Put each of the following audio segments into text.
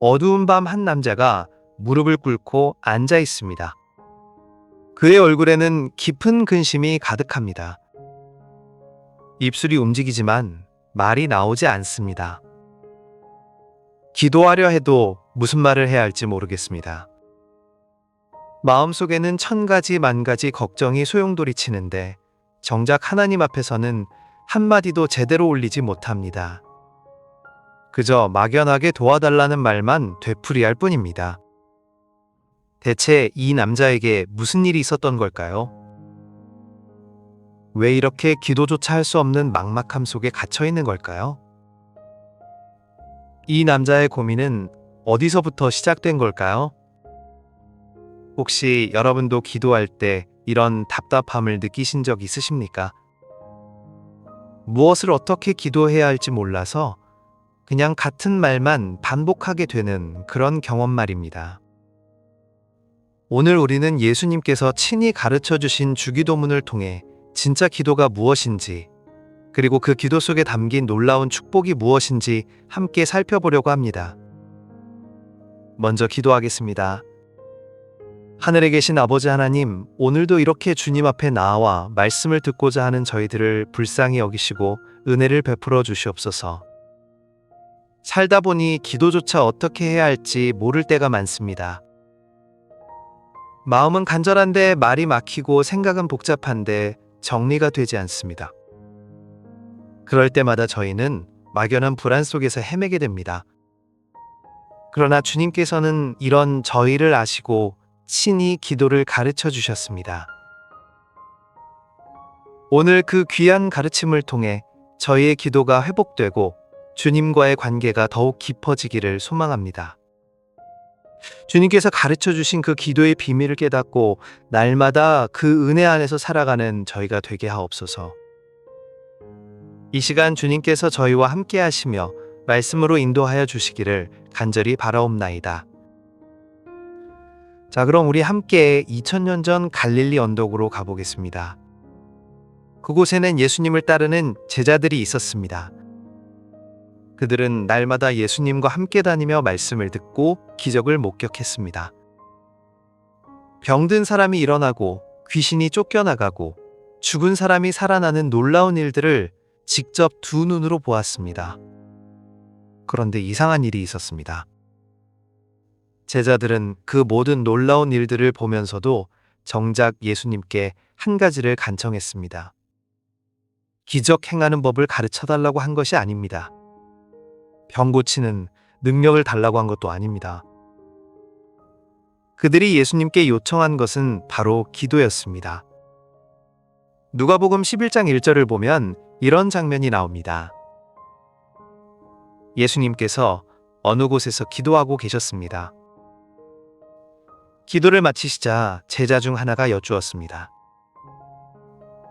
어두운 밤 한 남자가 무릎을 꿇고 앉아 있습니다. 그의 얼굴에는 깊은 근심이 가득합니다. 입술이 움직이지만 말이 나오지 않습니다. 기도하려 해도 무슨 말을 해야 할지 모르겠습니다. 마음속에는 천 가지 만 가지 걱정이 소용돌이치는데 정작 하나님 앞에서는 한마디도 제대로 올리지 못합니다. 그저 막연하게 도와달라는 말만 되풀이할 뿐입니다. 대체 이 남자에게 무슨 일이 있었던 걸까요? 왜 이렇게 기도조차 할 수 없는 막막함 속에 갇혀 있는 걸까요? 이 남자의 고민은 어디서부터 시작된 걸까요? 혹시 여러분도 기도할 때 이런 답답함을 느끼신 적 있으십니까? 무엇을 어떻게 기도해야 할지 몰라서 그냥 같은 말만 반복하게 되는 그런 경험 말입니다. 오늘 우리는 예수님께서 친히 가르쳐 주신 주기도문을 통해 진짜 기도가 무엇인지, 그리고 그 기도 속에 담긴 놀라운 축복이 무엇인지 함께 살펴보려고 합니다. 먼저 기도하겠습니다. 하늘에 계신 아버지 하나님, 오늘도 이렇게 주님 앞에 나와 말씀을 듣고자 하는 저희들을 불쌍히 여기시고 은혜를 베풀어 주시옵소서. 살다 보니 기도조차 어떻게 해야 할지 모를 때가 많습니다. 마음은 간절한데 말이 막히고 생각은 복잡한데 정리가 되지 않습니다. 그럴 때마다 저희는 막연한 불안 속에서 헤매게 됩니다. 그러나 주님께서는 이런 저희를 아시고 친히 기도를 가르쳐 주셨습니다. 오늘 그 귀한 가르침을 통해 저희의 기도가 회복되고 주님과의 관계가 더욱 깊어지기를 소망합니다. 주님께서 가르쳐 주신 그 기도의 비밀을 깨닫고 날마다 그 은혜 안에서 살아가는 저희가 되게 하옵소서. 이 시간 주님께서 저희와 함께 하시며 말씀으로 인도하여 주시기를 간절히 바라옵나이다. 자, 그럼 우리 함께 2000년 전 갈릴리 언덕으로 가보겠습니다. 그곳에는 예수님을 따르는 제자들이 있었습니다. 그들은 날마다 예수님과 함께 다니며 말씀을 듣고 기적을 목격했습니다. 병든 사람이 일어나고 귀신이 쫓겨나가고 죽은 사람이 살아나는 놀라운 일들을 직접 두 눈으로 보았습니다. 그런데 이상한 일이 있었습니다. 제자들은 그 모든 놀라운 일들을 보면서도 정작 예수님께 한 가지를 간청했습니다. 기적 행하는 법을 가르쳐 달라고 한 것이 아닙니다. 병 고치는 능력을 달라고 한 것도 아닙니다. 그들이 예수님께 요청한 것은 바로 기도였습니다. 누가복음 11장 1절을 보면 이런 장면이 나옵니다. 예수님께서 어느 곳에서 기도하고 계셨습니다. 기도를 마치시자 제자 중 하나가 여쭈었습니다.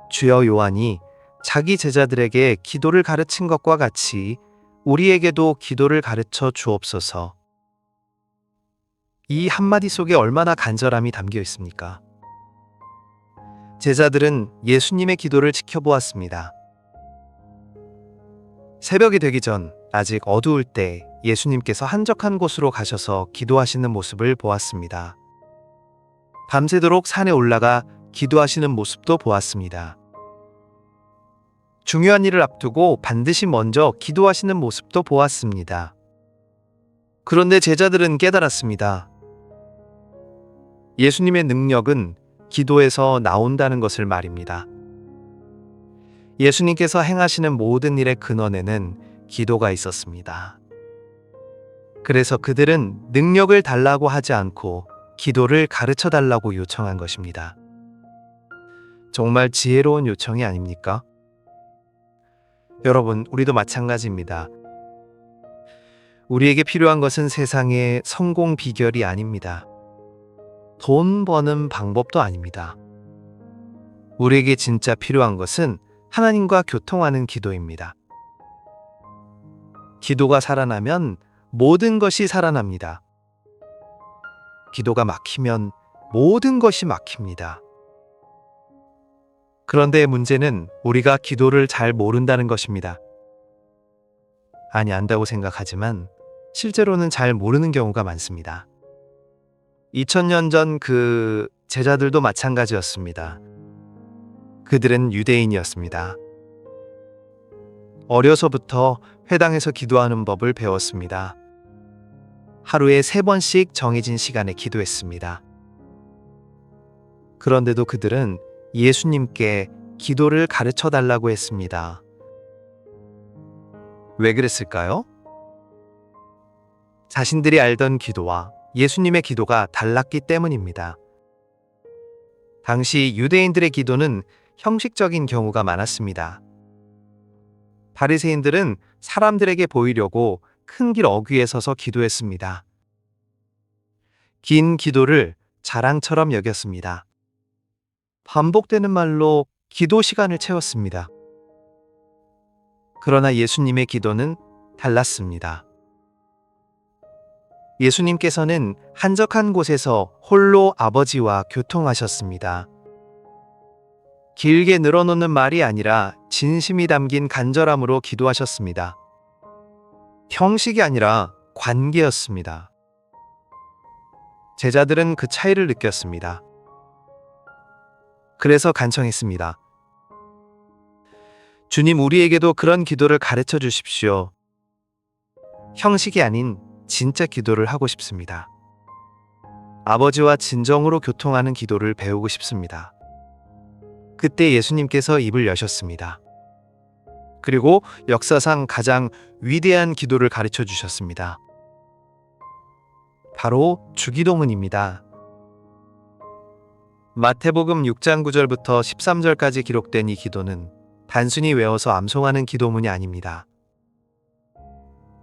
주여, 요한이 자기 제자들에게 기도를 가르친 것과 같이 우리에게도 기도를 가르쳐 주옵소서. 이 한마디 속에 얼마나 간절함이 담겨 있습니까? 제자들은 예수님의 기도를 지켜보았습니다. 새벽이 되기 전 아직 어두울 때 예수님께서 한적한 곳으로 가셔서 기도하시는 모습을 보았습니다. 밤새도록 산에 올라가 기도하시는 모습도 보았습니다. 중요한 일을 앞두고 반드시 먼저 기도하시는 모습도 보았습니다. 그런데 제자들은 깨달았습니다. 예수님의 능력은 기도에서 나온다는 것을 말입니다. 예수님께서 행하시는 모든 일의 근원에는 기도가 있었습니다. 그래서 그들은 능력을 달라고 하지 않고 기도를 가르쳐 달라고 요청한 것입니다. 정말 지혜로운 요청이 아닙니까? 여러분, 우리도 마찬가지입니다. 우리에게 필요한 것은 세상의 성공 비결이 아닙니다. 돈 버는 방법도 아닙니다. 우리에게 진짜 필요한 것은 하나님과 교통하는 기도입니다. 기도가 살아나면 모든 것이 살아납니다. 기도가 막히면 모든 것이 막힙니다. 그런데 문제는 우리가 기도를 잘 모른다는 것입니다. 아니, 안다고 생각하지만 실제로는 잘 모르는 경우가 많습니다. 2000년 전 그 제자들도 마찬가지였습니다. 그들은 유대인이었습니다. 어려서부터 회당에서 기도하는 법을 배웠습니다. 하루에 3번씩 정해진 시간에 기도했습니다. 그런데도 그들은 예수님께 기도를 가르쳐 달라고 했습니다. 왜 그랬을까요? 자신들이 알던 기도와 예수님의 기도가 달랐기 때문입니다. 당시 유대인들의 기도는 형식적인 경우가 많았습니다. 바리새인들은 사람들에게 보이려고 큰 길 어귀에 서서 기도했습니다. 긴 기도를 자랑처럼 여겼습니다. 반복되는 말로 기도 시간을 채웠습니다. 그러나 예수님의 기도는 달랐습니다. 예수님께서는 한적한 곳에서 홀로 아버지와 교통하셨습니다. 길게 늘어놓는 말이 아니라 진심이 담긴 간절함으로 기도하셨습니다. 형식이 아니라 관계였습니다. 제자들은 그 차이를 느꼈습니다. 그래서 간청했습니다. 주님, 우리에게도 그런 기도를 가르쳐 주십시오. 형식이 아닌 진짜 기도를 하고 싶습니다. 아버지와 진정으로 교통하는 기도를 배우고 싶습니다. 그때 예수님께서 입을 여셨습니다. 그리고 역사상 가장 위대한 기도를 가르쳐 주셨습니다. 바로 주기도문입니다. 마태복음 6장 9절부터 13절까지 기록된 이 기도는 단순히 외워서 암송하는 기도문이 아닙니다.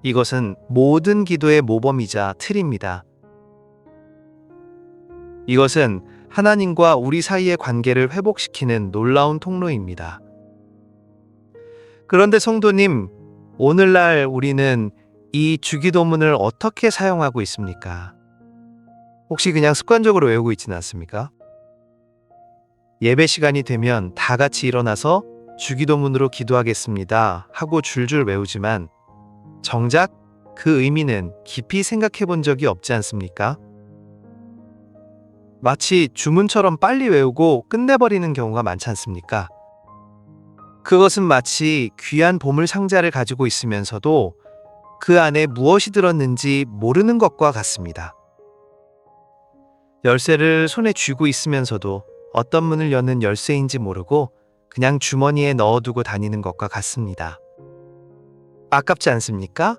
이것은 모든 기도의 모범이자 틀입니다. 이것은 하나님과 우리 사이의 관계를 회복시키는 놀라운 통로입니다. 그런데 성도님, 오늘날 우리는 이 주기도문을 어떻게 사용하고 있습니까? 혹시 그냥 습관적으로 외우고 있지는 않습니까? 예배 시간이 되면 다 같이 일어나서 주기도문으로 기도하겠습니다 하고 줄줄 외우지만 정작 그 의미는 깊이 생각해 본 적이 없지 않습니까? 마치 주문처럼 빨리 외우고 끝내버리는 경우가 많지 않습니까? 그것은 마치 귀한 보물 상자를 가지고 있으면서도 그 안에 무엇이 들었는지 모르는 것과 같습니다. 열쇠를 손에 쥐고 있으면서도 어떤 문을 여는 열쇠인지 모르고 그냥 주머니에 넣어두고 다니는 것과 같습니다. 아깝지 않습니까?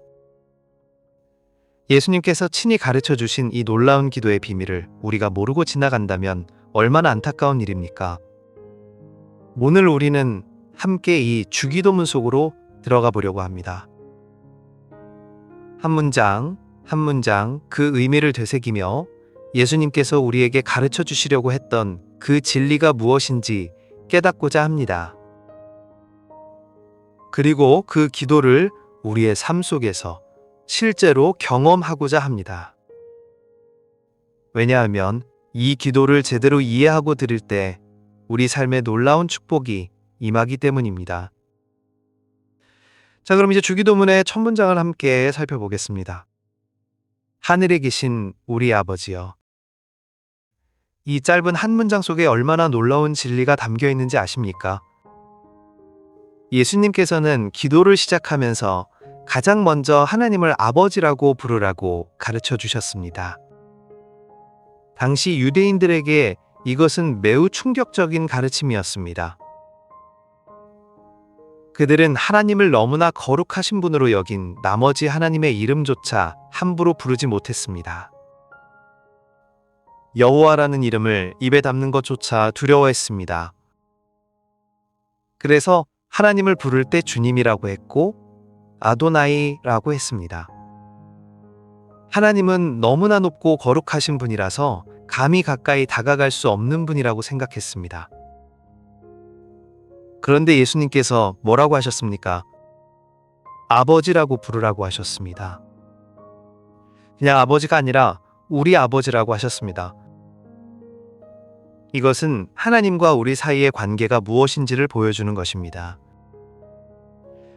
예수님께서 친히 가르쳐 주신 이 놀라운 기도의 비밀을 우리가 모르고 지나간다면 얼마나 안타까운 일입니까? 오늘 우리는 함께 이 주기도문 속으로 들어가 보려고 합니다. 한 문장, 한 문장 그 의미를 되새기며 예수님께서 우리에게 가르쳐 주시려고 했던 그 진리가 무엇인지 깨닫고자 합니다. 그리고 그 기도를 우리의 삶 속에서 실제로 경험하고자 합니다. 왜냐하면 이 기도를 제대로 이해하고 드릴 때 우리 삶에 놀라운 축복이 임하기 때문입니다. 자, 그럼 이제 주기도문의 첫 문장을 함께 살펴보겠습니다. 하늘에 계신 우리 아버지여. 이 짧은 한 문장 속에 얼마나 놀라운 진리가 담겨 있는지 아십니까? 예수님께서는 기도를 시작하면서 가장 먼저 하나님을 아버지라고 부르라고 가르쳐 주셨습니다. 당시 유대인들에게 이것은 매우 충격적인 가르침이었습니다. 그들은 하나님을 너무나 거룩하신 분으로 여긴 나머지 하나님의 이름조차 함부로 부르지 못했습니다. 여호와라는 이름을 입에 담는 것조차 두려워했습니다. 그래서 하나님을 부를 때 주님이라고 했고 아도나이라고 했습니다. 하나님은 너무나 높고 거룩하신 분이라서 감히 가까이 다가갈 수 없는 분이라고 생각했습니다. 그런데 예수님께서 뭐라고 하셨습니까? 아버지라고 부르라고 하셨습니다. 그냥 아버지가 아니라 우리 아버지라고 하셨습니다. 이것은 하나님과 우리 사이의 관계가 무엇인지를 보여주는 것입니다.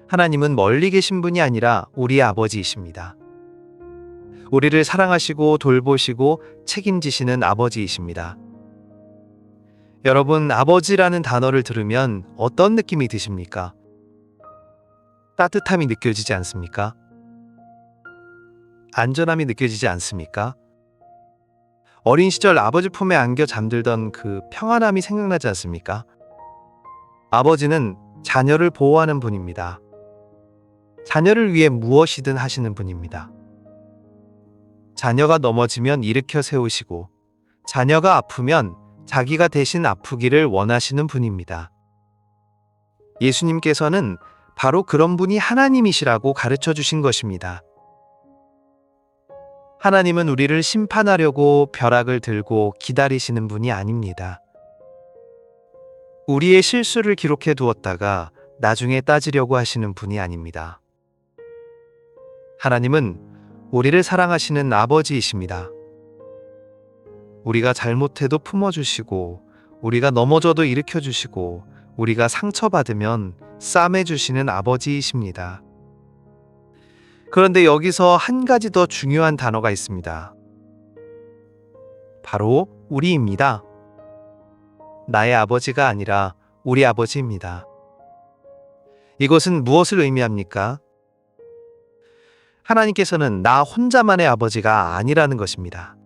하나님은 멀리 계신 분이 아니라 우리 아버지이십니다. 우리를 사랑하시고 돌보시고 책임지시는 아버지이십니다. 여러분, 아버지라는 단어를 들으면 어떤 느낌이 드십니까? 따뜻함이 느껴지지 않습니까? 안전함이 느껴지지 않습니까? 어린 시절 아버지 품에 안겨 잠들던 그 평안함이 생각나지 않습니까? 아버지는 자녀를 보호하는 분입니다. 자녀를 위해 무엇이든 하시는 분입니다. 자녀가 넘어지면 일으켜 세우시고, 자녀가 아프면 자기가 대신 아프기를 원하시는 분입니다. 예수님께서는 바로 그런 분이 하나님이시라고 가르쳐 주신 것입니다. 하나님은 우리를 심판하려고 벼락을 들고 기다리시는 분이 아닙니다. 우리의 실수를 기록해 두었다가 나중에 따지려고 하시는 분이 아닙니다. 하나님은 우리를 사랑하시는 아버지이십니다. 우리가 잘못해도 품어주시고, 우리가 넘어져도 일으켜주시고, 우리가 상처받으면 싸매주시는 아버지이십니다. 그런데 여기서 한 가지 더 중요한 단어가 있습니다. 바로 우리입니다. 나의 아버지가 아니라 우리 아버지입니다. 이것은 무엇을 의미합니까? 하나님께서는 나 혼자만의 아버지가 아니라는 것입니다.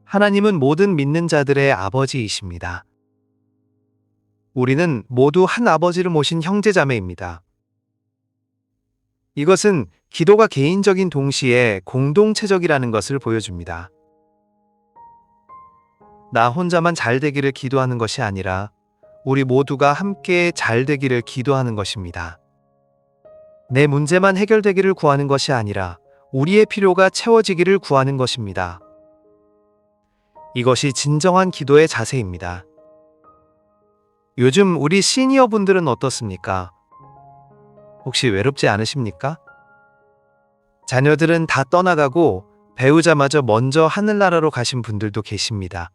하나님은 모든 믿는 자들의 아버지이십니다. 우리는 모두 한 아버지를 모신 형제자매입니다. 이것은 기도가 개인적인 동시에 공동체적이라는 것을 보여줍니다. 나 혼자만 잘 되기를 기도하는 것이 아니라 우리 모두가 함께 잘 되기를 기도하는 것입니다. 내 문제만 해결되기를 구하는 것이 아니라 우리의 필요가 채워지기를 구하는 것입니다. 이것이 진정한 기도의 자세입니다. 요즘 우리 시니어 분들은 어떻습니까? 혹시 외롭지 않으십니까? 자녀들은 다 떠나가고 배우자마저 먼저 하늘나라로 가신 분들도 계십니다.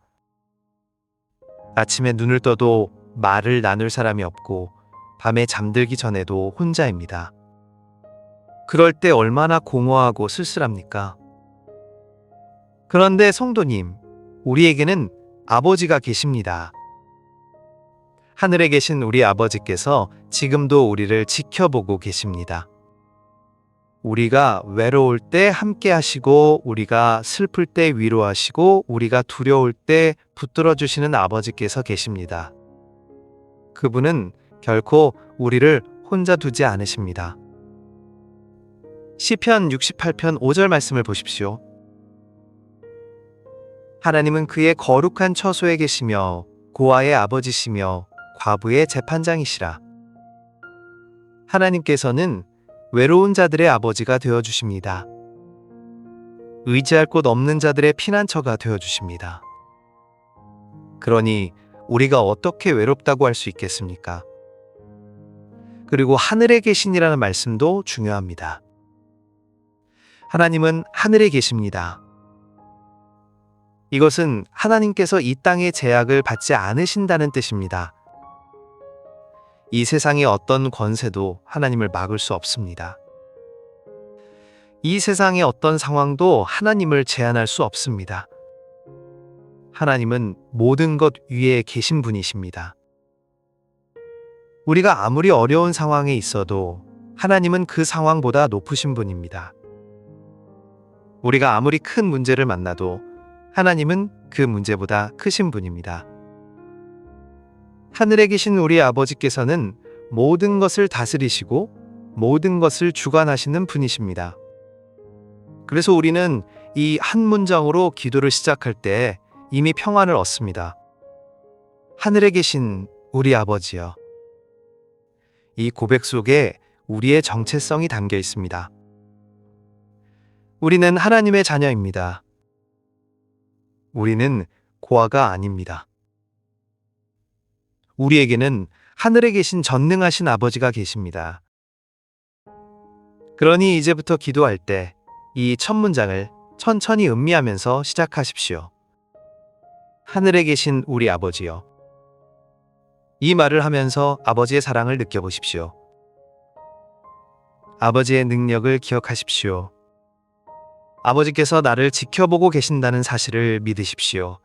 아침에 눈을 떠도 말을 나눌 사람이 없고 밤에 잠들기 전에도 혼자입니다. 그럴 때 얼마나 공허하고 쓸쓸합니까? 그런데 성도님, 우리에게는 아버지가 계십니다. 하늘에 계신 우리 아버지께서 지금도 우리를 지켜보고 계십니다. 우리가 외로울 때 함께 하시고, 우리가 슬플 때 위로하시고, 우리가 두려울 때 붙들어 주시는 아버지께서 계십니다. 그분은 결코 우리를 혼자 두지 않으십니다. 시편 68편 5절 말씀을 보십시오. 하나님은 그의 거룩한 처소에 계시며 고아의 아버지시며 과부의 재판장이시라. 하나님께서는 외로운 자들의 아버지가 되어주십니다. 의지할 곳 없는 자들의 피난처가 되어주십니다. 그러니 우리가 어떻게 외롭다고 할 수 있겠습니까? 그리고 하늘에 계신이라는 말씀도 중요합니다. 하나님은 하늘에 계십니다. 이것은 하나님께서 이 땅의 제약을 받지 않으신다는 뜻입니다. 이 세상의 어떤 권세도 하나님을 막을 수 없습니다. 이 세상의 어떤 상황도 하나님을 제한할 수 없습니다. 하나님은 모든 것 위에 계신 분이십니다. 우리가 아무리 어려운 상황에 있어도 하나님은 그 상황보다 높으신 분입니다. 우리가 아무리 큰 문제를 만나도 하나님은 그 문제보다 크신 분입니다. 하늘에 계신 우리 아버지께서는 모든 것을 다스리시고 모든 것을 주관하시는 분이십니다. 그래서 우리는 이 한 문장으로 기도를 시작할 때 이미 평안을 얻습니다. 하늘에 계신 우리 아버지여. 이 고백 속에 우리의 정체성이 담겨 있습니다. 우리는 하나님의 자녀입니다. 우리는 고아가 아닙니다. 우리에게는 하늘에 계신 전능하신 아버지가 계십니다. 그러니 이제부터 기도할 때 이 첫 문장을 천천히 음미하면서 시작하십시오. 하늘에 계신 우리 아버지여. 이 말을 하면서 아버지의 사랑을 느껴보십시오. 아버지의 능력을 기억하십시오. 아버지께서 나를 지켜보고 계신다는 사실을 믿으십시오.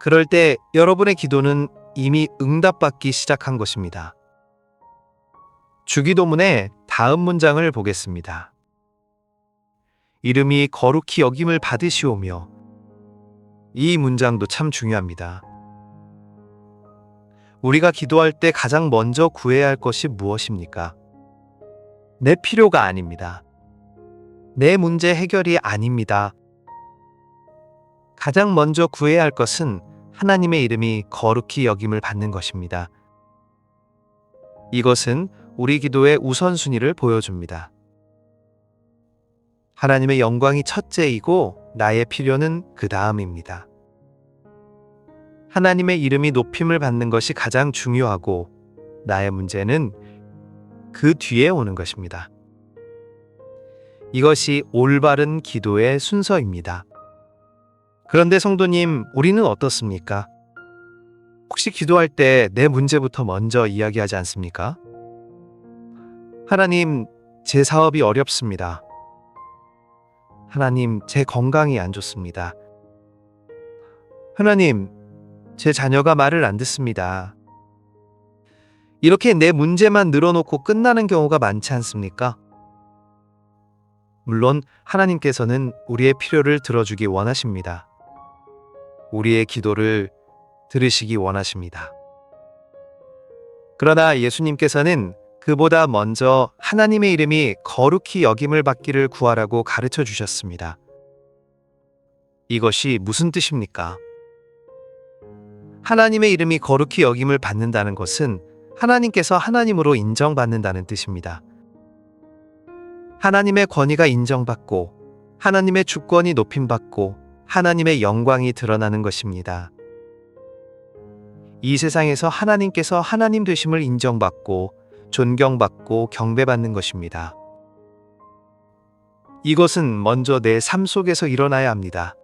그럴 때 여러분의 기도는 이미 응답받기 시작한 것입니다. 주기도문의 다음 문장을 보겠습니다. 이름이 거룩히 여김을 받으시오며. 이 문장도 참 중요합니다. 우리가 기도할 때 가장 먼저 구해야 할 것이 무엇입니까? 내 필요가 아닙니다. 내 문제 해결이 아닙니다. 가장 먼저 구해야 할 것은 하나님의 이름이 거룩히 여김을 받는 것입니다. 이것은 우리 기도의 우선순위를 보여줍니다. 하나님의 영광이 첫째이고 나의 필요는 그 다음입니다. 하나님의 이름이 높임을 받는 것이 가장 중요하고 나의 문제는 그 뒤에 오는 것입니다. 이것이 올바른 기도의 순서입니다. 그런데 성도님, 우리는 어떻습니까? 혹시 기도할 때 내 문제부터 먼저 이야기하지 않습니까? 하나님, 제 사업이 어렵습니다. 하나님, 제 건강이 안 좋습니다. 하나님, 제 자녀가 말을 안 듣습니다. 이렇게 내 문제만 늘어놓고 끝나는 경우가 많지 않습니까? 물론 하나님께서는 우리의 필요를 들어주기 원하십니다. 우리의 기도를 들으시기 원하십니다. 그러나 예수님께서는 그보다 먼저 하나님의 이름이 거룩히 여김을 받기를 구하라고 가르쳐 주셨습니다. 이것이 무슨 뜻입니까? 하나님의 이름이 거룩히 여김을 받는다는 것은 하나님께서 하나님으로 인정받는다는 뜻입니다. 하나님의 권위가 인정받고 하나님의 주권이 높임받고 하나님의 영광이 드러나는 것입니다. 이 세상에서 하나님께서 하나님 되심을 인정받고 존경받고 경배받는 것입니다. 이것은 먼저 내 삶 속에서 일어나야 합니다.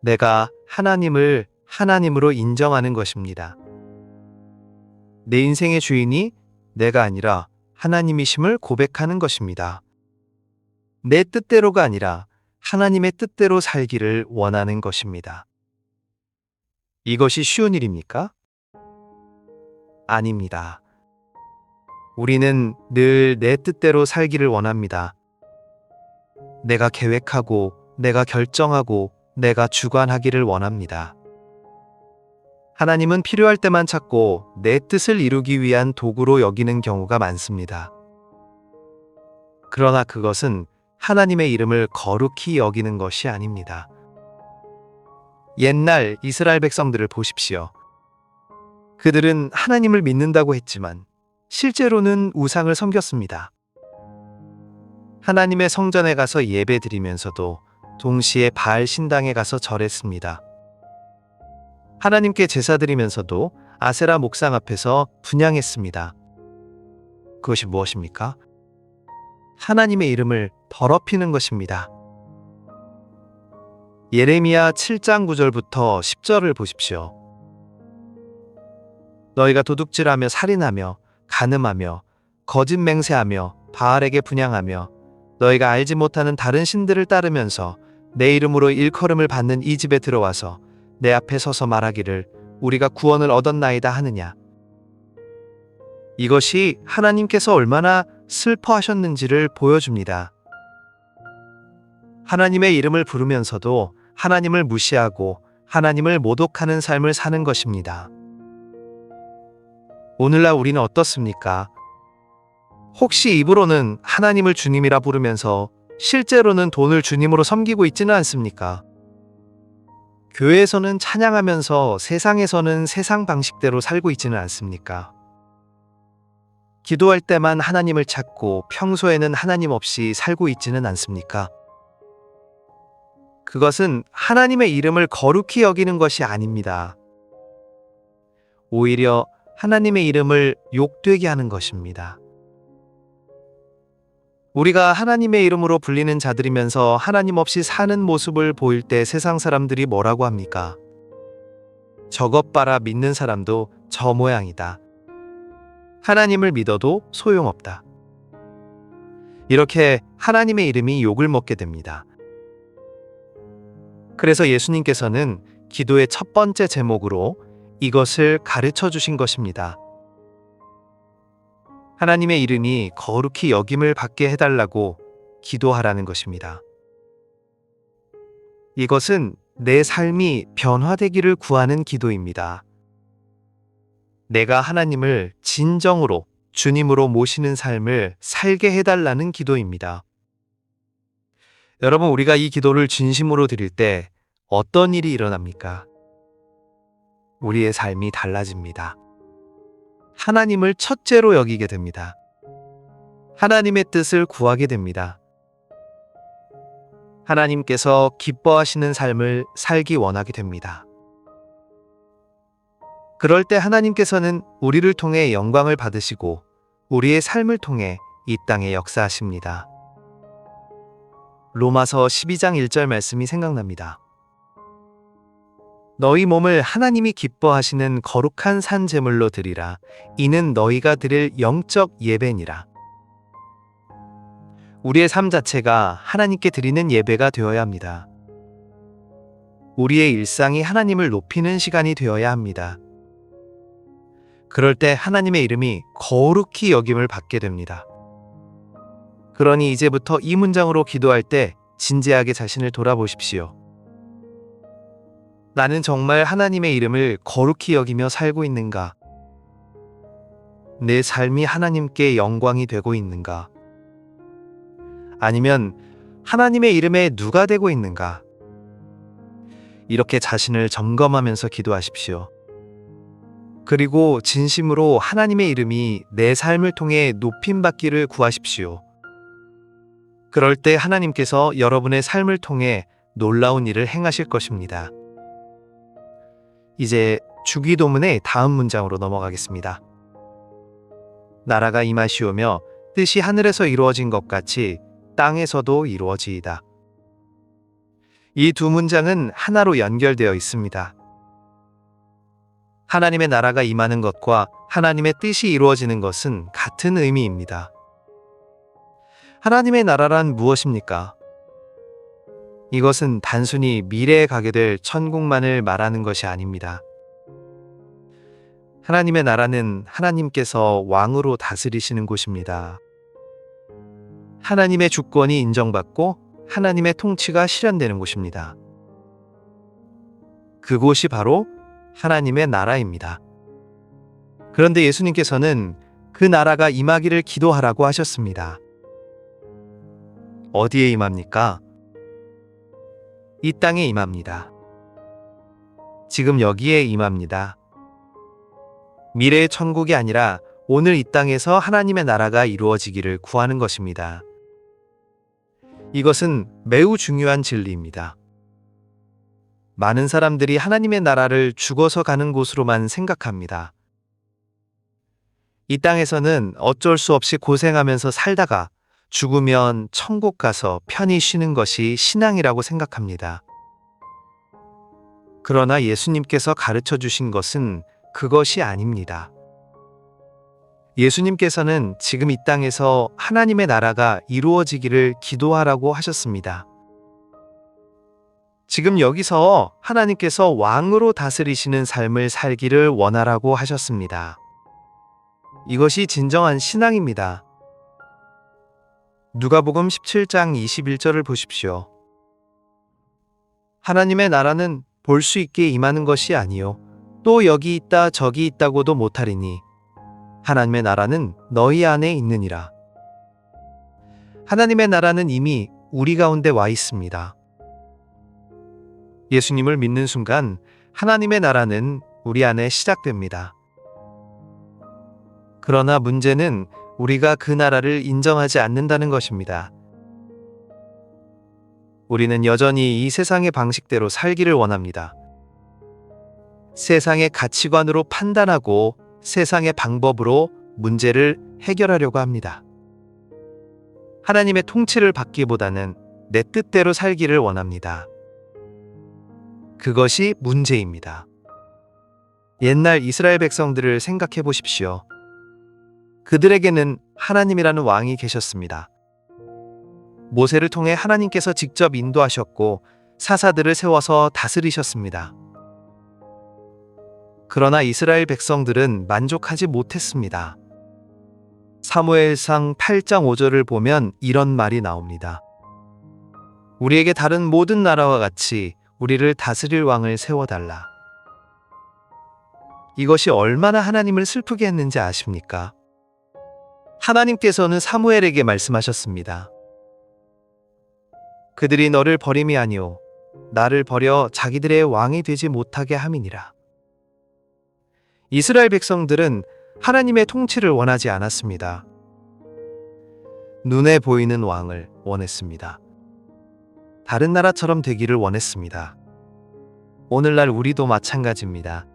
내가 하나님을 하나님으로 인정하는 것입니다. 내 인생의 주인이 내가 아니라 하나님이심을 고백하는 것입니다. 내 뜻대로가 아니라 하나님의 뜻대로 살기를 원하는 것입니다. 이것이 쉬운 일입니까? 아닙니다. 우리는 늘 내 뜻대로 살기를 원합니다. 내가 계획하고, 내가 결정하고, 내가 주관하기를 원합니다. 하나님은 필요할 때만 찾고 내 뜻을 이루기 위한 도구로 여기는 경우가 많습니다. 그러나 그것은 하나님의 이름을 거룩히 여기는 것이 아닙니다. 옛날 이스라엘 백성들을 보십시오. 그들은 하나님을 믿는다고 했지만 실제로는 우상을 섬겼습니다. 하나님의 성전에 가서 예배드리면서도 동시에 바알 신당에 가서 절했습니다. 하나님께 제사드리면서도 아세라 목상 앞에서 분향했습니다. 그것이 무엇입니까? 하나님의 이름을 더럽히는 것입니다. 예레미야 7장 9절부터 10절을 보십시오. 너희가 도둑질하며 살인하며 간음하며 거짓 맹세하며 바알에게 분향하며 너희가 알지 못하는 다른 신들을 따르면서 내 이름으로 일컬음을 받는 이 집에 들어와서 내 앞에 서서 말하기를 우리가 구원을 얻었나이다 하느냐. 이것이 하나님께서 얼마나 슬퍼하셨는지를 보여줍니다. 하나님의 이름을 부르면서도 하나님을 무시하고 하나님을 모독하는 삶을 사는 것입니다. 오늘날 우리는 어떻습니까? 혹시 입으로는 하나님을 주님이라 부르면서 실제로는 돈을 주님으로 섬기고 있지는 않습니까? 교회에서는 찬양하면서 세상에서는 세상 방식대로 살고 있지는 않습니까? 기도할 때만 하나님을 찾고 평소에는 하나님 없이 살고 있지는 않습니까? 그것은 하나님의 이름을 거룩히 여기는 것이 아닙니다. 오히려 하나님의 이름을 욕되게 하는 것입니다. 우리가 하나님의 이름으로 불리는 자들이면서 하나님 없이 사는 모습을 보일 때 세상 사람들이 뭐라고 합니까? 저것 봐라, 믿는 사람도 저 모양이다. 하나님을 믿어도 소용없다. 이렇게 하나님의 이름이 욕을 먹게 됩니다. 그래서 예수님께서는 기도의 첫 번째 제목으로 이것을 가르쳐 주신 것입니다. 하나님의 이름이 거룩히 여김을 받게 해달라고 기도하라는 것입니다. 이것은 내 삶이 변화되기를 구하는 기도입니다. 내가 하나님을 진정으로 주님으로 모시는 삶을 살게 해달라는 기도입니다. 여러분, 우리가 이 기도를 진심으로 드릴 때 어떤 일이 일어납니까? 우리의 삶이 달라집니다. 하나님을 첫째로 여기게 됩니다. 하나님의 뜻을 구하게 됩니다. 하나님께서 기뻐하시는 삶을 살기 원하게 됩니다. 그럴 때 하나님께서는 우리를 통해 영광을 받으시고 우리의 삶을 통해 이 땅에 역사하십니다. 로마서 12장 1절 말씀이 생각납니다. 너희 몸을 하나님이 기뻐하시는 거룩한 산 제물로 드리라. 이는 너희가 드릴 영적 예배니라. 우리의 삶 자체가 하나님께 드리는 예배가 되어야 합니다. 우리의 일상이 하나님을 높이는 시간이 되어야 합니다. 그럴 때 하나님의 이름이 거룩히 여김을 받게 됩니다. 그러니 이제부터 이 문장으로 기도할 때 진지하게 자신을 돌아보십시오. 나는 정말 하나님의 이름을 거룩히 여기며 살고 있는가? 내 삶이 하나님께 영광이 되고 있는가? 아니면 하나님의 이름에 누가 되고 있는가? 이렇게 자신을 점검하면서 기도하십시오. 그리고 진심으로 하나님의 이름이 내 삶을 통해 높임받기를 구하십시오. 그럴 때 하나님께서 여러분의 삶을 통해 놀라운 일을 행하실 것입니다. 이제 주기도문의 다음 문장으로 넘어가겠습니다. 나라가 임하시오며 뜻이 하늘에서 이루어진 것 같이 땅에서도 이루어지이다. 이 두 문장은 하나로 연결되어 있습니다. 하나님의 나라가 임하는 것과 하나님의 뜻이 이루어지는 것은 같은 의미입니다. 하나님의 나라란 무엇입니까? 이것은 단순히 미래에 가게 될 천국만을 말하는 것이 아닙니다. 하나님의 나라는 하나님께서 왕으로 다스리시는 곳입니다. 하나님의 주권이 인정받고 하나님의 통치가 실현되는 곳입니다. 그곳이 바로 하나님의 나라입니다. 그런데 예수님께서는 그 나라가 임하기를 기도하라고 하셨습니다. 어디에 임합니까? 이 땅에 임합니다. 지금 여기에 임합니다. 미래의 천국이 아니라 오늘 이 땅에서 하나님의 나라가 이루어지기를 구하는 것입니다. 이것은 매우 중요한 진리입니다. 많은 사람들이 하나님의 나라를 죽어서 가는 곳으로만 생각합니다. 이 땅에서는 어쩔 수 없이 고생하면서 살다가 죽으면 천국 가서 편히 쉬는 것이 신앙이라고 생각합니다. 그러나 예수님께서 가르쳐 주신 것은 그것이 아닙니다. 예수님께서는 지금 이 땅에서 하나님의 나라가 이루어지기를 기도하라고 하셨습니다. 지금 여기서 하나님께서 왕으로 다스리시는 삶을 살기를 원하라고 하셨습니다. 이것이 진정한 신앙입니다. 누가복음 17장 21절을 보십시오. 하나님의 나라는 볼 수 있게 임하는 것이 아니요 또 여기 있다 저기 있다고도 못하리니 하나님의 나라는 너희 안에 있느니라. 하나님의 나라는 이미 우리 가운데 와 있습니다. 예수님을 믿는 순간 하나님의 나라는 우리 안에 시작됩니다. 그러나 문제는 우리가 그 나라를 인정하지 않는다는 것입니다. 우리는 여전히 이 세상의 방식대로 살기를 원합니다. 세상의 가치관으로 판단하고 세상의 방법으로 문제를 해결하려고 합니다. 하나님의 통치를 받기보다는 내 뜻대로 살기를 원합니다. 그것이 문제입니다. 옛날 이스라엘 백성들을 생각해 보십시오. 그들에게는 하나님이라는 왕이 계셨습니다. 모세를 통해 하나님께서 직접 인도하셨고 사사들을 세워서 다스리셨습니다. 그러나 이스라엘 백성들은 만족하지 못했습니다. 사무엘상 8장 5절을 보면 이런 말이 나옵니다. 우리에게 다른 모든 나라와 같이 우리를 다스릴 왕을 세워달라. 이것이 얼마나 하나님을 슬프게 했는지 아십니까? 하나님께서는 사무엘에게 말씀하셨습니다. 그들이 너를 버림이 아니오 나를 버려 자기들의 왕이 되지 못하게 함이니라. 이스라엘 백성들은 하나님의 통치를 원하지 않았습니다. 눈에 보이는 왕을 원했습니다. 다른 나라처럼 되기를 원했습니다. 오늘날 우리도 마찬가지입니다.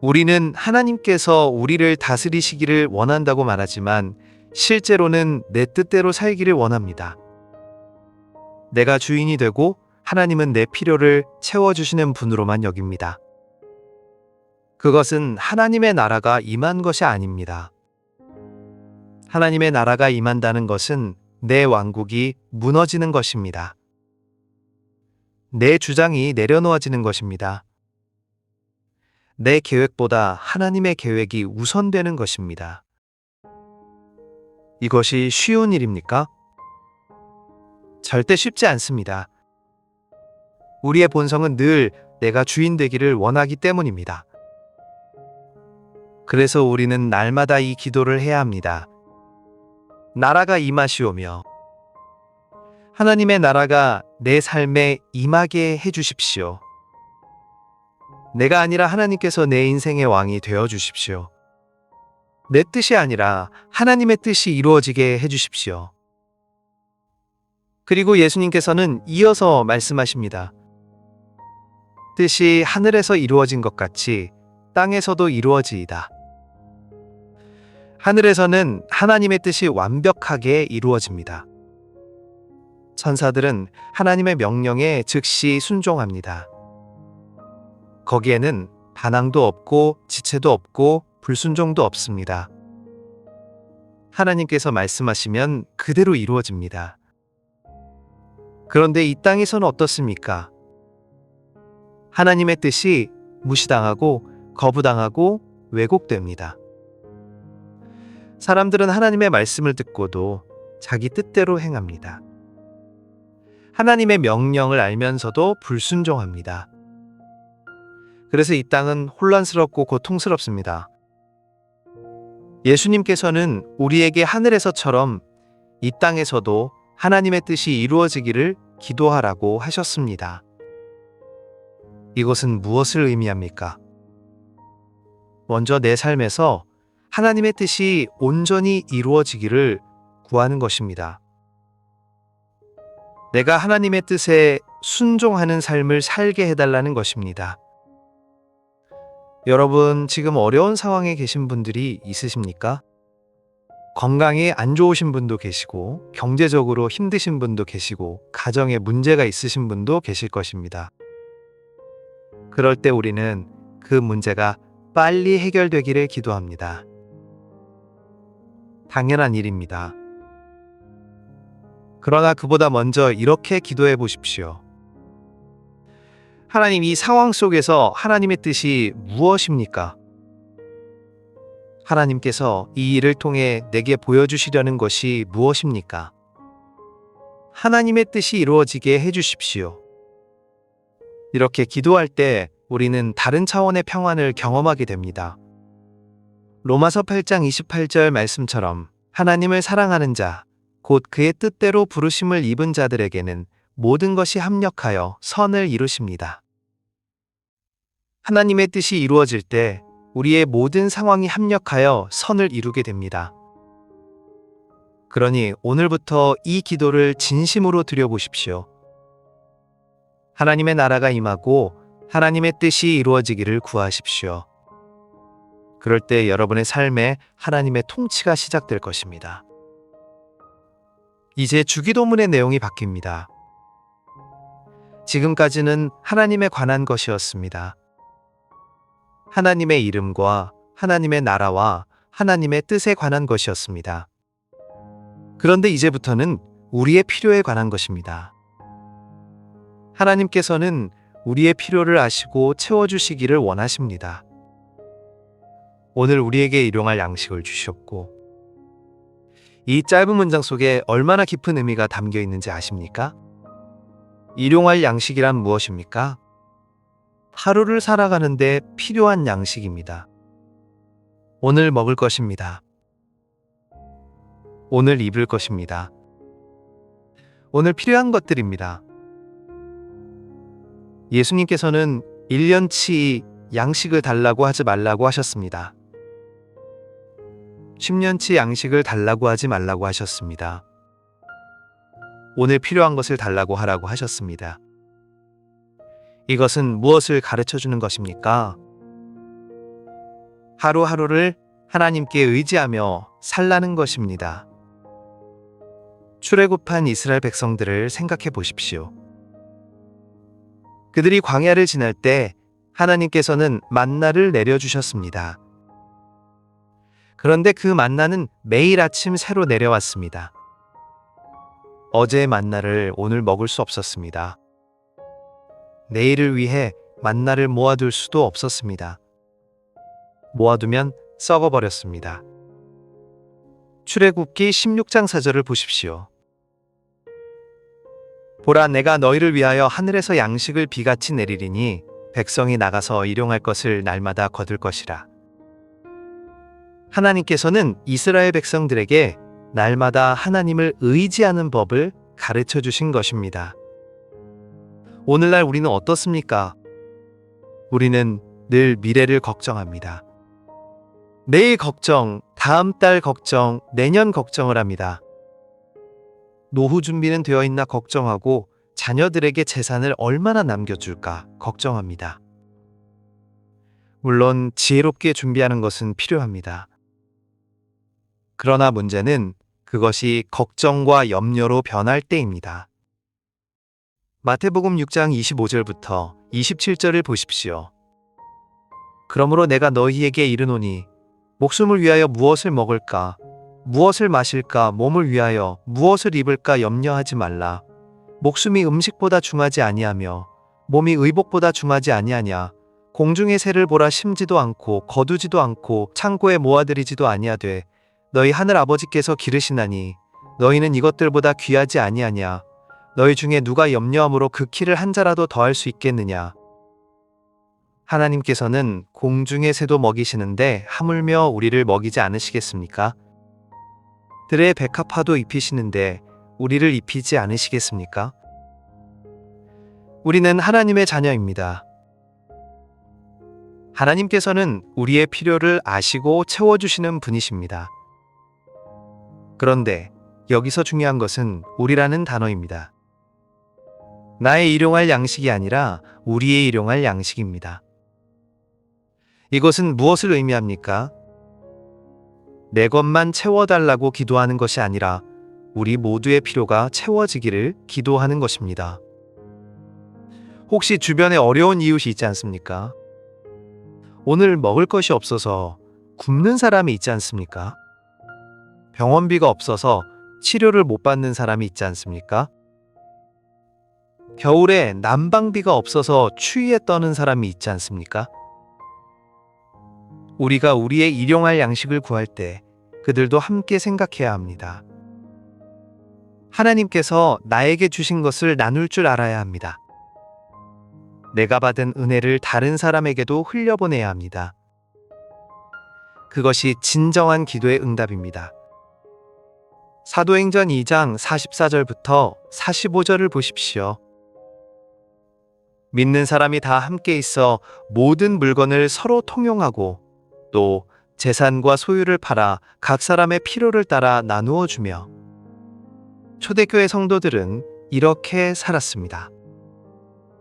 우리는 하나님께서 우리를 다스리시기를 원한다고 말하지만 실제로는 내 뜻대로 살기를 원합니다. 내가 주인이 되고 하나님은 내 필요를 채워주시는 분으로만 여깁니다. 그것은 하나님의 나라가 임한 것이 아닙니다. 하나님의 나라가 임한다는 것은 내 왕국이 무너지는 것입니다. 내 주장이 내려놓아지는 것입니다. 내 계획보다 하나님의 계획이 우선되는 것입니다. 이것이 쉬운 일입니까? 절대 쉽지 않습니다. 우리의 본성은 늘 내가 주인 되기를 원하기 때문입니다. 그래서 우리는 날마다 이 기도를 해야 합니다. 나라가 임하시오며 하나님의 나라가 내 삶에 임하게 해주십시오. 내가 아니라 하나님께서 내 인생의 왕이 되어 주십시오. 내 뜻이 아니라 하나님의 뜻이 이루어지게 해주십시오. 그리고 예수님께서는 이어서 말씀하십니다. 뜻이 하늘에서 이루어진 것 같이 땅에서도 이루어지이다. 하늘에서는 하나님의 뜻이 완벽하게 이루어집니다. 천사들은 하나님의 명령에 즉시 순종합니다. 거기에는 반항도 없고 지체도 없고 불순종도 없습니다. 하나님께서 말씀하시면 그대로 이루어집니다. 그런데 이 땅에서는 어떻습니까? 하나님의 뜻이 무시당하고 거부당하고 왜곡됩니다. 사람들은 하나님의 말씀을 듣고도 자기 뜻대로 행합니다. 하나님의 명령을 알면서도 불순종합니다. 그래서 이 땅은 혼란스럽고 고통스럽습니다. 예수님께서는 우리에게 하늘에서처럼 이 땅에서도 하나님의 뜻이 이루어지기를 기도하라고 하셨습니다. 이것은 무엇을 의미합니까? 먼저 내 삶에서 하나님의 뜻이 온전히 이루어지기를 구하는 것입니다. 내가 하나님의 뜻에 순종하는 삶을 살게 해달라는 것입니다. 여러분, 지금 어려운 상황에 계신 분들이 있으십니까? 건강이 안 좋으신 분도 계시고, 경제적으로 힘드신 분도 계시고, 가정에 문제가 있으신 분도 계실 것입니다. 그럴 때 우리는 그 문제가 빨리 해결되기를 기도합니다. 당연한 일입니다. 그러나 그보다 먼저 이렇게 기도해 보십시오. 하나님, 이 상황 속에서 하나님의 뜻이 무엇입니까? 하나님께서 이 일을 통해 내게 보여주시려는 것이 무엇입니까? 하나님의 뜻이 이루어지게 해주십시오. 이렇게 기도할 때 우리는 다른 차원의 평안을 경험하게 됩니다. 로마서 8장 28절 말씀처럼 하나님을 사랑하는 자, 곧 그의 뜻대로 부르심을 입은 자들에게는 모든 것이 합력하여 선을 이루십니다. 하나님의 뜻이 이루어질 때 우리의 모든 상황이 합력하여 선을 이루게 됩니다. 그러니 오늘부터 이 기도를 진심으로 드려보십시오. 하나님의 나라가 임하고 하나님의 뜻이 이루어지기를 구하십시오. 그럴 때 여러분의 삶에 하나님의 통치가 시작될 것입니다. 이제 주기도문의 내용이 바뀝니다. 지금까지는 하나님에 관한 것이었습니다. 하나님의 이름과 하나님의 나라와 하나님의 뜻에 관한 것이었습니다. 그런데 이제부터는 우리의 필요에 관한 것입니다. 하나님께서는 우리의 필요를 아시고 채워주시기를 원하십니다. 오늘 우리에게 일용할 양식을 주셨고, 이 짧은 문장 속에 얼마나 깊은 의미가 담겨 있는지 아십니까? 일용할 양식이란 무엇입니까? 하루를 살아가는데 필요한 양식입니다. 오늘 먹을 것입니다. 오늘 입을 것입니다. 오늘 필요한 것들입니다. 예수님께서는 1년치 양식을 달라고 하지 말라고 하셨습니다. 10년치 양식을 달라고 하지 말라고 하셨습니다. 오늘 필요한 것을 달라고 하라고 하셨습니다. 이것은 무엇을 가르쳐 주는 것입니까? 하루하루를 하나님께 의지하며 살라는 것입니다. 출애굽한 이스라엘 백성들을 생각해 보십시오. 그들이 광야를 지날 때 하나님께서는 만나를 내려주셨습니다. 그런데 그 만나는 매일 아침 새로 내려왔습니다. 어제의 만나를 오늘 먹을 수 없었습니다. 내일을 위해 만나를 모아둘 수도 없었습니다. 모아두면 썩어버렸습니다. 출애굽기 16장 4절을 보십시오. 보라, 내가 너희를 위하여 하늘에서 양식을 비같이 내리리니 백성이 나가서 일용할 것을 날마다 거둘 것이라. 하나님께서는 이스라엘 백성들에게 날마다 하나님을 의지하는 법을 가르쳐 주신 것입니다. 오늘날 우리는 어떻습니까? 우리는 늘 미래를 걱정합니다. 내일 걱정, 다음 달 걱정, 내년 걱정을 합니다. 노후 준비는 되어 있나 걱정하고 자녀들에게 재산을 얼마나 남겨줄까 걱정합니다. 물론 지혜롭게 준비하는 것은 필요합니다. 그러나 문제는 그것이 걱정과 염려로 변할 때입니다. 마태복음 6장 25절부터 27절을 보십시오. 그러므로 내가 너희에게 이르노니 목숨을 위하여 무엇을 먹을까, 무엇을 마실까, 몸을 위하여 무엇을 입을까 염려하지 말라. 목숨이 음식보다 중하지 아니하며 몸이 의복보다 중하지 아니하냐. 공중의 새를 보라, 심지도 않고 거두지도 않고 창고에 모아들이지도 아니하되 너희 하늘 아버지께서 기르시나니 너희는 이것들보다 귀하지 아니하냐. 너희 중에 누가 염려함으로 그 키를 한 자라도 더할 수 있겠느냐. 하나님께서는 공중의 새도 먹이시는데 하물며 우리를 먹이지 않으시겠습니까? 들의 백합화도 입히시는데 우리를 입히지 않으시겠습니까? 우리는 하나님의 자녀입니다. 하나님께서는 우리의 필요를 아시고 채워주시는 분이십니다. 그런데 여기서 중요한 것은 우리라는 단어입니다. 나의 일용할 양식이 아니라 우리의 일용할 양식입니다. 이것은 무엇을 의미합니까? 내 것만 채워달라고 기도하는 것이 아니라 우리 모두의 필요가 채워지기를 기도하는 것입니다. 혹시 주변에 어려운 이웃이 있지 않습니까? 오늘 먹을 것이 없어서 굶는 사람이 있지 않습니까? 병원비가 없어서 치료를 못 받는 사람이 있지 않습니까? 겨울에 난방비가 없어서 추위에 떠는 사람이 있지 않습니까? 우리가 우리의 일용할 양식을 구할 때 그들도 함께 생각해야 합니다. 하나님께서 나에게 주신 것을 나눌 줄 알아야 합니다. 내가 받은 은혜를 다른 사람에게도 흘려보내야 합니다. 그것이 진정한 기도의 응답입니다. 사도행전 2장 44절부터 45절을 보십시오. 믿는 사람이 다 함께 있어 모든 물건을 서로 통용하고 또 재산과 소유를 팔아 각 사람의 필요를 따라 나누어 주며 초대교회 성도들은 이렇게 살았습니다.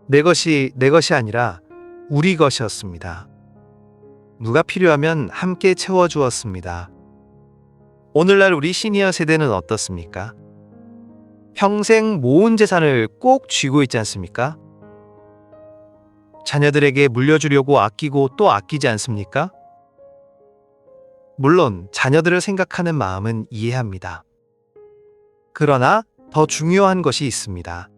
내 것이 아니라 우리 것이었습니다. 누가 필요하면 함께 채워주었습니다. 오늘날 우리 시니어 세대는 어떻습니까? 평생 모은 재산을 꼭 쥐고 있지 않습니까? 자녀들에게 물려주려고 아끼고 또 아끼지 않습니까? 물론 자녀들을 생각하는 마음은 이해합니다. 그러나 더 중요한 것이 있습니다.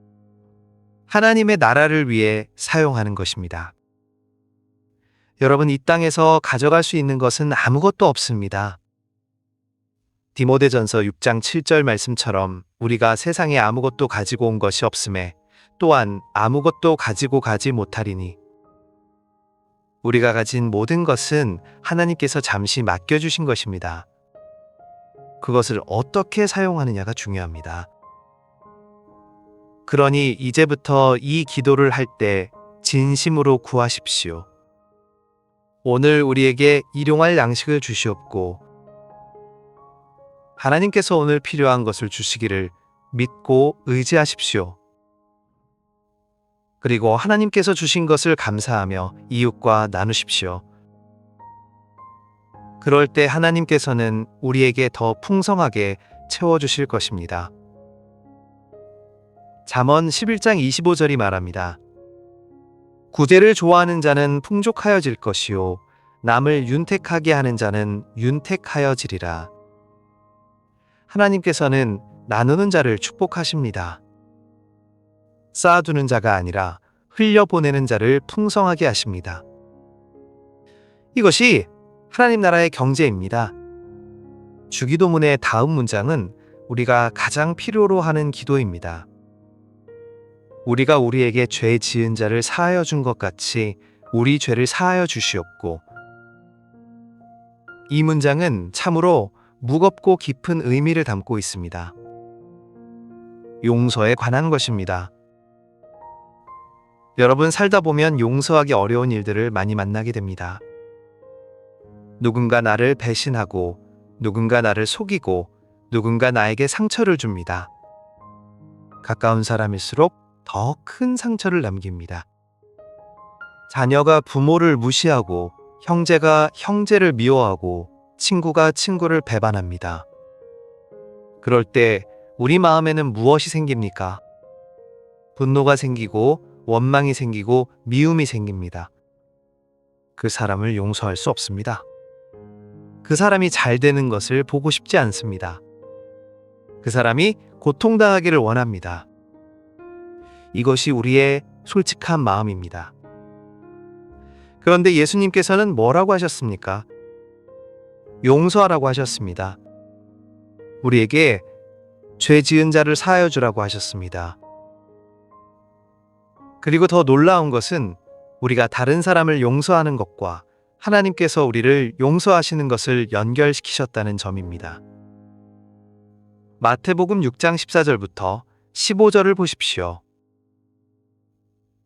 하나님의 나라를 위해 사용하는 것입니다. 여러분, 이 땅에서 가져갈 수 있는 것은 아무것도 없습니다. 디모데전서 6장 7절 말씀처럼 우리가 세상에 아무것도 가지고 온 것이 없음에 또한 아무것도 가지고 가지 못하리니, 우리가 가진 모든 것은 하나님께서 잠시 맡겨주신 것입니다. 그것을 어떻게 사용하느냐가 중요합니다. 그러니 이제부터 이 기도를 할 때 진심으로 구하십시오. 오늘 우리에게 일용할 양식을 주시옵고, 하나님께서 오늘 필요한 것을 주시기를 믿고 의지하십시오. 그리고 하나님께서 주신 것을 감사하며 이웃과 나누십시오. 그럴 때 하나님께서는 우리에게 더 풍성하게 채워주실 것입니다. 잠언 11장 25절이 말합니다. 구제를 좋아하는 자는 풍족하여질 것이요 남을 윤택하게 하는 자는 윤택하여지리라. 하나님께서는 나누는 자를 축복하십니다. 쌓아두는 자가 아니라 흘려보내는 자를 풍성하게 하십니다. 이것이 하나님 나라의 경제입니다. 주기도문의 다음 문장은 우리가 가장 필요로 하는 기도입니다. 우리가 우리에게 죄 지은 자를 사하여 준 것 같이 우리 죄를 사하여 주시옵고. 이 문장은 참으로 무겁고 깊은 의미를 담고 있습니다. 용서에 관한 것입니다. 여러분, 살다 보면 용서하기 어려운 일들을 많이 만나게 됩니다. 누군가 나를 배신하고, 누군가 나를 속이고, 누군가 나에게 상처를 줍니다. 가까운 사람일수록 더 큰 상처를 남깁니다. 자녀가 부모를 무시하고, 형제가 형제를 미워하고, 친구가 친구를 배반합니다. 그럴 때 우리 마음에는 무엇이 생깁니까? 분노가 생기고, 원망이 생기고, 미움이 생깁니다. 그 사람을 용서할 수 없습니다. 그 사람이 잘 되는 것을 보고 싶지 않습니다. 그 사람이 고통당하기를 원합니다. 이것이 우리의 솔직한 마음입니다. 그런데 예수님께서는 뭐라고 하셨습니까? 용서하라고 하셨습니다. 우리에게 죄 지은 자를 사하여 주라고 하셨습니다. 그리고 더 놀라운 것은 우리가 다른 사람을 용서하는 것과 하나님께서 우리를 용서하시는 것을 연결시키셨다는 점입니다. 마태복음 6장 14절부터 15절을 보십시오.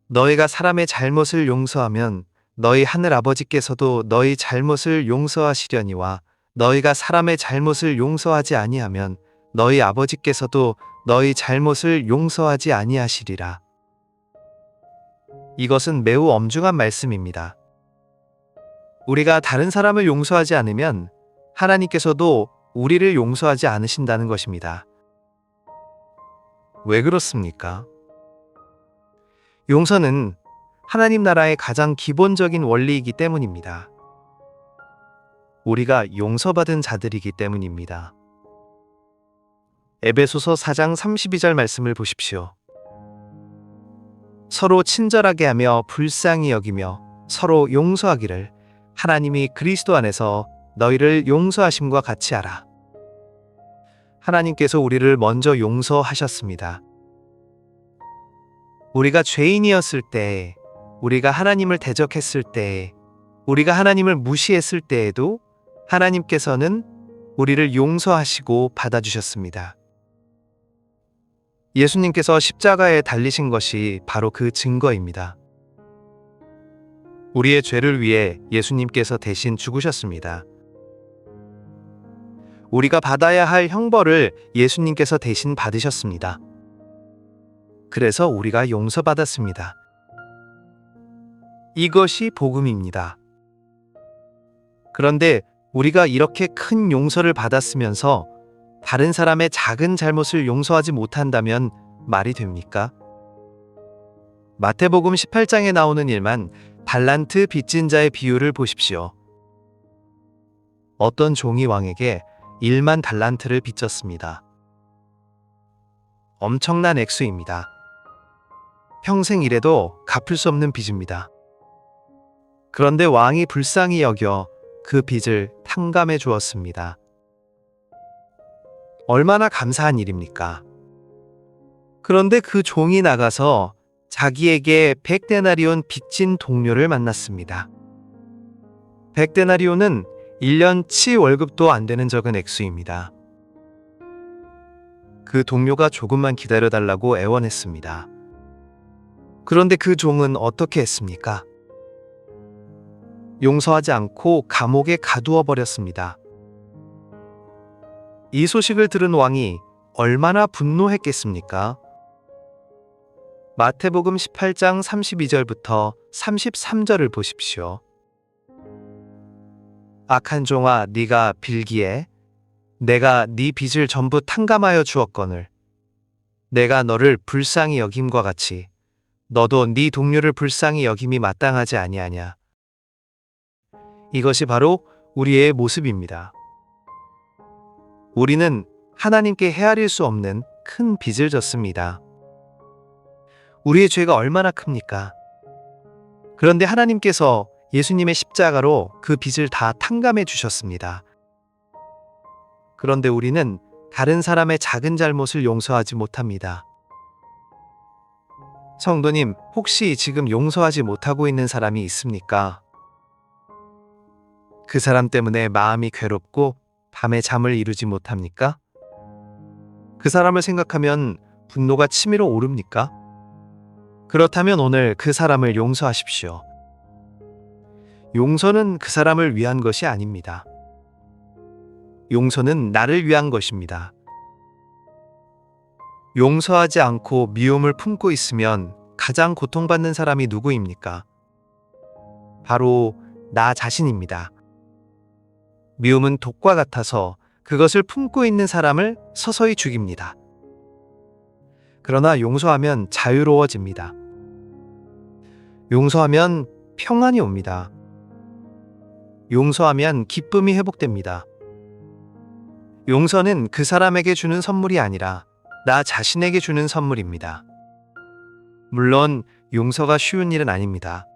너희가 사람의 잘못을 용서하면 너희 하늘 아버지께서도 너희 잘못을 용서하시려니와 너희가 사람의 잘못을 용서하지 아니하면 너희 아버지께서도 너희 잘못을 용서하지 아니하시리라. 이것은 매우 엄중한 말씀입니다. 우리가 다른 사람을 용서하지 않으면 하나님께서도 우리를 용서하지 않으신다는 것입니다. 왜 그렇습니까? 용서는 하나님 나라의 가장 기본적인 원리이기 때문입니다. 우리가 용서받은 자들이기 때문입니다. 에베소서 4장 32절 말씀을 보십시오. 서로 친절하게 하며 불쌍히 여기며 서로 용서하기를 하나님이 그리스도 안에서 너희를 용서하심과 같이 하라. 하나님께서 우리를 먼저 용서하셨습니다. 우리가 죄인이었을 때, 우리가 하나님을 대적했을 때, 우리가 하나님을 무시했을 때에도 하나님께서는 우리를 용서하시고 받아주셨습니다. 예수님께서 십자가에 달리신 것이 바로 그 증거입니다. 우리의 죄를 위해 예수님께서 대신 죽으셨습니다. 우리가 받아야 할 형벌을 예수님께서 대신 받으셨습니다. 그래서 우리가 용서받았습니다. 이것이 복음입니다. 그런데 우리가 이렇게 큰 용서를 받았으면서 다른 사람의 작은 잘못을 용서하지 못한다면 말이 됩니까? 마태복음 18장에 나오는 일만 달란트 빚진 자의 비유를 보십시오. 어떤 종이 왕에게 1만 달란트를 빚졌습니다. 엄청난 액수입니다. 평생 일해도 갚을 수 없는 빚입니다. 그런데 왕이 불쌍히 여겨 그 빚을 탕감해 주었습니다. 얼마나 감사한 일입니까? 그런데 그 종이 나가서 자기에게 100데나리온 빚진 동료를 만났습니다. 100데나리온은 1년치 월급도 안 되는 적은 액수입니다. 그 동료가 조금만 기다려달라고 애원했습니다. 그런데 그 종은 어떻게 했습니까? 용서하지 않고 감옥에 가두어 버렸습니다. 이 소식을 들은 왕이 얼마나 분노했겠습니까? 마태복음 18장 32절부터 33절을 보십시오. 악한 종아, 네가 빌기에 내가 네 빚을 전부 탕감하여 주었거늘 내가 너를 불쌍히 여김과 같이 너도 네 동료를 불쌍히 여김이 마땅하지 아니하냐. 이것이 바로 우리의 모습입니다. 우리는 하나님께 헤아릴 수 없는 큰 빚을 졌습니다. 우리의 죄가 얼마나 큽니까? 그런데 하나님께서 예수님의 십자가로 그 빚을 다 탕감해 주셨습니다. 그런데 우리는 다른 사람의 작은 잘못을 용서하지 못합니다. 성도님, 혹시 지금 용서하지 못하고 있는 사람이 있습니까? 그 사람 때문에 마음이 괴롭고 밤에 잠을 이루지 못합니까? 그 사람을 생각하면 분노가 치밀어 오릅니까? 그렇다면 오늘 그 사람을 용서하십시오. 용서는 그 사람을 위한 것이 아닙니다. 용서는 나를 위한 것입니다. 용서하지 않고 미움을 품고 있으면 가장 고통받는 사람이 누구입니까? 바로 나 자신입니다. 미움은 독과 같아서 그것을 품고 있는 사람을 서서히 죽입니다. 그러나 용서하면 자유로워집니다. 용서하면 평안이 옵니다. 용서하면 기쁨이 회복됩니다. 용서는 그 사람에게 주는 선물이 아니라 나 자신에게 주는 선물입니다. 물론 용서가 쉬운 일은 아닙니다.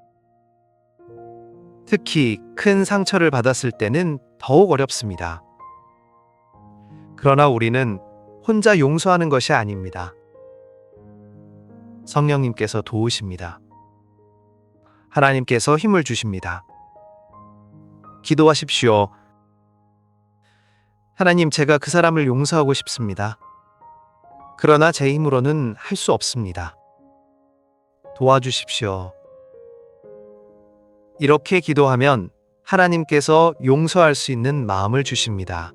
특히 큰 상처를 받았을 때는 더욱 어렵습니다. 그러나 우리는 혼자 용서하는 것이 아닙니다. 성령님께서 도우십니다. 하나님께서 힘을 주십니다. 기도하십시오. 하나님, 제가 그 사람을 용서하고 싶습니다. 그러나 제 힘으로는 할 수 없습니다. 도와주십시오. 이렇게 기도하면 하나님께서 용서할 수 있는 마음을 주십니다.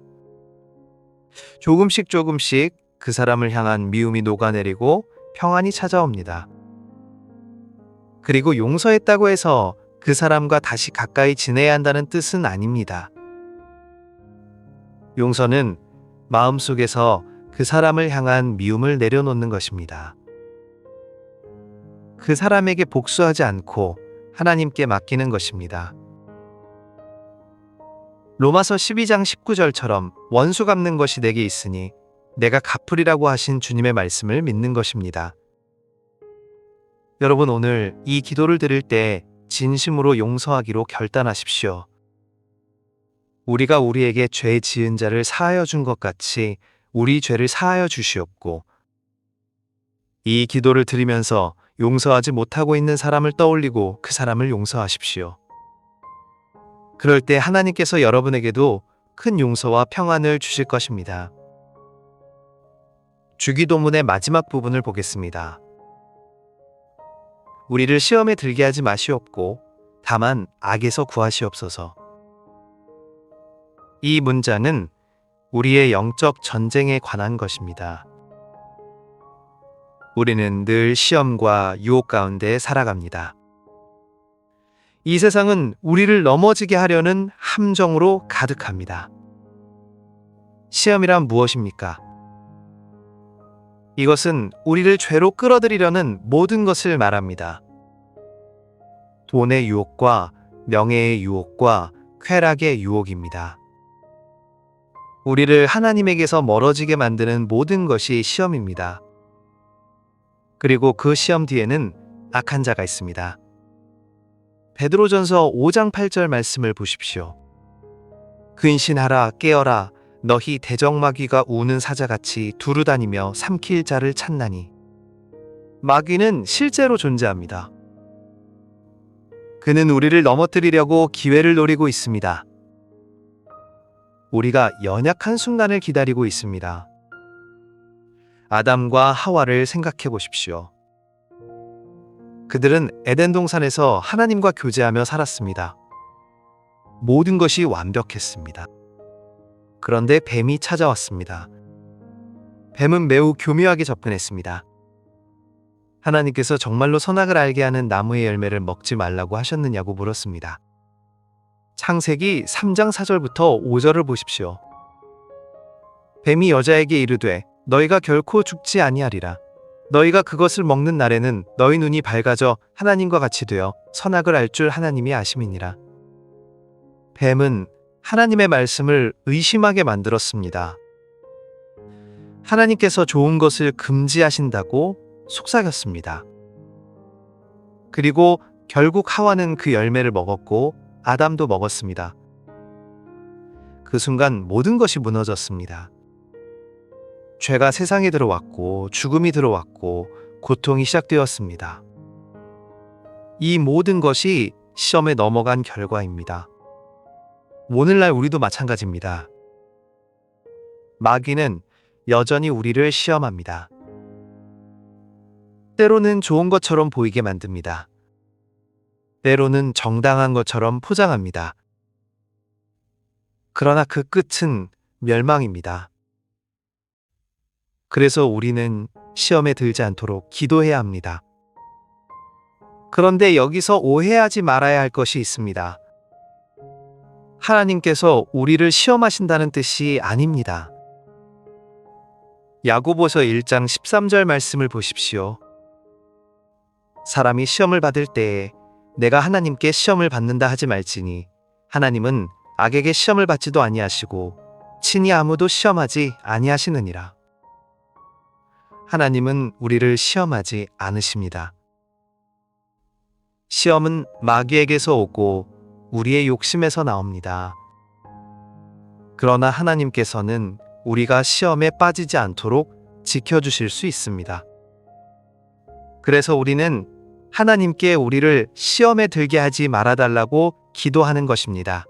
조금씩 그 사람을 향한 미움이 녹아내리고 평안이 찾아옵니다. 그리고 용서했다고 해서 그 사람과 다시 가까이 지내야 한다는 뜻은 아닙니다. 용서는 마음속에서 그 사람을 향한 미움을 내려놓는 것입니다. 그 사람에게 복수하지 않고 하나님께 맡기는 것입니다. 로마서 12장 19절처럼 원수 갚는 것이 내게 있으니 내가 갚으리라고 하신 주님의 말씀을 믿는 것입니다. 여러분, 오늘 이 기도를 드릴 때 진심으로 용서하기로 결단하십시오. 우리가 우리에게 죄 지은 자를 사하여 준 것 같이 우리 죄를 사하여 주시옵고, 이 기도를 드리면서 용서하지 못하고 있는 사람을 떠올리고 그 사람을 용서하십시오. 그럴 때 하나님께서 여러분에게도 큰 용서와 평안을 주실 것입니다. 주기도문의 마지막 부분을 보겠습니다. 우리를 시험에 들게 하지 마시옵고 다만 악에서 구하시옵소서. 이 문장은 우리의 영적 전쟁에 관한 것입니다. 우리는 늘 시험과 유혹 가운데 살아갑니다. 이 세상은 우리를 넘어지게 하려는 함정으로 가득합니다. 시험이란 무엇입니까? 이것은 우리를 죄로 끌어들이려는 모든 것을 말합니다. 돈의 유혹과 명예의 유혹과 쾌락의 유혹입니다. 우리를 하나님에게서 멀어지게 만드는 모든 것이 시험입니다. 그리고 그 시험 뒤에는 악한 자가 있습니다. 베드로전서 5장 8절 말씀을 보십시오. 근신하라 깨어라 너희 대적마귀가 우는 사자같이 두루다니며 삼킬 자를 찾나니. 마귀는 실제로 존재합니다. 그는 우리를 넘어뜨리려고 기회를 노리고 있습니다. 우리가 연약한 순간을 기다리고 있습니다. 아담과 하와를 생각해 보십시오. 그들은 에덴 동산에서 하나님과 교제하며 살았습니다. 모든 것이 완벽했습니다. 그런데 뱀이 찾아왔습니다. 뱀은 매우 교묘하게 접근했습니다. 하나님께서 정말로 선악을 알게 하는 나무의 열매를 먹지 말라고 하셨느냐고 물었습니다. 창세기 3장 4절부터 5절을 보십시오. 뱀이 여자에게 이르되 너희가 결코 죽지 아니하리라. 너희가 그것을 먹는 날에는 너희 눈이 밝아져 하나님과 같이 되어 선악을 알 줄 하나님이 아심이니라. 뱀은 하나님의 말씀을 의심하게 만들었습니다. 하나님께서 좋은 것을 금지하신다고 속삭였습니다. 그리고 결국 하와는 그 열매를 먹었고 아담도 먹었습니다. 그 순간 모든 것이 무너졌습니다. 죄가 세상에 들어왔고 죽음이 들어왔고 고통이 시작되었습니다. 이 모든 것이 시험에 넘어간 결과입니다. 오늘날 우리도 마찬가지입니다. 마귀는 여전히 우리를 시험합니다. 때로는 좋은 것처럼 보이게 만듭니다. 때로는 정당한 것처럼 포장합니다. 그러나 그 끝은 멸망입니다. 그래서 우리는 시험에 들지 않도록 기도해야 합니다. 그런데 여기서 오해하지 말아야 할 것이 있습니다. 하나님께서 우리를 시험하신다는 뜻이 아닙니다. 야고보서 1장 13절 말씀을 보십시오. 사람이 시험을 받을 때에 내가 하나님께 시험을 받는다 하지 말지니 하나님은 악에게 시험을 받지도 아니하시고 친히 아무도 시험하지 아니하시느니라. 하나님은 우리를 시험하지 않으십니다. 시험은 마귀에게서 오고 우리의 욕심에서 나옵니다. 그러나 하나님께서는 우리가 시험에 빠지지 않도록 지켜주실 수 있습니다. 그래서 우리는 하나님께 우리를 시험에 들게 하지 말아달라고 기도하는 것입니다.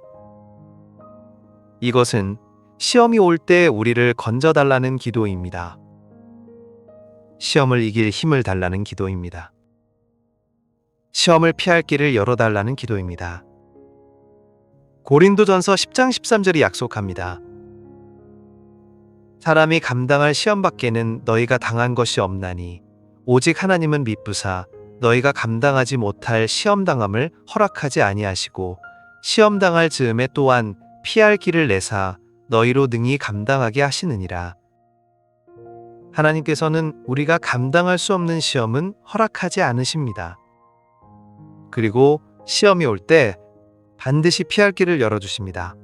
이것은 시험이 올 때 우리를 건져달라는 기도입니다. 시험을 이길 힘을 달라는 기도입니다. 시험을 피할 길을 열어달라는 기도입니다. 고린도전서 10장 13절이 약속합니다. 사람이 감당할 시험 밖에는 너희가 당한 것이 없나니 오직 하나님은 미쁘사 너희가 감당하지 못할 시험당함을 허락하지 아니하시고 시험당할 즈음에 또한 피할 길을 내사 너희로 능히 감당하게 하시느니라. 하나님께서는 우리가 감당할 수 없는 시험은 허락하지 않으십니다. 그리고 시험이 올 때 반드시 피할 길을 열어주십니다.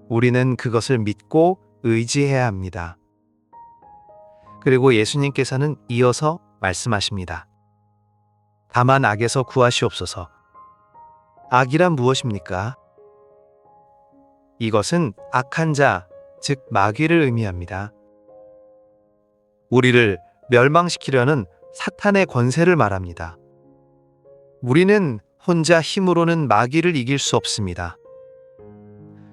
우리는 그것을 믿고 의지해야 합니다. 그리고 예수님께서는 이어서 말씀하십니다. 다만 악에서 구하시옵소서. 악이란 무엇입니까? 이것은 악한 자, 즉 마귀를 의미합니다. 우리를 멸망시키려는 사탄의 권세를 말합니다. 우리는 혼자 힘으로는 마귀를 이길 수 없습니다.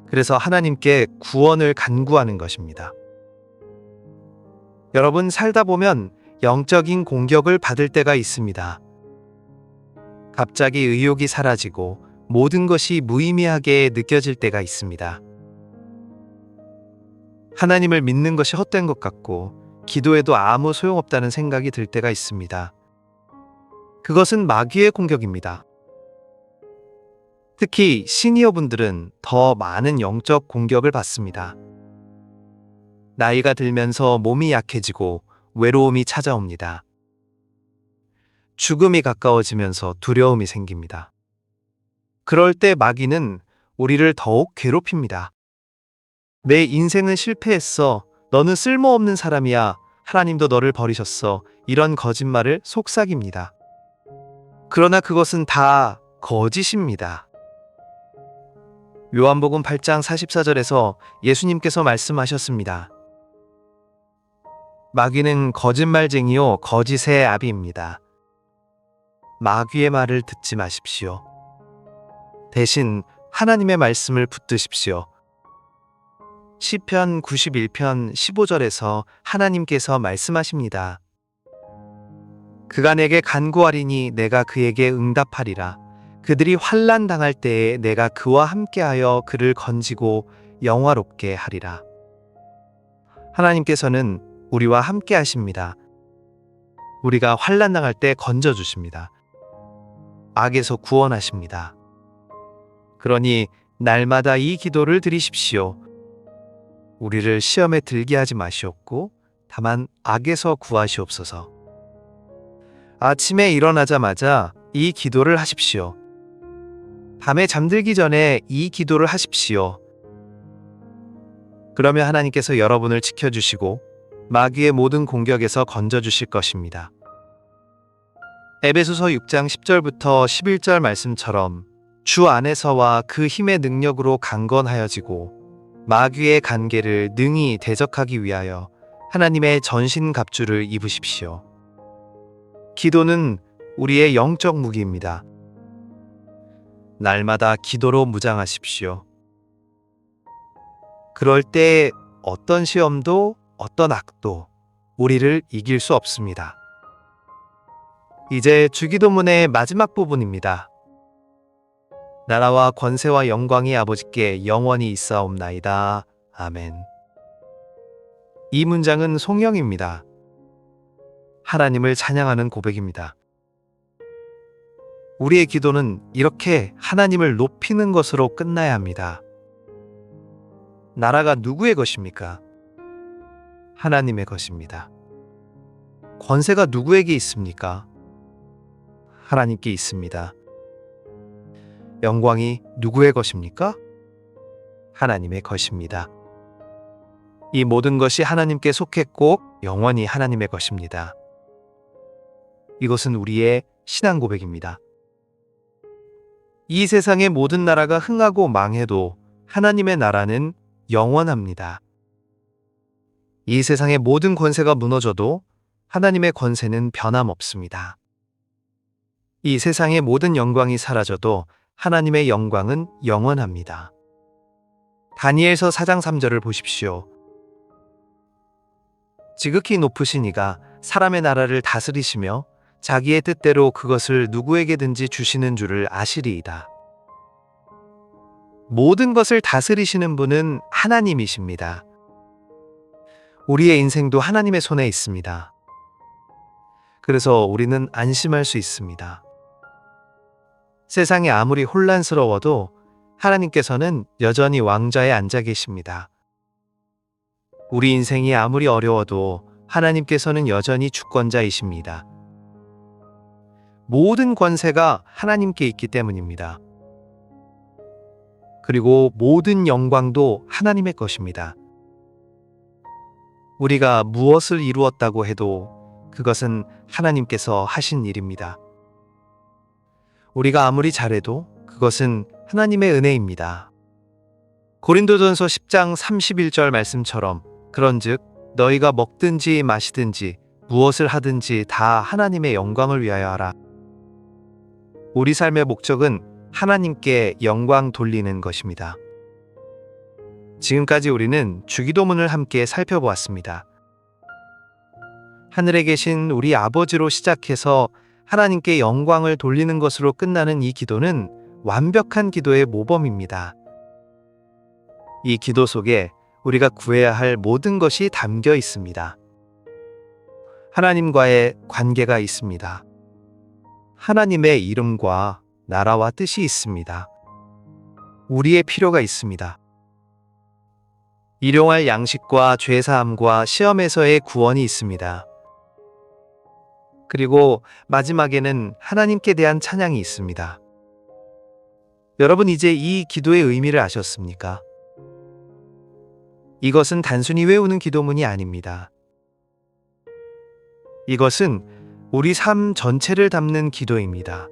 그래서 하나님께 구원을 간구하는 것입니다. 여러분, 살다 보면 영적인 공격을 받을 때가 있습니다. 갑자기 의욕이 사라지고 모든 것이 무의미하게 느껴질 때가 있습니다. 하나님을 믿는 것이 헛된 것 같고 기도해도 아무 소용없다는 생각이 들 때가 있습니다. 그것은 마귀의 공격입니다. 특히 시니어분들은 더 많은 영적 공격을 받습니다. 나이가 들면서 몸이 약해지고 외로움이 찾아옵니다. 죽음이 가까워지면서 두려움이 생깁니다. 그럴 때 마귀는 우리를 더욱 괴롭힙니다. 내 인생은 실패했어. 너는 쓸모없는 사람이야. 하나님도 너를 버리셨어. 이런 거짓말을 속삭입니다. 그러나 그것은 다 거짓입니다. 요한복음 8장 44절에서 예수님께서 말씀하셨습니다. 마귀는 거짓말쟁이요 거짓의 아비입니다. 마귀의 말을 듣지 마십시오. 대신 하나님의 말씀을 붙드십시오. 시편 91편 15절에서 하나님께서 말씀하십니다. 그가 내게 간구하리니 내가 그에게 응답하리라. 그들이 환난 당할 때에 내가 그와 함께하여 그를 건지고 영화롭게 하리라. 하나님께서는 우리와 함께 하십니다. 우리가 환난 당할 때 건져 주십니다. 악에서 구원하십니다. 그러니 날마다 이 기도를 드리십시오. 우리를 시험에 들게 하지 마시옵고 다만 악에서 구하시옵소서. 아침에 일어나자마자 이 기도를 하십시오. 밤에 잠들기 전에 이 기도를 하십시오. 그러면 하나님께서 여러분을 지켜주시고 마귀의 모든 공격에서 건져주실 것입니다. 에베소서 6장 10절부터 11절 말씀처럼 주 안에서와 그 힘의 능력으로 강건하여지고 마귀의 간계를 능히 대적하기 위하여 하나님의 전신갑주를 입으십시오. 기도는 우리의 영적 무기입니다. 날마다 기도로 무장하십시오. 그럴 때 어떤 시험도 어떤 악도 우리를 이길 수 없습니다. 이제 주기도문의 마지막 부분입니다. 나라와 권세와 영광이 아버지께 영원히 있사옵나이다. 아멘. 이 문장은 송영입니다. 하나님을 찬양하는 고백입니다. 우리의 기도는 이렇게 하나님을 높이는 것으로 끝나야 합니다. 나라가 누구의 것입니까? 하나님의 것입니다. 권세가 누구에게 있습니까? 하나님께 있습니다. 영광이 누구의 것입니까? 하나님의 것입니다. 이 모든 것이 하나님께 속했고 영원히 하나님의 것입니다. 이것은 우리의 신앙 고백입니다. 이 세상의 모든 나라가 흥하고 망해도 하나님의 나라는 영원합니다. 이 세상의 모든 권세가 무너져도 하나님의 권세는 변함없습니다. 이 세상의 모든 영광이 사라져도 하나님의 영광은 영원합니다. 다니엘서 4장 3절을 보십시오. 지극히 높으신 이가 사람의 나라를 다스리시며 자기의 뜻대로 그것을 누구에게든지 주시는 줄을 아시리이다. 모든 것을 다스리시는 분은 하나님이십니다. 우리의 인생도 하나님의 손에 있습니다. 그래서 우리는 안심할 수 있습니다. 세상이 아무리 혼란스러워도 하나님께서는 여전히 왕좌에 앉아 계십니다. 우리 인생이 아무리 어려워도 하나님께서는 여전히 주권자이십니다. 모든 권세가 하나님께 있기 때문입니다. 그리고 모든 영광도 하나님의 것입니다. 우리가 무엇을 이루었다고 해도 그것은 하나님께서 하신 일입니다. 우리가 아무리 잘해도 그것은 하나님의 은혜입니다. 고린도전서 10장 31절 말씀처럼 그런즉 너희가 먹든지 마시든지 무엇을 하든지 다 하나님의 영광을 위하여 하라. 우리 삶의 목적은 하나님께 영광 돌리는 것입니다. 지금까지 우리는 주기도문을 함께 살펴보았습니다. 하늘에 계신 우리 아버지로 시작해서 하나님께 영광을 돌리는 것으로 끝나는 이 기도는 완벽한 기도의 모범입니다. 이 기도 속에 우리가 구해야 할 모든 것이 담겨 있습니다. 하나님과의 관계가 있습니다. 하나님의 이름과 나라와 뜻이 있습니다. 우리의 필요가 있습니다. 일용할 양식과 죄사함과 시험에서의 구원이 있습니다. 그리고 마지막에는 하나님께 대한 찬양이 있습니다. 여러분 이제 이 기도의 의미를 아셨습니까? 이것은 단순히 외우는 기도문이 아닙니다. 이것은 우리 삶 전체를 담는 기도입니다.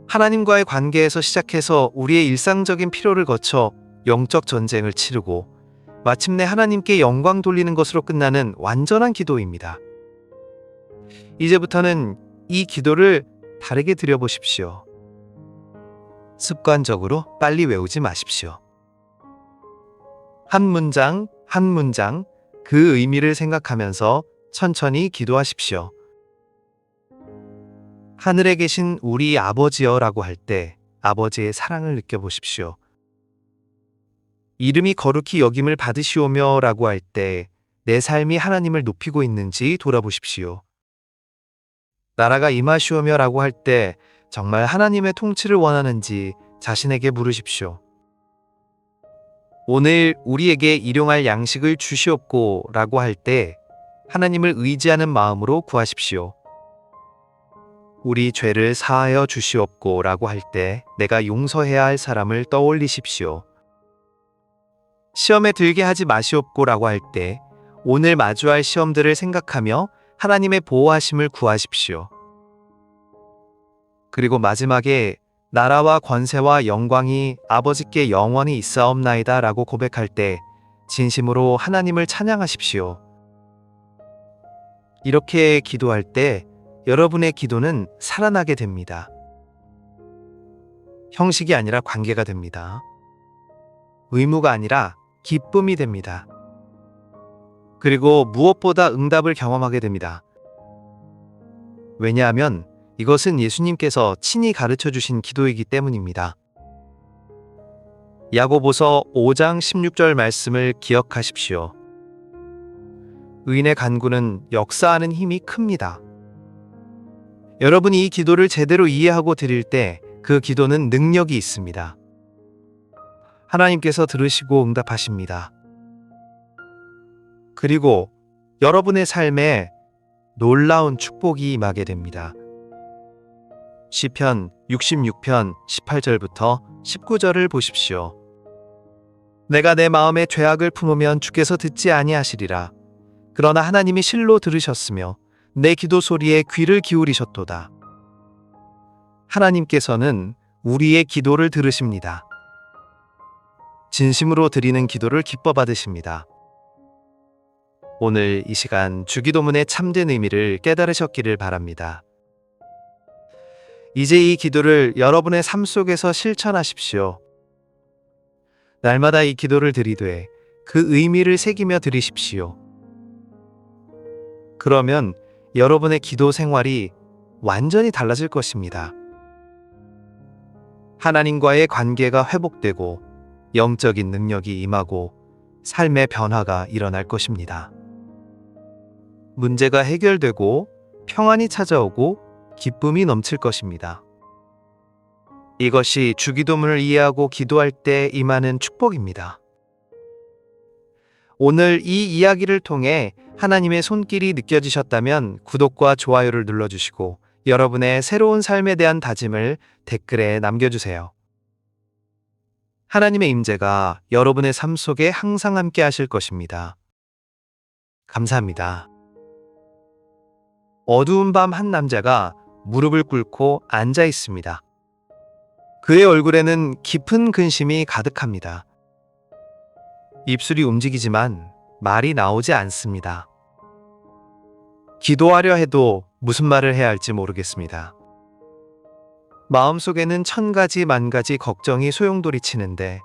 하나님과의 관계에서 시작해서 우리의 일상적인 필요를 거쳐 영적 전쟁을 치르고 마침내 하나님께 영광 돌리는 것으로 끝나는 완전한 기도입니다. 이제부터는 이 기도를 다르게 드려보십시오. 습관적으로 빨리 외우지 마십시오. 한 문장, 한 문장, 그 의미를 생각하면서 천천히 기도하십시오. 하늘에 계신 우리 아버지여라고 할 때 아버지의 사랑을 느껴보십시오. 이름이 거룩히 여김을 받으시오며 라고 할 때 내 삶이 하나님을 높이고 있는지 돌아보십시오. 나라가 임하시오며 라고 할 때 정말 하나님의 통치를 원하는지 자신에게 물으십시오. 오늘 우리에게 일용할 양식을 주시옵고 라고 할 때 하나님을 의지하는 마음으로 구하십시오. 우리 죄를 사하여 주시옵고 라고 할 때 내가 용서해야 할 사람을 떠올리십시오. 시험에 들게 하지 마시옵고 라고 할 때 오늘 마주할 시험들을 생각하며 하나님의 보호하심을 구하십시오. 그리고 마지막에 나라와 권세와 영광이 아버지께 영원히 있사옵나이다 라고 고백할 때 진심으로 하나님을 찬양하십시오. 이렇게 기도할 때 여러분의 기도는 살아나게 됩니다. 형식이 아니라 관계가 됩니다. 의무가 아니라 기쁨이 됩니다. 그리고 무엇보다 응답을 경험하게 됩니다. 왜냐하면 이것은 예수님께서 친히 가르쳐 주신 기도이기 때문입니다. 야고보서 5장 16절 말씀을 기억하십시오. 의인의 간구는 역사하는 힘이 큽니다. 여러분이 이 기도를 제대로 이해하고 드릴 때 그 기도는 능력이 있습니다. 하나님께서 들으시고 응답하십니다. 그리고 여러분의 삶에 놀라운 축복이 임하게 됩니다. 시편 66편 18절부터 19절을 보십시오. 내가 내 마음에 죄악을 품으면 주께서 듣지 아니하시리라. 그러나 하나님이 실로 들으셨으며 내 기도 소리에 귀를 기울이셨도다. 하나님께서는 우리의 기도를 들으십니다. 진심으로 드리는 기도를 기뻐 받으십니다. 오늘 이 시간 주기도문의 참된 의미를 깨달으셨기를 바랍니다. 이제 이 기도를 여러분의 삶 속에서 실천하십시오. 날마다 이 기도를 드리되 그 의미를 새기며 드리십시오. 그러면 여러분의 기도 생활이 완전히 달라질 것입니다. 하나님과의 관계가 회복되고 영적인 능력이 임하고 삶의 변화가 일어날 것입니다. 문제가 해결되고 평안이 찾아오고 기쁨이 넘칠 것입니다. 이것이 주기도문을 이해하고 기도할 때 임하는 축복입니다. 오늘 이 이야기를 통해 하나님의 손길이 느껴지셨다면 구독과 좋아요를 눌러주시고 여러분의 새로운 삶에 대한 다짐을 댓글에 남겨주세요. 하나님의 임재가 여러분의 삶 속에 항상 함께 하실 것입니다. 감사합니다. 어두운 밤 한 남자가 무릎을 꿇고 앉아 있습니다. 그의 얼굴에는 깊은 근심이 가득합니다. 입술이 움직이지만 말이 나오지 않습니다. 기도하려 해도 무슨 말을 해야 할지 모르겠습니다. 마음속에는 천 가지 만 가지 걱정이 소용돌이치는데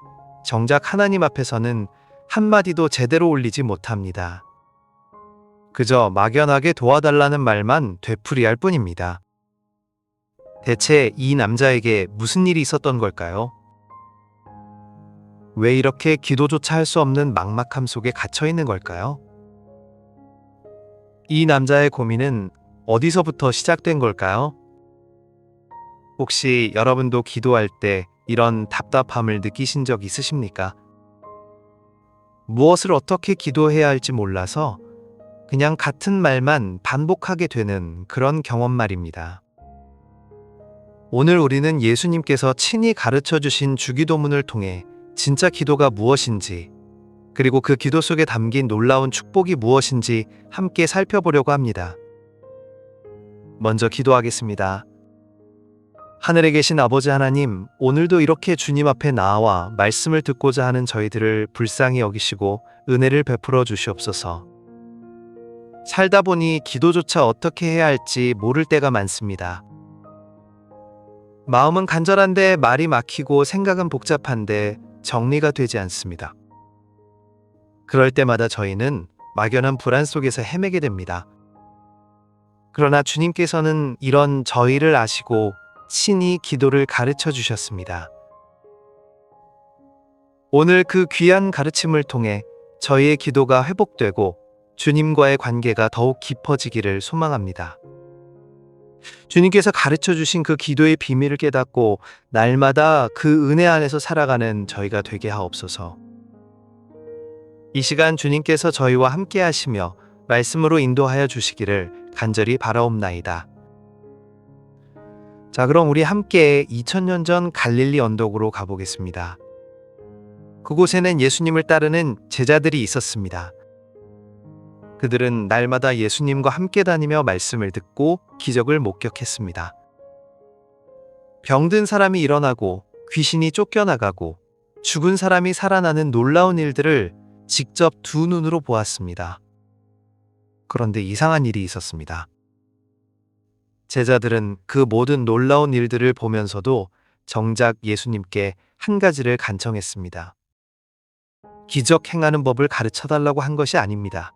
정작 하나님 앞에서는 한마디도 제대로 올리지 못합니다. 그저 막연하게 도와달라는 말만 되풀이할 뿐입니다. 대체 이 남자에게 무슨 일이 있었던 걸까요? 왜 이렇게 기도조차 할 수 없는 막막함 속에 갇혀 있는 걸까요? 이 남자의 고민은 어디서부터 시작된 걸까요? 혹시 여러분도 기도할 때 이런 답답함을 느끼신 적 있으십니까? 무엇을 어떻게 기도해야 할지 몰라서 그냥 같은 말만 반복하게 되는 그런 경험 말입니다. 오늘 우리는 예수님께서 친히 가르쳐 주신 주기도문을 통해 진짜 기도가 무엇인지, 그리고 그 기도 속에 담긴 놀라운 축복이 무엇인지 함께 살펴보려고 합니다. 먼저 기도하겠습니다. 하늘에 계신 아버지 하나님, 오늘도 이렇게 주님 앞에 나와 말씀을 듣고자 하는 저희들을 불쌍히 여기시고 은혜를 베풀어 주시옵소서. 살다 보니 기도조차 어떻게 해야 할지 모를 때가 많습니다. 마음은 간절한데 말이 막히고 생각은 복잡한데 정리가 되지 않습니다. 그럴 때마다 저희는 막연한 불안 속에서 헤매게 됩니다. 그러나 주님께서는 이런 저희를 아시고 친히 기도를 가르쳐 주셨습니다. 오늘 그 귀한 가르침을 통해 저희의 기도가 회복되고 주님과의 관계가 더욱 깊어지기를 소망합니다. 주님께서 가르쳐 주신 그 기도의 비밀을 깨닫고 날마다 그 은혜 안에서 살아가는 저희가 되게 하옵소서. 이 시간 주님께서 저희와 함께 하시며 말씀으로 인도하여 주시기를 간절히 바라옵나이다. 자, 그럼 우리 함께 2000년 전 갈릴리 언덕으로 가보겠습니다. 그곳에는 예수님을 따르는 제자들이 있었습니다. 그들은 날마다 예수님과 함께 다니며 말씀을 듣고 기적을 목격했습니다. 병든 사람이 일어나고 귀신이 쫓겨나가고 죽은 사람이 살아나는 놀라운 일들을 직접 두 눈으로 보았습니다. 그런데 이상한 일이 있었습니다. 제자들은 그 모든 놀라운 일들을 보면서도 정작 예수님께 한 가지를 간청했습니다. 기적 행하는 법을 가르쳐 달라고 한 것이 아닙니다.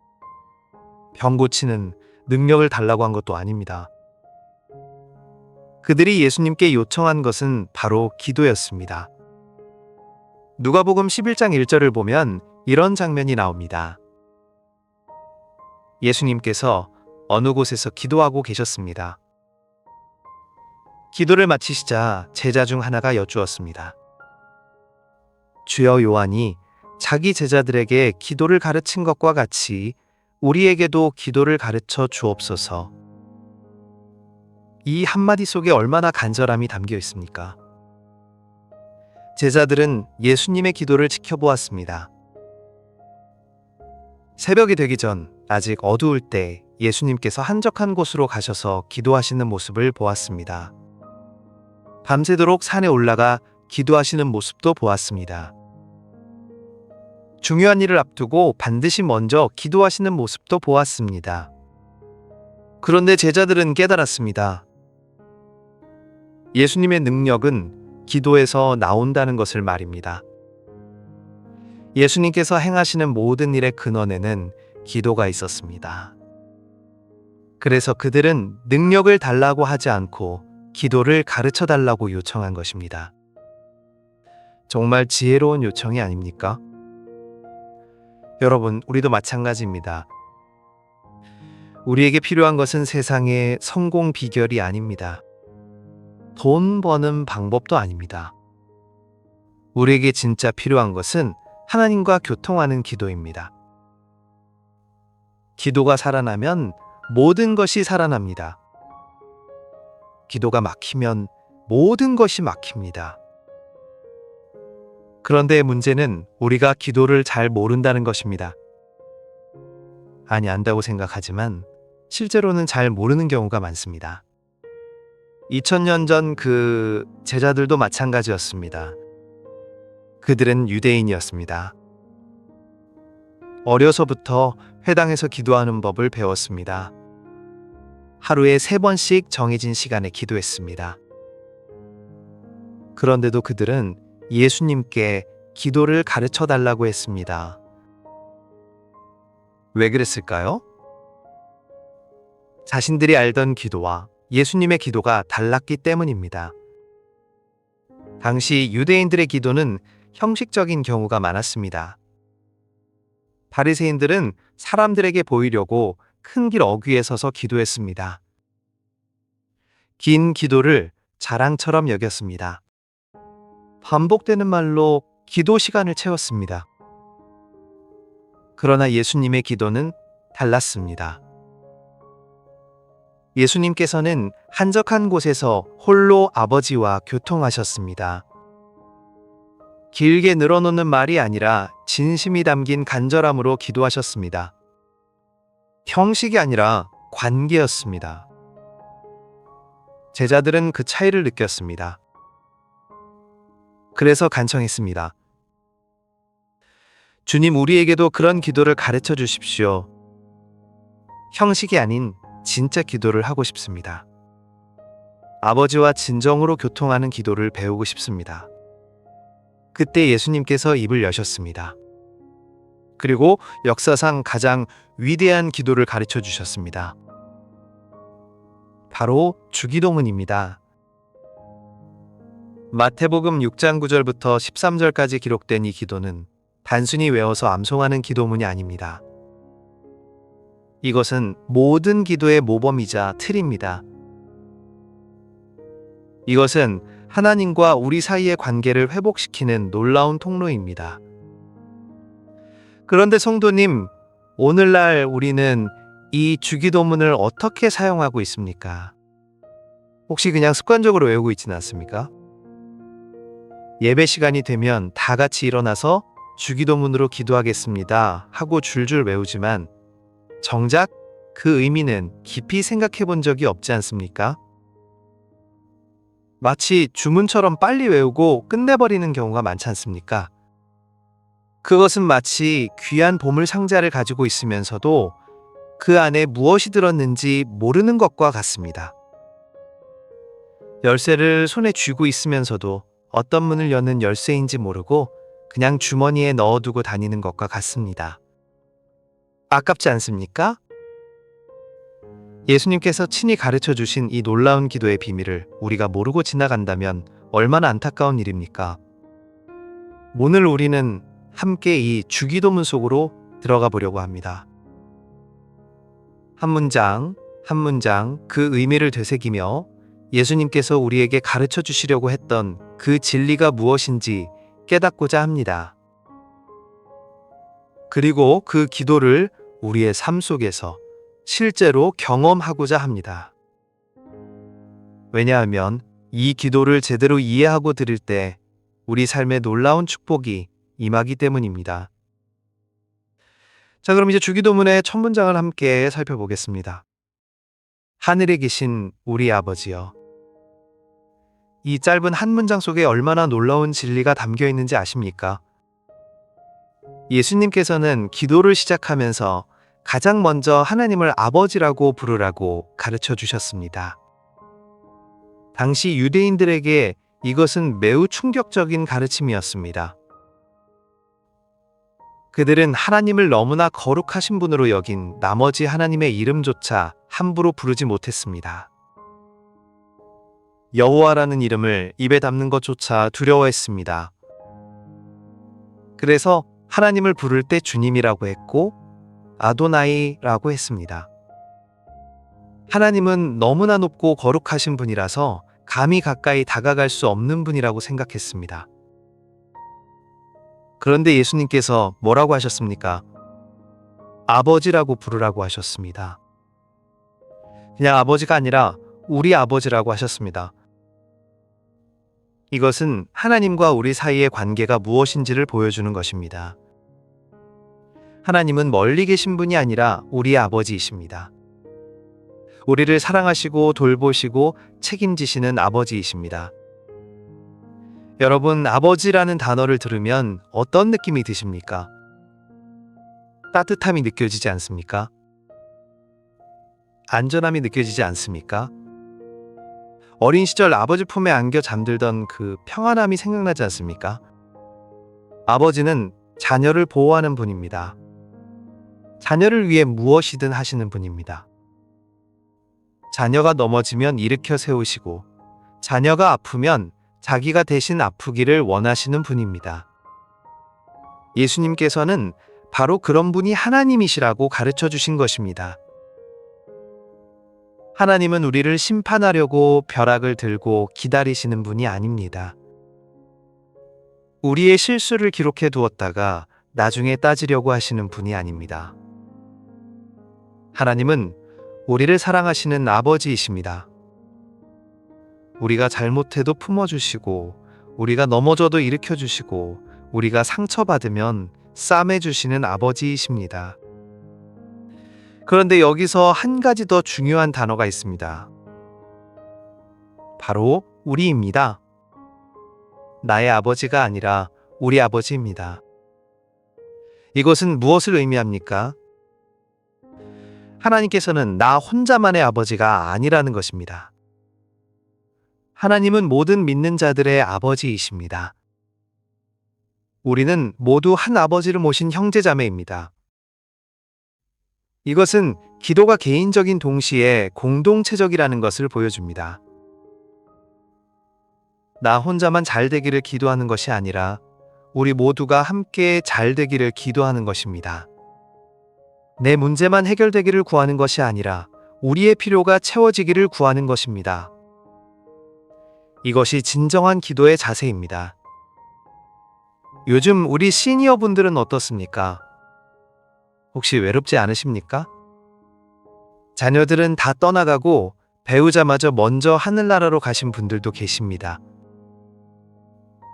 병 고치는 능력을 달라고 한 것도 아닙니다. 그들이 예수님께 요청한 것은 바로 기도였습니다. 누가복음 11장 1절을 보면 이런 장면이 나옵니다. 예수님께서 어느 곳에서 기도하고 계셨습니다. 기도를 마치시자 제자 중 하나가 여쭈었습니다. 주여, 요한이 자기 제자들에게 기도를 가르친 것과 같이 우리에게도 기도를 가르쳐 주옵소서. 이 한마디 속에 얼마나 간절함이 담겨 있습니까? 제자들은 예수님의 기도를 지켜보았습니다. 새벽이 되기 전 아직 어두울 때 예수님께서 한적한 곳으로 가셔서 기도하시는 모습을 보았습니다. 밤새도록 산에 올라가 기도하시는 모습도 보았습니다. 중요한 일을 앞두고 반드시 먼저 기도하시는 모습도 보았습니다. 그런데 제자들은 깨달았습니다. 예수님의 능력은 기도에서 나온다는 것을 말입니다. 예수님께서 행하시는 모든 일의 근원에는 기도가 있었습니다. 그래서 그들은 능력을 달라고 하지 않고 기도를 가르쳐 달라고 요청한 것입니다. 정말 지혜로운 요청이 아닙니까? 여러분, 우리도 마찬가지입니다. 우리에게 필요한 것은 세상의 성공 비결이 아닙니다. 돈 버는 방법도 아닙니다. 우리에게 진짜 필요한 것은 하나님과 교통하는 기도입니다. 기도가 살아나면 모든 것이 살아납니다. 기도가 막히면 모든 것이 막힙니다. 그런데 문제는 우리가 기도를 잘 모른다는 것입니다. 아니, 안다고 생각하지만 실제로는 잘 모르는 경우가 많습니다. 2000년 전 그 제자들도 마찬가지였습니다. 그들은 유대인이었습니다. 어려서부터 회당에서 기도하는 법을 배웠습니다. 하루에 3번씩 정해진 시간에 기도했습니다. 그런데도 그들은 예수님께 기도를 가르쳐 달라고 했습니다. 왜 그랬을까요? 자신들이 알던 기도와 예수님의 기도가 달랐기 때문입니다. 당시 유대인들의 기도는 형식적인 경우가 많았습니다. 바리새인들은 사람들에게 보이려고 큰 길 어귀에 서서 기도했습니다. 긴 기도를 자랑처럼 여겼습니다. 반복되는 말로 기도 시간을 채웠습니다. 그러나 예수님의 기도는 달랐습니다. 예수님께서는 한적한 곳에서 홀로 아버지와 교통하셨습니다. 길게 늘어놓는 말이 아니라 진심이 담긴 간절함으로 기도하셨습니다. 형식이 아니라 관계였습니다. 제자들은 그 차이를 느꼈습니다. 그래서 간청했습니다. 주님, 우리에게도 그런 기도를 가르쳐 주십시오. 형식이 아닌 진짜 기도를 하고 싶습니다. 아버지와 진정으로 교통하는 기도를 배우고 싶습니다. 그때 예수님께서 입을 여셨습니다. 그리고 역사상 가장 위대한 기도를 가르쳐 주셨습니다. 바로 주기도문입니다. 마태복음 6장 9절부터 13절까지 기록된 이 기도는 단순히 외워서 암송하는 기도문이 아닙니다. 이것은 모든 기도의 모범이자 틀입니다. 이것은 하나님과 우리 사이의 관계를 회복시키는 놀라운 통로입니다. 그런데 성도님, 오늘날 우리는 이 주기도문을 어떻게 사용하고 있습니까? 혹시 그냥 습관적으로 외우고 있지는 않습니까? 예배 시간이 되면 다 같이 일어나서 주기도문으로 기도하겠습니다 하고 줄줄 외우지만 정작 그 의미는 깊이 생각해 본 적이 없지 않습니까? 마치 주문처럼 빨리 외우고 끝내버리는 경우가 많지 않습니까? 그것은 마치 귀한 보물 상자를 가지고 있으면서도 그 안에 무엇이 들었는지 모르는 것과 같습니다. 열쇠를 손에 쥐고 있으면서도 어떤 문을 여는 열쇠인지 모르고 그냥 주머니에 넣어두고 다니는 것과 같습니다. 아깝지 않습니까? 예수님께서 친히 가르쳐 주신 이 놀라운 기도의 비밀을 우리가 모르고 지나간다면 얼마나 안타까운 일입니까? 오늘 우리는 함께 이 주기도문 속으로 들어가 보려고 합니다. 한 문장, 한 문장 그 의미를 되새기며 예수님께서 우리에게 가르쳐 주시려고 했던 그 진리가 무엇인지 깨닫고자 합니다. 그리고 그 기도를 우리의 삶 속에서 실제로 경험하고자 합니다. 왜냐하면 이 기도를 제대로 이해하고 드릴 때 우리 삶에 놀라운 축복이 임하기 때문입니다. 자, 그럼 이제 주기도문의 첫 문장을 함께 살펴보겠습니다. 하늘에 계신 우리 아버지여. 이 짧은 한 문장 속에 얼마나 놀라운 진리가 담겨 있는지 아십니까? 예수님께서는 기도를 시작하면서 가장 먼저 하나님을 아버지라고 부르라고 가르쳐 주셨습니다. 당시 유대인들에게 이것은 매우 충격적인 가르침이었습니다. 그들은 하나님을 너무나 거룩하신 분으로 여긴 나머지 하나님의 이름조차 함부로 부르지 못했습니다. 여호와라는 이름을 입에 담는 것조차 두려워했습니다. 그래서 하나님을 부를 때 주님이라고 했고 아도나이라고 했습니다. 하나님은 너무나 높고 거룩하신 분이라서 감히 가까이 다가갈 수 없는 분이라고 생각했습니다. 그런데 예수님께서 뭐라고 하셨습니까? 아버지라고 부르라고 하셨습니다. 그냥 아버지가 아니라 우리 아버지라고 하셨습니다. 이것은 하나님과 우리 사이의 관계가 무엇인지를 보여주는 것입니다. 하나님은 멀리 계신 분이 아니라 우리 아버지이십니다. 우리를 사랑하시고 돌보시고 책임지시는 아버지이십니다. 여러분, 아버지라는 단어를 들으면 어떤 느낌이 드십니까? 따뜻함이 느껴지지 않습니까? 안전함이 느껴지지 않습니까? 어린 시절 아버지 품에 안겨 잠들던 그 평안함이 생각나지 않습니까? 아버지는 자녀를 보호하는 분입니다. 자녀를 위해 무엇이든 하시는 분입니다. 자녀가 넘어지면 일으켜 세우시고, 자녀가 아프면 자기가 대신 아프기를 원하시는 분입니다. 예수님께서는 바로 그런 분이 하나님이시라고 가르쳐 주신 것입니다. 하나님은 우리를 심판하려고 벼락을 들고 기다리시는 분이 아닙니다. 우리의 실수를 기록해 두었다가 나중에 따지려고 하시는 분이 아닙니다. 하나님은 우리를 사랑하시는 아버지이십니다. 우리가 잘못해도 품어주시고, 우리가 넘어져도 일으켜주시고, 우리가 상처받으면 싸매주시는 아버지이십니다. 그런데 여기서 한 가지 더 중요한 단어가 있습니다. 바로 우리입니다. 나의 아버지가 아니라 우리 아버지입니다. 이것은 무엇을 의미합니까? 하나님께서는 나 혼자만의 아버지가 아니라는 것입니다. 하나님은 모든 믿는 자들의 아버지이십니다. 우리는 모두 한 아버지를 모신 형제자매입니다. 이것은 기도가 개인적인 동시에 공동체적이라는 것을 보여줍니다. 나 혼자만 잘 되기를 기도하는 것이 아니라 우리 모두가 함께 잘 되기를 기도하는 것입니다. 내 문제만 해결되기를 구하는 것이 아니라 우리의 필요가 채워지기를 구하는 것입니다. 이것이 진정한 기도의 자세입니다. 요즘 우리 시니어 분들은 어떻습니까? 혹시 외롭지 않으십니까? 자녀들은 다 떠나가고 배우자마저 먼저 하늘나라로 가신 분들도 계십니다.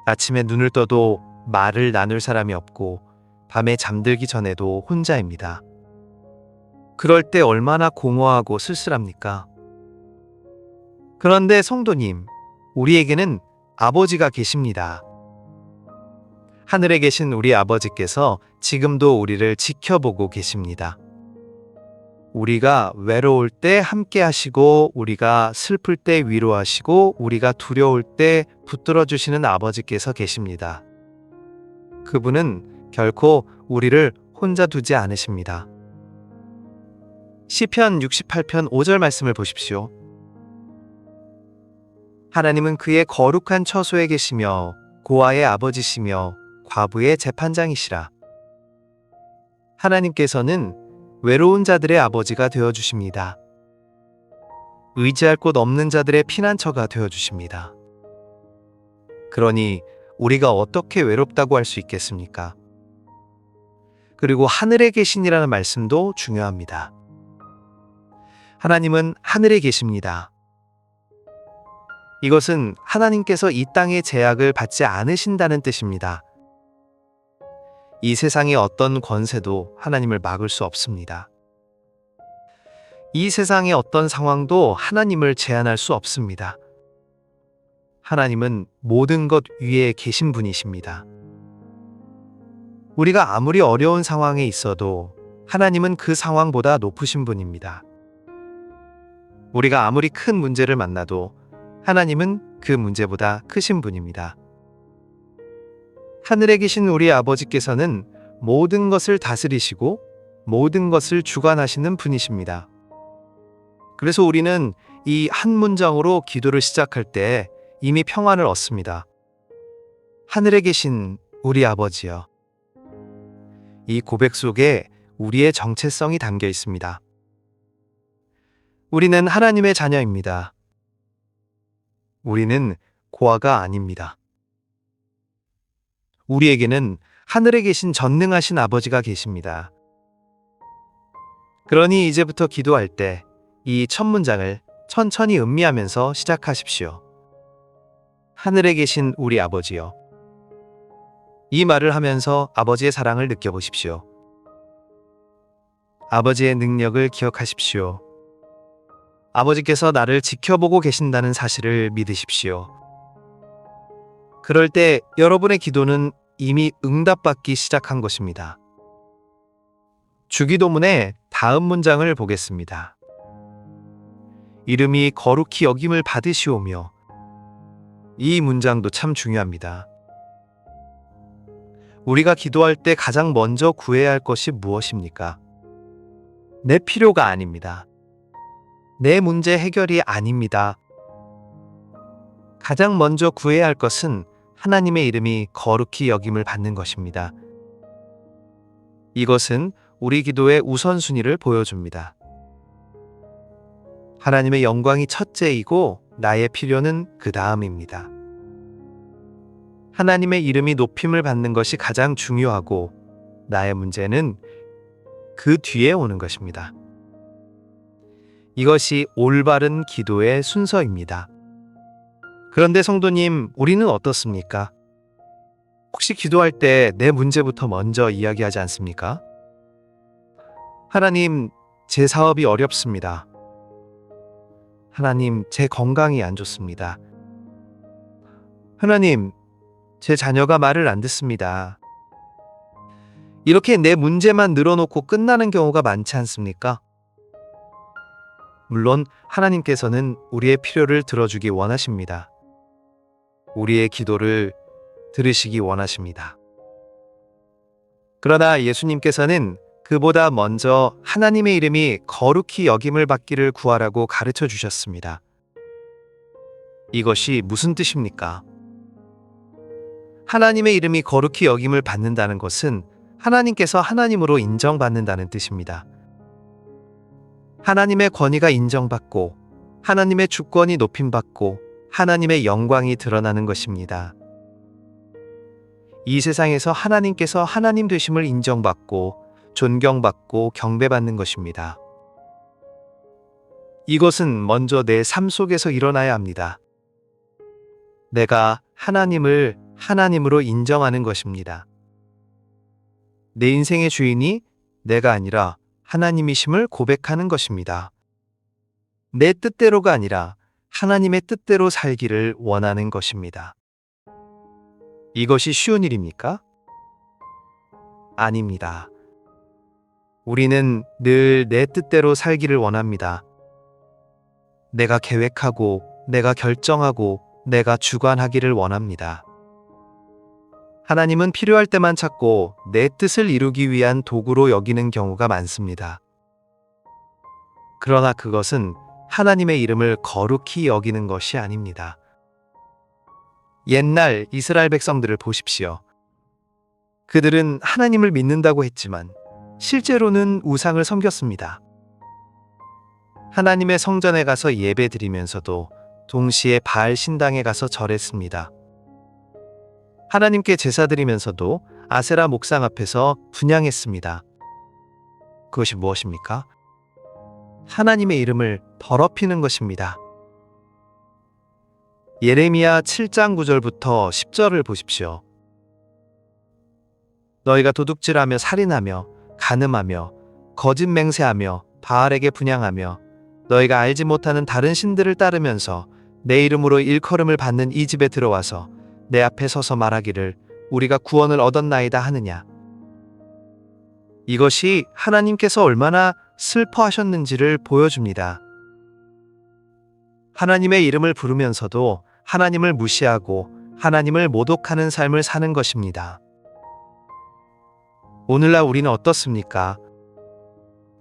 아침에 눈을 떠도 말을 나눌 사람이 없고 밤에 잠들기 전에도 혼자입니다. 그럴 때 얼마나 공허하고 쓸쓸합니까? 그런데 성도님, 우리에게는 아버지가 계십니다. 하늘에 계신 우리 아버지께서 지금도 우리를 지켜보고 계십니다. 우리가 외로울 때 함께 하시고, 우리가 슬플 때 위로하시고, 우리가 두려울 때 붙들어 주시는 아버지께서 계십니다. 그분은 결코 우리를 혼자 두지 않으십니다. 시편 68편 5절 말씀을 보십시오. 하나님은 그의 거룩한 처소에 계시며 고아의 아버지시며 과부의 재판장이시라. 하나님께서는 외로운 자들의 아버지가 되어주십니다. 의지할 곳 없는 자들의 피난처가 되어주십니다. 그러니 우리가 어떻게 외롭다고 할 수 있겠습니까? 그리고 하늘에 계신이라는 말씀도 중요합니다. 하나님은 하늘에 계십니다. 이것은 하나님께서 이 땅의 제약을 받지 않으신다는 뜻입니다. 이 세상의 어떤 권세도 하나님을 막을 수 없습니다. 이 세상의 어떤 상황도 하나님을 제한할 수 없습니다. 하나님은 모든 것 위에 계신 분이십니다. 우리가 아무리 어려운 상황에 있어도 하나님은 그 상황보다 높으신 분입니다. 우리가 아무리 큰 문제를 만나도 하나님은 그 문제보다 크신 분입니다. 하늘에 계신 우리 아버지께서는 모든 것을 다스리시고 모든 것을 주관하시는 분이십니다. 그래서 우리는 이 한 문장으로 기도를 시작할 때 이미 평안을 얻습니다. 하늘에 계신 우리 아버지여. 이 고백 속에 우리의 정체성이 담겨 있습니다. 우리는 하나님의 자녀입니다. 우리는 고아가 아닙니다. 우리에게는 하늘에 계신 전능하신 아버지가 계십니다. 그러니 이제부터 기도할 때 이 첫 문장을 천천히 음미하면서 시작하십시오. 하늘에 계신 우리 아버지여. 이 말을 하면서 아버지의 사랑을 느껴보십시오. 아버지의 능력을 기억하십시오. 아버지께서 나를 지켜보고 계신다는 사실을 믿으십시오. 그럴 때 여러분의 기도는 이미 응답받기 시작한 것입니다. 주기도문의 다음 문장을 보겠습니다. 이름이 거룩히 여김을 받으시오며. 이 문장도 참 중요합니다. 우리가 기도할 때 가장 먼저 구해야 할 것이 무엇입니까? 내 필요가 아닙니다. 내 문제 해결이 아닙니다. 가장 먼저 구해야 할 것은 하나님의 이름이 거룩히 여김을 받는 것입니다. 이것은 우리 기도의 우선순위를 보여줍니다. 하나님의 영광이 첫째이고 나의 필요는 그 다음입니다. 하나님의 이름이 높임을 받는 것이 가장 중요하고 나의 문제는 그 뒤에 오는 것입니다. 이것이 올바른 기도의 순서입니다. 그런데 성도님, 우리는 어떻습니까? 혹시 기도할 때 내 문제부터 먼저 이야기하지 않습니까? 하나님, 제 사업이 어렵습니다. 하나님, 제 건강이 안 좋습니다. 하나님, 제 자녀가 말을 안 듣습니다. 이렇게 내 문제만 늘어놓고 끝나는 경우가 많지 않습니까? 물론 하나님께서는 우리의 필요를 들어주기 원하십니다. 우리의 기도를 들으시기 원하십니다. 그러나 예수님께서는 그보다 먼저 하나님의 이름이 거룩히 여김을 받기를 구하라고 가르쳐 주셨습니다. 이것이 무슨 뜻입니까? 하나님의 이름이 거룩히 여김을 받는다는 것은 하나님께서 하나님으로 인정받는다는 뜻입니다. 하나님의 권위가 인정받고 하나님의 주권이 높임받고 하나님의 영광이 드러나는 것입니다. 이 세상에서 하나님께서 하나님 되심을 인정받고 존경받고 경배받는 것입니다. 이것은 먼저 내 삶 속에서 일어나야 합니다. 내가 하나님을 하나님으로 인정하는 것입니다. 내 인생의 주인이 내가 아니라 하나님이심을 고백하는 것입니다. 내 뜻대로가 아니라 하나님의 뜻대로 살기를 원하는 것입니다. 이것이 쉬운 일입니까? 아닙니다. 우리는 늘 내 뜻대로 살기를 원합니다. 내가 계획하고, 내가 결정하고, 내가 주관하기를 원합니다. 하나님은 필요할 때만 찾고 내 뜻을 이루기 위한 도구로 여기는 경우가 많습니다. 그러나 그것은 하나님의 이름을 거룩히 여기는 것이 아닙니다. 옛날 이스라엘 백성들을 보십시오. 그들은 하나님을 믿는다고 했지만 실제로는 우상을 섬겼습니다. 하나님의 성전에 가서 예배 드리면서도 동시에 바알 신당에 가서 절했습니다. 하나님께 제사 드리면서도 아세라 목상 앞에서 분향했습니다. 그것이 무엇입니까? 하나님의 이름을 더럽히는 것입니다. 예레미야 7장 9절부터 10절을 보십시오. 너희가 도둑질하며 살인하며 간음하며 거짓 맹세하며 바알에게 분향하며 너희가 알지 못하는 다른 신들을 따르면서 내 이름으로 일컬음을 받는 이 집에 들어와서 내 앞에 서서 말하기를 우리가 구원을 얻었나이다 하느냐. 이것이 하나님께서 얼마나 슬퍼하셨는지를 보여줍니다. 하나님의 이름을 부르면서도 하나님을 무시하고 하나님을 모독하는 삶을 사는 것입니다. 오늘날 우리는 어떻습니까?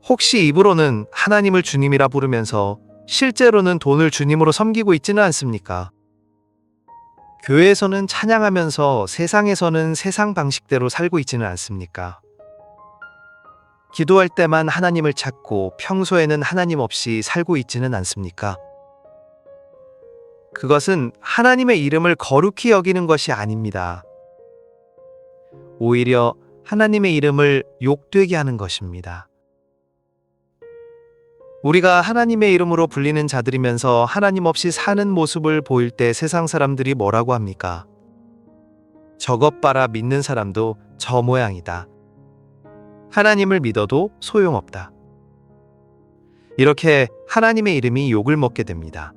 혹시 입으로는 하나님을 주님이라 부르면서 실제로는 돈을 주님으로 섬기고 있지는 않습니까? 교회에서는 찬양하면서 세상에서는 세상 방식대로 살고 있지는 않습니까? 기도할 때만 하나님을 찾고 평소에는 하나님 없이 살고 있지는 않습니까? 그것은 하나님의 이름을 거룩히 여기는 것이 아닙니다. 오히려 하나님의 이름을 욕되게 하는 것입니다. 우리가 하나님의 이름으로 불리는 자들이면서 하나님 없이 사는 모습을 보일 때 세상 사람들이 뭐라고 합니까? 저것 봐라, 믿는 사람도 저 모양이다. 하나님을 믿어도 소용없다. 이렇게 하나님의 이름이 욕을 먹게 됩니다.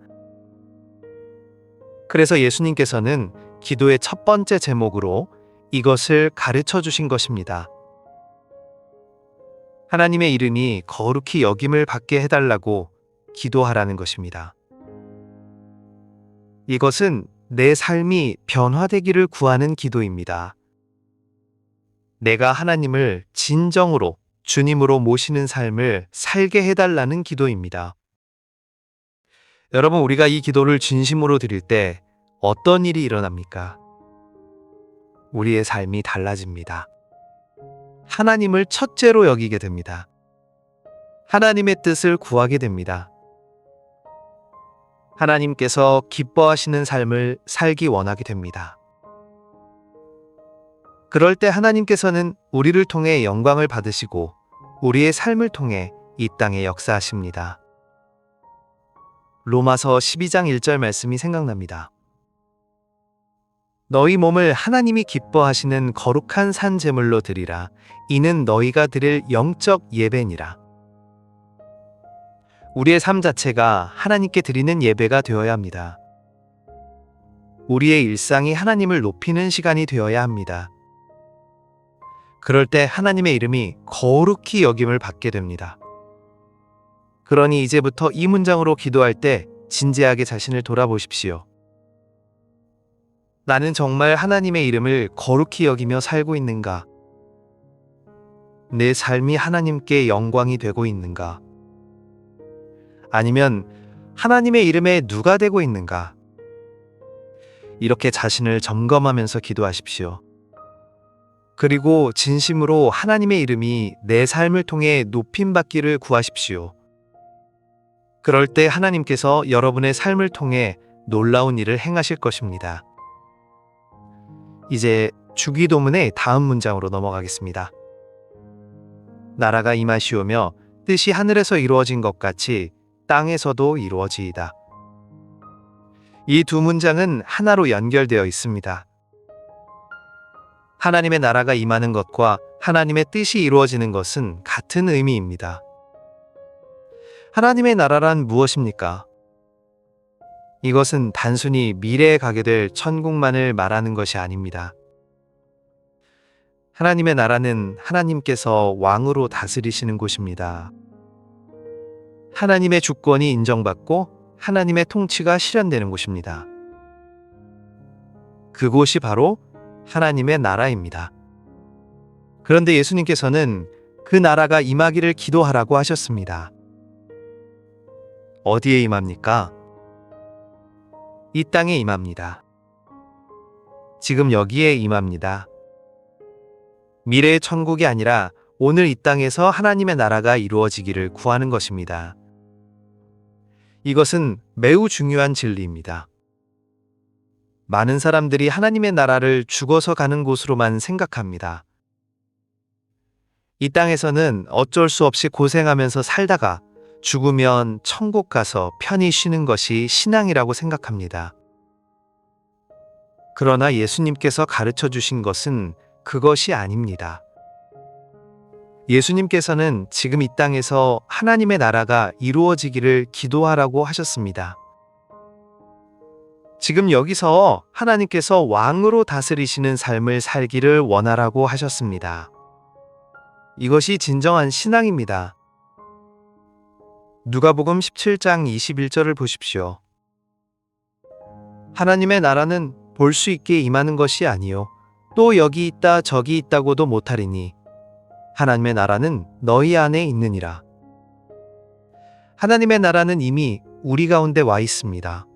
그래서 예수님께서는 기도의 첫 번째 제목으로 이것을 가르쳐 주신 것입니다. 하나님의 이름이 거룩히 여김을 받게 해달라고 기도하라는 것입니다. 이것은 내 삶이 변화되기를 구하는 기도입니다. 내가 하나님을 진정으로 주님으로 모시는 삶을 살게 해달라는 기도입니다. 여러분, 우리가 이 기도를 진심으로 드릴 때 어떤 일이 일어납니까? 우리의 삶이 달라집니다. 하나님을 첫째로 여기게 됩니다. 하나님의 뜻을 구하게 됩니다. 하나님께서 기뻐하시는 삶을 살기 원하게 됩니다. 그럴 때 하나님께서는 우리를 통해 영광을 받으시고 우리의 삶을 통해 이 땅에 역사하십니다. 로마서 12장 1절 말씀이 생각납니다. 너희 몸을 하나님이 기뻐하시는 거룩한 산 제물로 드리라. 이는 너희가 드릴 영적 예배니라. 우리의 삶 자체가 하나님께 드리는 예배가 되어야 합니다. 우리의 일상이 하나님을 높이는 시간이 되어야 합니다. 그럴 때 하나님의 이름이 거룩히 여김을 받게 됩니다. 그러니 이제부터 이 문장으로 기도할 때 진지하게 자신을 돌아보십시오. 나는 정말 하나님의 이름을 거룩히 여기며 살고 있는가? 내 삶이 하나님께 영광이 되고 있는가? 아니면 하나님의 이름에 누가 되고 있는가? 이렇게 자신을 점검하면서 기도하십시오. 그리고 진심으로 하나님의 이름이 내 삶을 통해 높임받기를 구하십시오. 그럴 때 하나님께서 여러분의 삶을 통해 놀라운 일을 행하실 것입니다. 이제 주기도문의 다음 문장으로 넘어가겠습니다. 나라가 임하시오며 뜻이 하늘에서 이루어진 것 같이 땅에서도 이루어지이다. 이 두 문장은 하나로 연결되어 있습니다. 하나님의 나라가 임하는 것과 하나님의 뜻이 이루어지는 것은 같은 의미입니다. 하나님의 나라란 무엇입니까? 이것은 단순히 미래에 가게 될 천국만을 말하는 것이 아닙니다. 하나님의 나라는 하나님께서 왕으로 다스리시는 곳입니다. 하나님의 주권이 인정받고 하나님의 통치가 실현되는 곳입니다. 그곳이 바로 하나님의 나라입니다. 그런데 예수님께서는 그 나라가 임하기를 기도하라고 하셨습니다. 어디에 임합니까? 이 땅에 임합니다. 지금 여기에 임합니다. 미래의 천국이 아니라 오늘 이 땅에서 하나님의 나라가 이루어지기를 구하는 것입니다. 이것은 매우 중요한 진리입니다. 많은 사람들이 하나님의 나라를 죽어서 가는 곳으로만 생각합니다. 이 땅에서는 어쩔 수 없이 고생하면서 살다가 죽으면 천국 가서 편히 쉬는 것이 신앙이라고 생각합니다. 그러나 예수님께서 가르쳐 주신 것은 그것이 아닙니다. 예수님께서는 지금 이 땅에서 하나님의 나라가 이루어지기를 기도하라고 하셨습니다. 지금 여기서 하나님께서 왕으로 다스리시는 삶을 살기를 원하라고 하셨습니다. 이것이 진정한 신앙입니다. 누가복음 17장 21절을 보십시오. 하나님의 나라는 볼 수 있게 임하는 것이 아니요 또 여기 있다 저기 있다고도 못하리니 하나님의 나라는 너희 안에 있느니라. 하나님의 나라는 이미 우리 가운데 와 있습니다.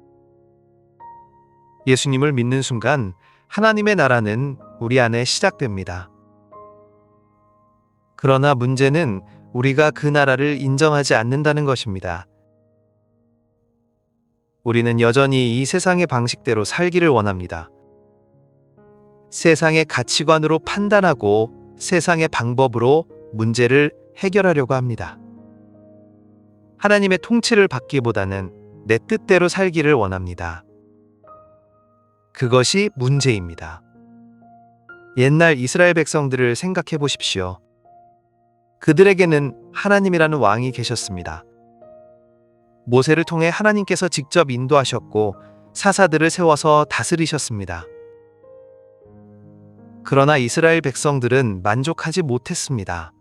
예수님을 믿는 순간 하나님의 나라는 우리 안에 시작됩니다. 그러나 문제는 우리가 그 나라를 인정하지 않는다는 것입니다. 우리는 여전히 이 세상의 방식대로 살기를 원합니다. 세상의 가치관으로 판단하고 세상의 방법으로 문제를 해결하려고 합니다. 하나님의 통치를 받기보다는 내 뜻대로 살기를 원합니다. 그것이 문제입니다. 옛날 이스라엘 백성들을 생각해 보십시오. 그들에게는 하나님이라는 왕이 계셨습니다. 모세를 통해 하나님께서 직접 인도하셨고 사사들을 세워서 다스리셨습니다. 그러나 이스라엘 백성들은 만족하지 못했습니다.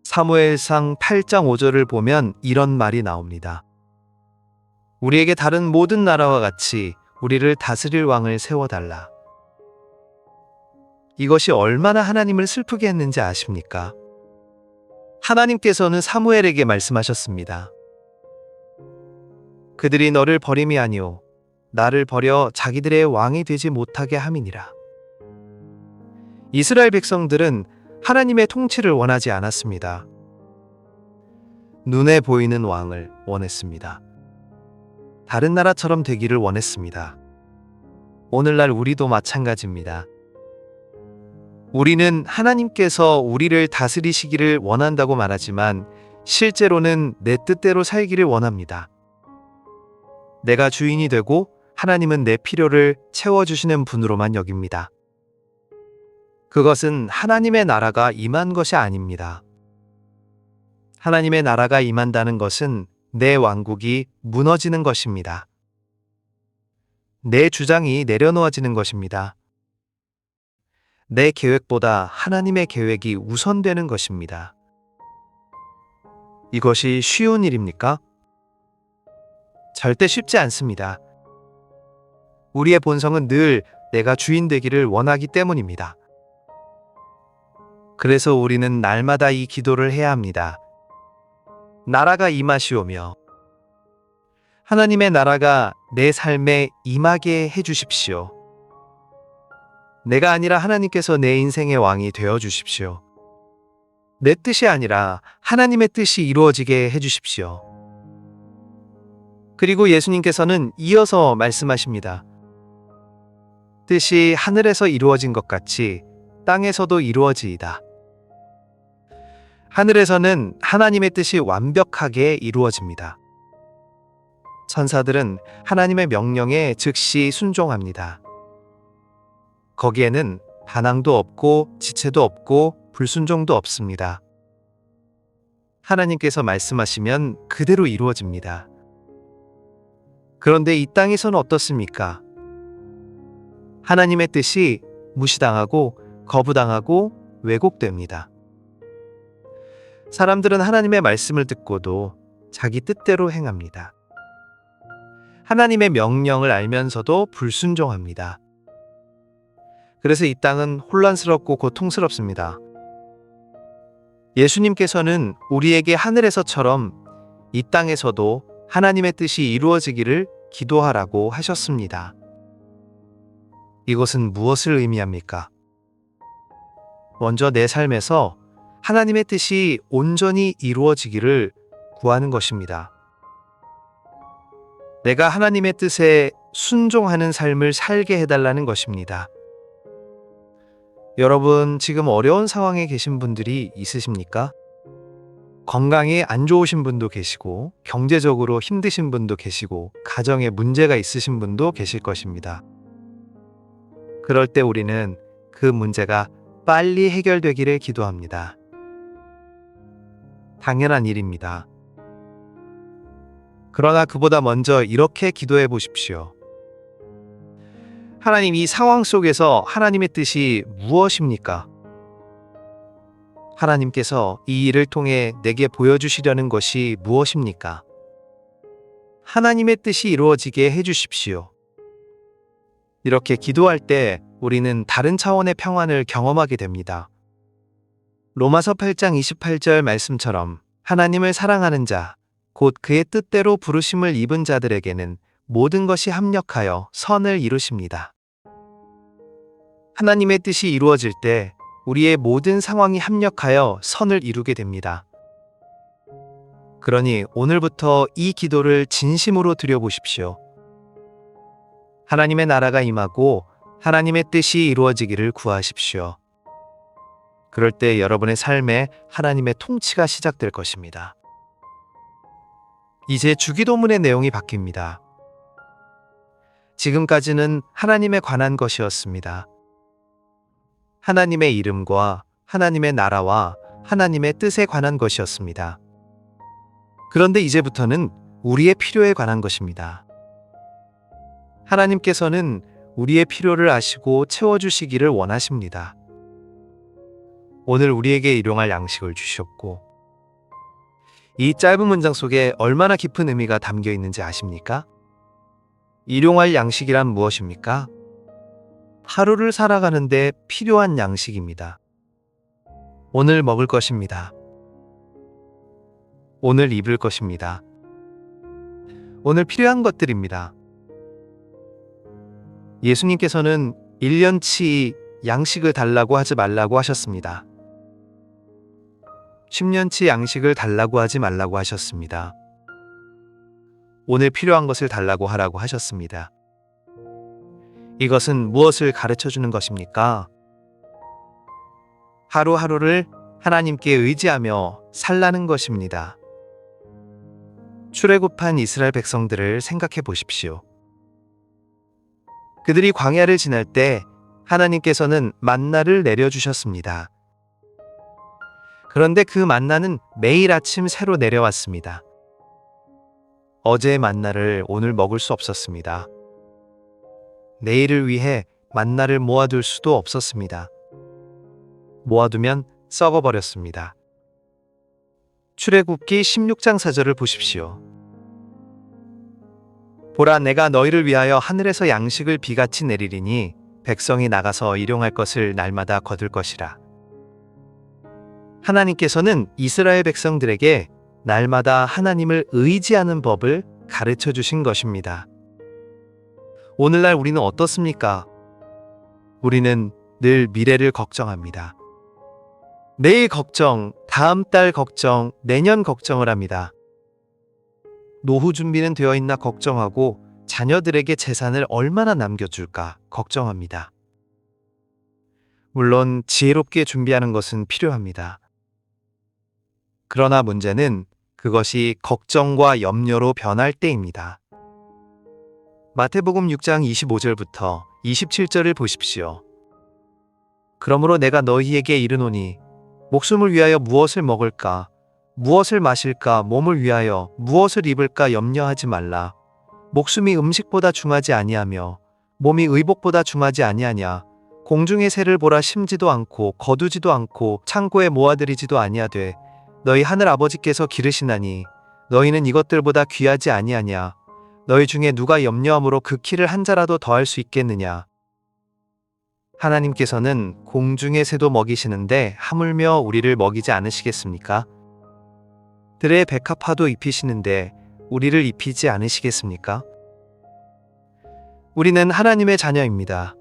사무엘상 8장 5절을 보면 이런 말이 나옵니다. 우리에게 다른 모든 나라와 같이 우리를 다스릴 왕을 세워달라. 이것이 얼마나 하나님을 슬프게 했는지 아십니까? 하나님께서는 사무엘에게 말씀하셨습니다. 그들이 너를 버림이 아니오 나를 버려 자기들의 왕이 되지 못하게 함이니라. 이스라엘 백성들은 하나님의 통치를 원하지 않았습니다. 눈에 보이는 왕을 원했습니다. 다른 나라처럼 되기를 원했습니다. 오늘날 우리도 마찬가지입니다. 우리는 하나님께서 우리를 다스리시기를 원한다고 말하지만 실제로는 내 뜻대로 살기를 원합니다. 내가 주인이 되고 하나님은 내 필요를 채워주시는 분으로만 여깁니다. 그것은 하나님의 나라가 임한 것이 아닙니다. 하나님의 나라가 임한다는 것은 내 왕국이 무너지는 것입니다. 내 주장이 내려놓아지는 것입니다. 내 계획보다 하나님의 계획이 우선되는 것입니다. 이것이 쉬운 일입니까? 절대 쉽지 않습니다. 우리의 본성은 늘 내가 주인 되기를 원하기 때문입니다. 그래서 우리는 날마다 이 기도를 해야 합니다. 나라가 임하시오며 하나님의 나라가 내 삶에 임하게 해주십시오. 내가 아니라 하나님께서 내 인생의 왕이 되어 주십시오. 내 뜻이 아니라 하나님의 뜻이 이루어지게 해주십시오. 그리고 예수님께서는 이어서 말씀하십니다. 뜻이 하늘에서 이루어진 것 같이 땅에서도 이루어지이다. 하늘에서는 하나님의 뜻이 완벽하게 이루어집니다. 천사들은 하나님의 명령에 즉시 순종합니다. 거기에는 반항도 없고 지체도 없고 불순종도 없습니다. 하나님께서 말씀하시면 그대로 이루어집니다. 그런데 이 땅에서는 어떻습니까? 하나님의 뜻이 무시당하고 거부당하고 왜곡됩니다. 사람들은 하나님의 말씀을 듣고도 자기 뜻대로 행합니다. 하나님의 명령을 알면서도 불순종합니다. 그래서 이 땅은 혼란스럽고 고통스럽습니다. 예수님께서는 우리에게 하늘에서처럼 이 땅에서도 하나님의 뜻이 이루어지기를 기도하라고 하셨습니다. 이것은 무엇을 의미합니까? 먼저 내 삶에서 하나님의 뜻이 온전히 이루어지기를 구하는 것입니다. 내가 하나님의 뜻에 순종하는 삶을 살게 해달라는 것입니다. 여러분, 지금 어려운 상황에 계신 분들이 있으십니까? 건강이 안 좋으신 분도 계시고, 경제적으로 힘드신 분도 계시고, 가정에 문제가 있으신 분도 계실 것입니다. 그럴 때 우리는 그 문제가 빨리 해결되기를 기도합니다. 당연한 일입니다. 그러나 그보다 먼저 이렇게 기도해 보십시오. 하나님, 이 상황 속에서 하나님의 뜻이 무엇입니까? 하나님께서 이 일을 통해 내게 보여주시려는 것이 무엇입니까? 하나님의 뜻이 이루어지게 해주십시오. 이렇게 기도할 때 우리는 다른 차원의 평안을 경험하게 됩니다. 로마서 8장 28절 말씀처럼 하나님을 사랑하는 자, 곧 그의 뜻대로 부르심을 입은 자들에게는 모든 것이 합력하여 선을 이루십니다. 하나님의 뜻이 이루어질 때 우리의 모든 상황이 합력하여 선을 이루게 됩니다. 그러니 오늘부터 이 기도를 진심으로 드려보십시오. 하나님의 나라가 임하고 하나님의 뜻이 이루어지기를 구하십시오. 그럴 때 여러분의 삶에 하나님의 통치가 시작될 것입니다. 이제 주기도문의 내용이 바뀝니다. 지금까지는 하나님에 관한 것이었습니다. 하나님의 이름과 하나님의 나라와 하나님의 뜻에 관한 것이었습니다. 그런데 이제부터는 우리의 필요에 관한 것입니다. 하나님께서는 우리의 필요를 아시고 채워주시기를 원하십니다. 오늘 우리에게 일용할 양식을 주셨고, 이 짧은 문장 속에 얼마나 깊은 의미가 담겨 있는지 아십니까? 일용할 양식이란 무엇입니까? 하루를 살아가는데 필요한 양식입니다. 오늘 먹을 것입니다. 오늘 입을 것입니다. 오늘 필요한 것들입니다. 예수님께서는 1년치 양식을 달라고 하지 말라고 하셨습니다. 10년치 양식을 달라고 하지 말라고 하셨습니다. 오늘 필요한 것을 달라고 하라고 하셨습니다. 이것은 무엇을 가르쳐 주는 것입니까? 하루하루를 하나님께 의지하며 살라는 것입니다. 출애굽한 이스라엘 백성들을 생각해 보십시오. 그들이 광야를 지날 때 하나님께서는 만나를 내려주셨습니다. 그런데 그 만나는 매일 아침 새로 내려왔습니다. 어제의 만나를 오늘 먹을 수 없었습니다. 내일을 위해 만나를 모아둘 수도 없었습니다. 모아두면 썩어버렸습니다. 출애굽기 16장 4절을 보십시오. 보라, 내가 너희를 위하여 하늘에서 양식을 비같이 내리리니 백성이 나가서 일용할 것을 날마다 거둘 것이라. 하나님께서는 이스라엘 백성들에게 날마다 하나님을 의지하는 법을 가르쳐 주신 것입니다. 오늘날 우리는 어떻습니까? 우리는 늘 미래를 걱정합니다. 내일 걱정, 다음 달 걱정, 내년 걱정을 합니다. 노후 준비는 되어 있나 걱정하고 자녀들에게 재산을 얼마나 남겨줄까 걱정합니다. 물론 지혜롭게 준비하는 것은 필요합니다. 그러나 문제는 그것이 걱정과 염려로 변할 때입니다. 마태복음 6장 25절부터 27절을 보십시오. 그러므로 내가 너희에게 이르노니 목숨을 위하여 무엇을 먹을까, 무엇을 마실까, 몸을 위하여 무엇을 입을까 염려하지 말라. 목숨이 음식보다 중하지 아니하며 몸이 의복보다 중하지 아니하냐. 공중의 새를 보라, 심지도 않고 거두지도 않고 창고에 모아들이지도 아니하되 너희 하늘 아버지께서 기르시나니 너희는 이것들보다 귀하지 아니하냐. 너희 중에 누가 염려함으로 그 키를 한 자라도 더할 수 있겠느냐. 하나님께서는 공중의 새도 먹이시는데 하물며 우리를 먹이지 않으시겠습니까? 들의 백합화도 입히시는데 우리를 입히지 않으시겠습니까? 우리는 하나님의 자녀입니다.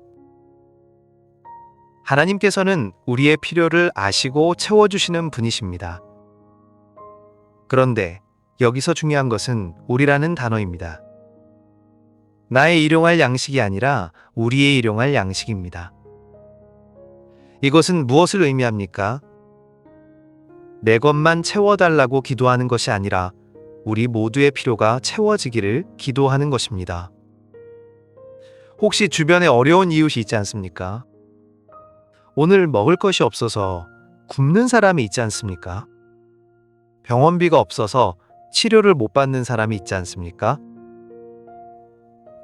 하나님께서는 우리의 필요를 아시고 채워주시는 분이십니다. 그런데 여기서 중요한 것은 우리라는 단어입니다. 나의 일용할 양식이 아니라 우리의 일용할 양식입니다. 이것은 무엇을 의미합니까? 내 것만 채워달라고 기도하는 것이 아니라 우리 모두의 필요가 채워지기를 기도하는 것입니다. 혹시 주변에 어려운 이웃이 있지 않습니까? 오늘 먹을 것이 없어서 굶는 사람이 있지 않습니까? 병원비가 없어서 치료를 못 받는 사람이 있지 않습니까?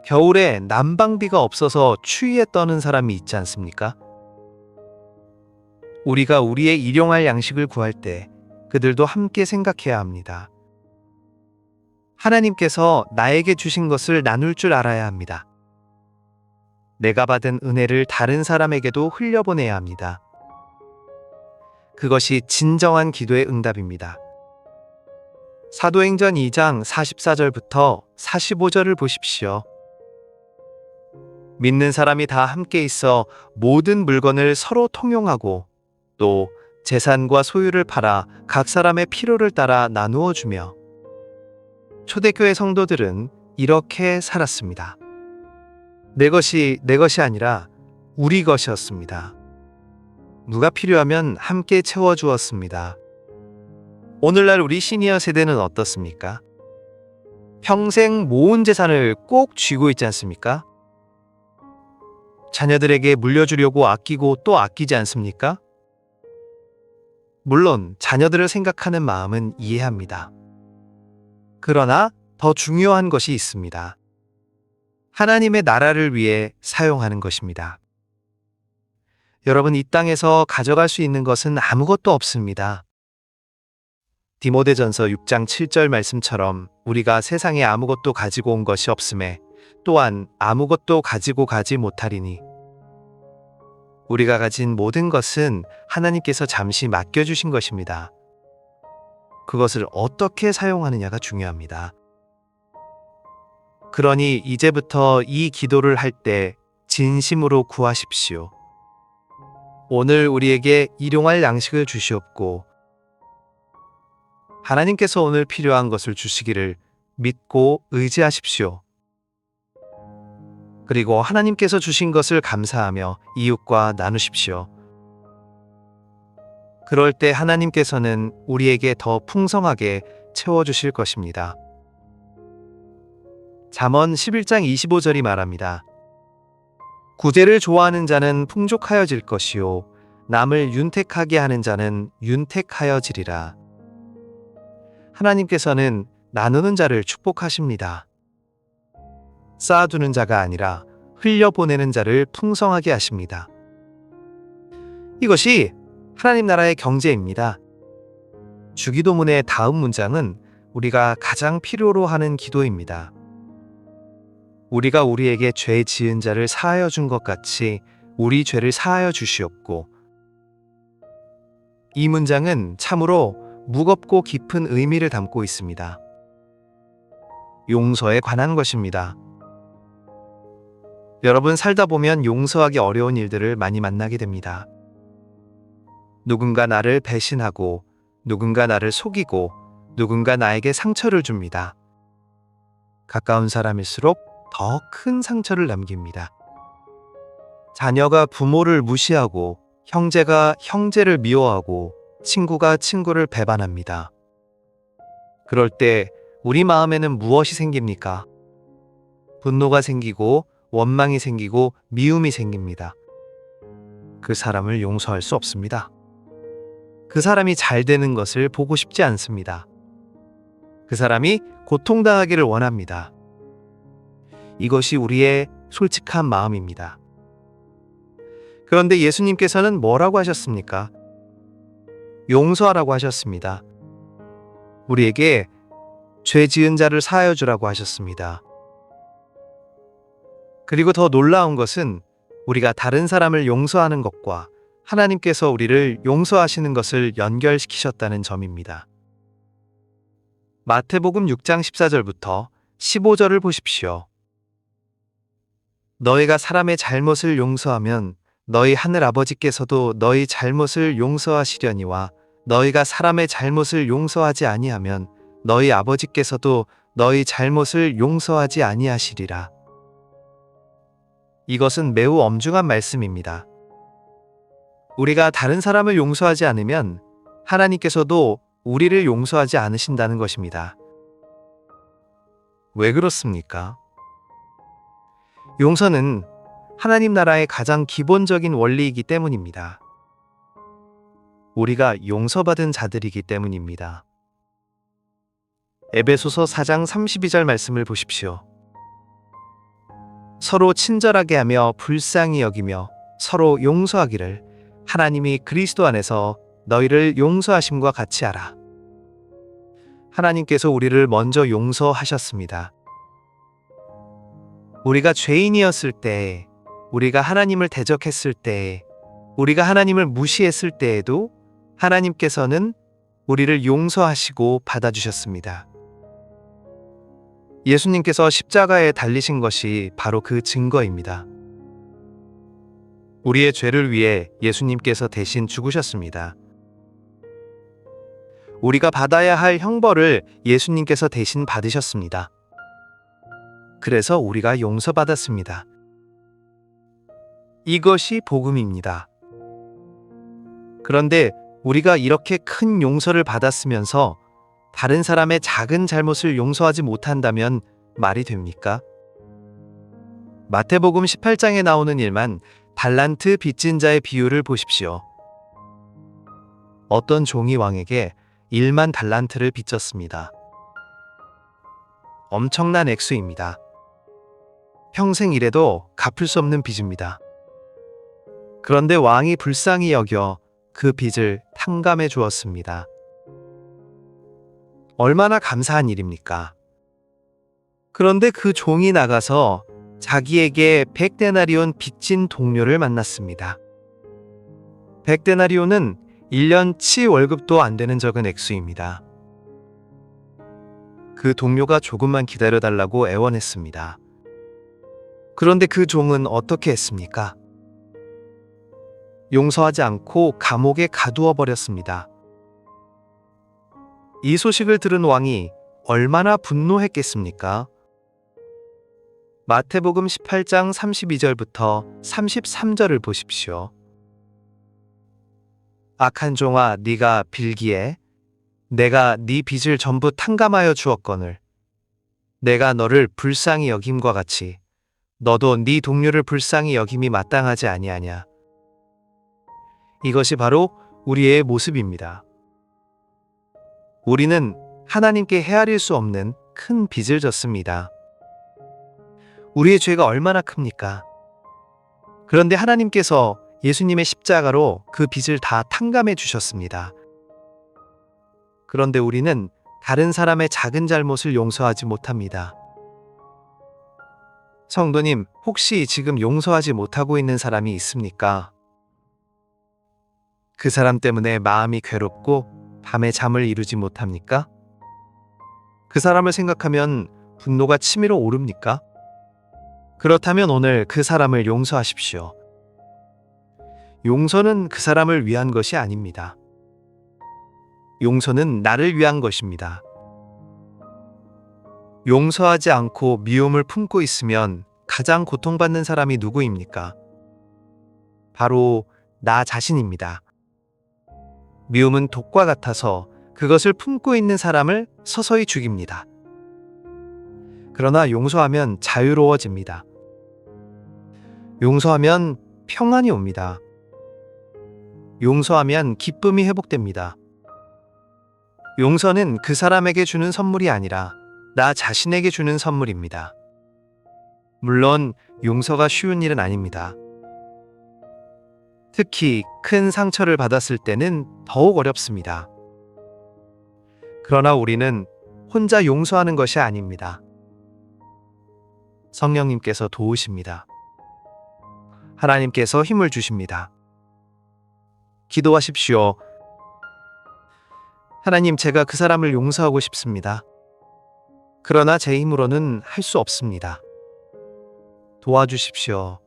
겨울에 난방비가 없어서 추위에 떠는 사람이 있지 않습니까? 우리가 우리의 일용할 양식을 구할 때 그들도 함께 생각해야 합니다. 하나님께서 나에게 주신 것을 나눌 줄 알아야 합니다. 내가 받은 은혜를 다른 사람에게도 흘려보내야 합니다. 그것이 진정한 기도의 응답입니다. 사도행전 2장 44절부터 45절을 보십시오. 믿는 사람이 다 함께 있어 모든 물건을 서로 통용하고 또 재산과 소유를 팔아 각 사람의 필요를 따라 나누어 주며 초대교회 성도들은 이렇게 살았습니다. 내 것이 아니라 우리 것이었습니다. 누가 필요하면 함께 채워주었습니다. 오늘날 우리 시니어 세대는 어떻습니까? 평생 모은 재산을 꼭 쥐고 있지 않습니까? 자녀들에게 물려주려고 아끼고 또 아끼지 않습니까? 물론 자녀들을 생각하는 마음은 이해합니다. 그러나 더 중요한 것이 있습니다. 하나님의 나라를 위해 사용하는 것입니다. 여러분, 이 땅에서 가져갈 수 있는 것은 아무것도 없습니다. 디모데전서 6장 7절 말씀처럼 우리가 세상에 아무것도 가지고 온 것이 없음에 또한 아무것도 가지고 가지 못하리니 우리가 가진 모든 것은 하나님께서 잠시 맡겨주신 것입니다. 그것을 어떻게 사용하느냐가 중요합니다. 그러니 이제부터 이 기도를 할 때 진심으로 구하십시오. 오늘 우리에게 일용할 양식을 주시옵고 하나님께서 오늘 필요한 것을 주시기를 믿고 의지하십시오. 그리고 하나님께서 주신 것을 감사하며 이웃과 나누십시오. 그럴 때 하나님께서는 우리에게 더 풍성하게 채워주실 것입니다. 잠언 11장 25절이 말합니다. 구제를 좋아하는 자는 풍족하여질 것이요 남을 윤택하게 하는 자는 윤택하여지리라. 하나님께서는 나누는 자를 축복하십니다. 쌓아두는 자가 아니라 흘려보내는 자를 풍성하게 하십니다. 이것이 하나님 나라의 경제입니다. 주기도문의 다음 문장은 우리가 가장 필요로 하는 기도입니다. 우리가 우리에게 죄 지은 자를 사하여 준 것 같이 우리 죄를 사하여 주시옵고. 이 문장은 참으로 무겁고 깊은 의미를 담고 있습니다. 용서에 관한 것입니다. 여러분, 살다 보면 용서하기 어려운 일들을 많이 만나게 됩니다. 누군가 나를 배신하고, 누군가 나를 속이고, 누군가 나에게 상처를 줍니다. 가까운 사람일수록 더 큰 상처를 남깁니다. 자녀가 부모를 무시하고, 형제가 형제를 미워하고, 친구가 친구를 배반합니다. 그럴 때 우리 마음에는 무엇이 생깁니까? 분노가 생기고, 원망이 생기고, 미움이 생깁니다. 그 사람을 용서할 수 없습니다. 그 사람이 잘 되는 것을 보고 싶지 않습니다. 그 사람이 고통당하기를 원합니다. 이것이 우리의 솔직한 마음입니다. 그런데 예수님께서는 뭐라고 하셨습니까? 용서하라고 하셨습니다. 우리에게 죄 지은 자를 사하여 주라고 하셨습니다. 그리고 더 놀라운 것은 우리가 다른 사람을 용서하는 것과 하나님께서 우리를 용서하시는 것을 연결시키셨다는 점입니다. 마태복음 6장 14절부터 15절을 보십시오. 너희가 사람의 잘못을 용서하면 너희 하늘 아버지께서도 너희 잘못을 용서하시려니와 너희가 사람의 잘못을 용서하지 아니하면 너희 아버지께서도 너희 잘못을 용서하지 아니하시리라. 이것은 매우 엄중한 말씀입니다. 우리가 다른 사람을 용서하지 않으면 하나님께서도 우리를 용서하지 않으신다는 것입니다. 왜 그렇습니까? 용서는 하나님 나라의 가장 기본적인 원리이기 때문입니다. 우리가 용서받은 자들이기 때문입니다. 에베소서 4장 32절 말씀을 보십시오. 서로 친절하게 하며 불쌍히 여기며 서로 용서하기를 하나님이 그리스도 안에서 너희를 용서하심과 같이 하라. 하나님께서 우리를 먼저 용서하셨습니다. 우리가 죄인이었을 때, 우리가 하나님을 대적했을 때, 우리가 하나님을 무시했을 때에도 하나님께서는 우리를 용서하시고 받아주셨습니다. 예수님께서 십자가에 달리신 것이 바로 그 증거입니다. 우리의 죄를 위해 예수님께서 대신 죽으셨습니다. 우리가 받아야 할 형벌을 예수님께서 대신 받으셨습니다. 그래서 우리가 용서받았습니다. 이것이 복음입니다. 그런데 우리가 이렇게 큰 용서를 받았으면서 다른 사람의 작은 잘못을 용서하지 못한다면 말이 됩니까? 마태복음 18장에 나오는 일만 달란트 빚진 자의 비유를 보십시오. 어떤 종이 왕에게 1만 달란트를 빚졌습니다. 엄청난 액수입니다. 평생 일해도 갚을 수 없는 빚입니다. 그런데 왕이 불쌍히 여겨 그 빚을 탕감해 주었습니다. 얼마나 감사한 일입니까? 그런데 그 종이 나가서 자기에게 100데나리온 빚진 동료를 만났습니다. 100데나리온은 1년치 월급도 안 되는 적은 액수입니다. 그 동료가 조금만 기다려달라고 애원했습니다. 그런데 그 종은 어떻게 했습니까? 용서하지 않고 감옥에 가두어 버렸습니다. 이 소식을 들은 왕이 얼마나 분노했겠습니까? 마태복음 18장 32절부터 33절을 보십시오. 악한 종아, 네가 빌기에 내가 네 빚을 전부 탕감하여 주었거늘 내가 너를 불쌍히 여김과 같이 너도 네 동료를 불쌍히 여김이 마땅하지 아니하냐. 이것이 바로 우리의 모습입니다. 우리는 하나님께 헤아릴 수 없는 큰 빚을 졌습니다. 우리의 죄가 얼마나 큽니까? 그런데 하나님께서 예수님의 십자가로 그 빚을 다 탕감해 주셨습니다. 그런데 우리는 다른 사람의 작은 잘못을 용서하지 못합니다. 성도님, 혹시 지금 용서하지 못하고 있는 사람이 있습니까? 그 사람 때문에 마음이 괴롭고 밤에 잠을 이루지 못합니까? 그 사람을 생각하면 분노가 치밀어 오릅니까? 그렇다면 오늘 그 사람을 용서하십시오. 용서는 그 사람을 위한 것이 아닙니다. 용서는 나를 위한 것입니다. 용서하지 않고 미움을 품고 있으면 가장 고통받는 사람이 누구입니까? 바로 나 자신입니다. 미움은 독과 같아서 그것을 품고 있는 사람을 서서히 죽입니다. 그러나 용서하면 자유로워집니다. 용서하면 평안이 옵니다. 용서하면 기쁨이 회복됩니다. 용서는 그 사람에게 주는 선물이 아니라 나 자신에게 주는 선물입니다. 물론 용서가 쉬운 일은 아닙니다. 특히 큰 상처를 받았을 때는 더욱 어렵습니다. 그러나 우리는 혼자 용서하는 것이 아닙니다. 성령님께서 도우십니다. 하나님께서 힘을 주십니다. 기도하십시오. 하나님, 제가 그 사람을 용서하고 싶습니다. 그러나 제 힘으로는 할 수 없습니다. 도와주십시오.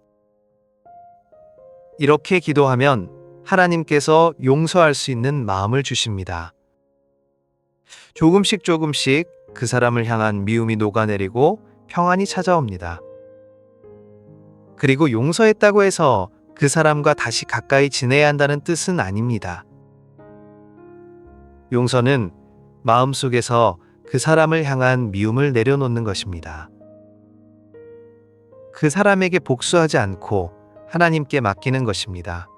이렇게 기도하면 하나님께서 용서할 수 있는 마음을 주십니다. 조금씩 그 사람을 향한 미움이 녹아내리고 평안이 찾아옵니다. 그리고 용서했다고 해서 그 사람과 다시 가까이 지내야 한다는 뜻은 아닙니다. 용서는 마음속에서 그 사람을 향한 미움을 내려놓는 것입니다. 그 사람에게 복수하지 않고 하나님께 맡기는 것입니다.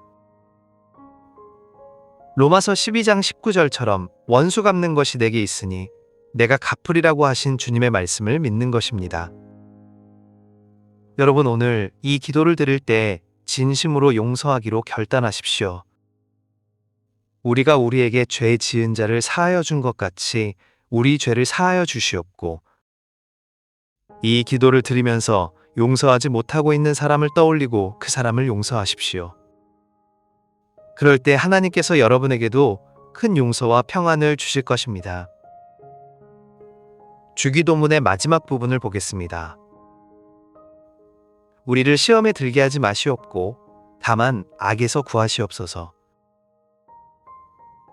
로마서 12장 19절처럼 원수 갚는 것이 내게 있으니 내가 갚으리라고 하신 주님의 말씀을 믿는 것입니다. 여러분, 오늘 이 기도를 드릴 때 진심으로 용서하기로 결단하십시오. 우리가 우리에게 죄 지은 자를 사하여 준 것 같이 우리 죄를 사하여 주시옵고, 이 기도를 드리면서 용서하지 못하고 있는 사람을 떠올리고 그 사람을 용서하십시오. 그럴 때 하나님께서 여러분에게도 큰 용서와 평안을 주실 것입니다. 주기도문의 마지막 부분을 보겠습니다. 우리를 시험에 들게 하지 마시옵고 다만 악에서 구하시옵소서.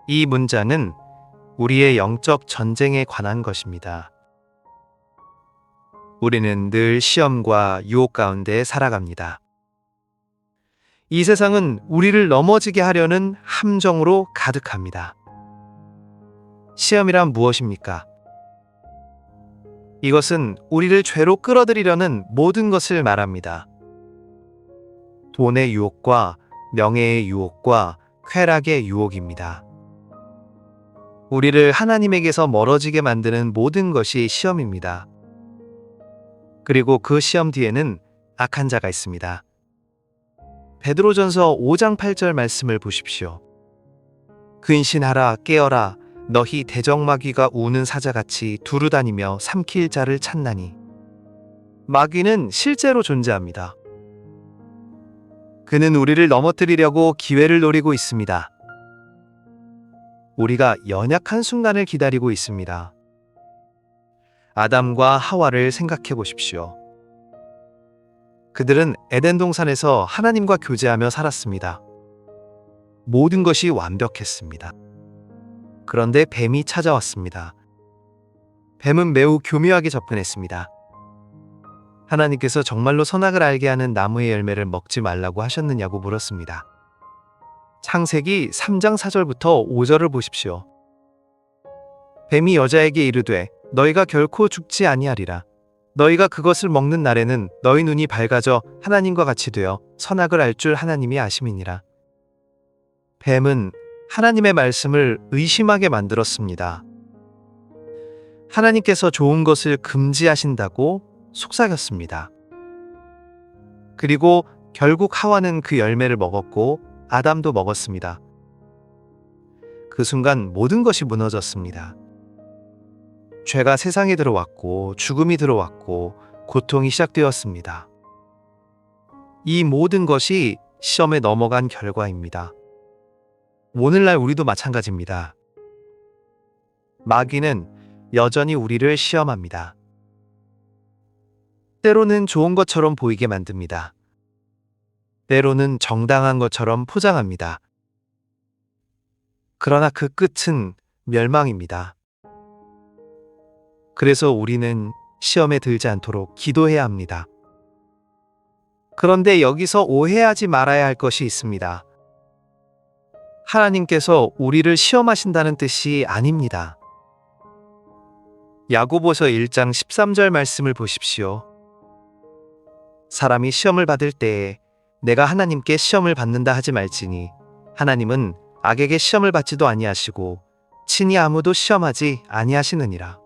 이 문장은 우리의 영적 전쟁에 관한 것입니다. 우리는 늘 시험과 유혹 가운데 살아갑니다. 이 세상은 우리를 넘어지게 하려는 함정으로 가득합니다. 시험이란 무엇입니까? 이것은 우리를 죄로 끌어들이려는 모든 것을 말합니다. 돈의 유혹과 명예의 유혹과 쾌락의 유혹입니다. 우리를 하나님에게서 멀어지게 만드는 모든 것이 시험입니다. 그리고 그 시험 뒤에는 악한 자가 있습니다. 베드로전서 5장 8절 말씀을 보십시오. 근신하라, 깨어라, 너희 대적마귀가 우는 사자같이 두루다니며 삼킬 자를 찾나니. 마귀는 실제로 존재합니다. 그는 우리를 넘어뜨리려고 기회를 노리고 있습니다. 우리가 연약한 순간을 기다리고 있습니다. 아담과 하와를 생각해 보십시오. 그들은 에덴 동산에서 하나님과 교제하며 살았습니다. 모든 것이 완벽했습니다. 그런데 뱀이 찾아왔습니다. 뱀은 매우 교묘하게 접근했습니다. 하나님께서 정말로 선악을 알게 하는 나무의 열매를 먹지 말라고 하셨느냐고 물었습니다. 창세기 3장 4절부터 5절을 보십시오. 뱀이 여자에게 이르되 너희가 결코 죽지 아니하리라. 너희가 그것을 먹는 날에는 너희 눈이 밝아져 하나님과 같이 되어 선악을 알 줄 하나님이 아심이니라. 뱀은 하나님의 말씀을 의심하게 만들었습니다. 하나님께서 좋은 것을 금지하신다고 속삭였습니다. 그리고 결국 하와는 그 열매를 먹었고 아담도 먹었습니다. 그 순간 모든 것이 무너졌습니다. 죄가 세상에 들어왔고 죽음이 들어왔고 고통이 시작되었습니다. 이 모든 것이 시험에 넘어간 결과입니다. 오늘날 우리도 마찬가지입니다. 마귀는 여전히 우리를 시험합니다. 때로는 좋은 것처럼 보이게 만듭니다. 때로는 정당한 것처럼 포장합니다. 그러나 그 끝은 멸망입니다. 그래서 우리는 시험에 들지 않도록 기도해야 합니다. 그런데 여기서 오해하지 말아야 할 것이 있습니다. 하나님께서 우리를 시험하신다는 뜻이 아닙니다. 야고보서 1장 13절 말씀을 보십시오. 사람이 시험을 받을 때에 내가 하나님께 시험을 받는다 하지 말지니 하나님은 악에게 시험을 받지도 아니하시고 친히 아무도 시험하지 아니하시느니라.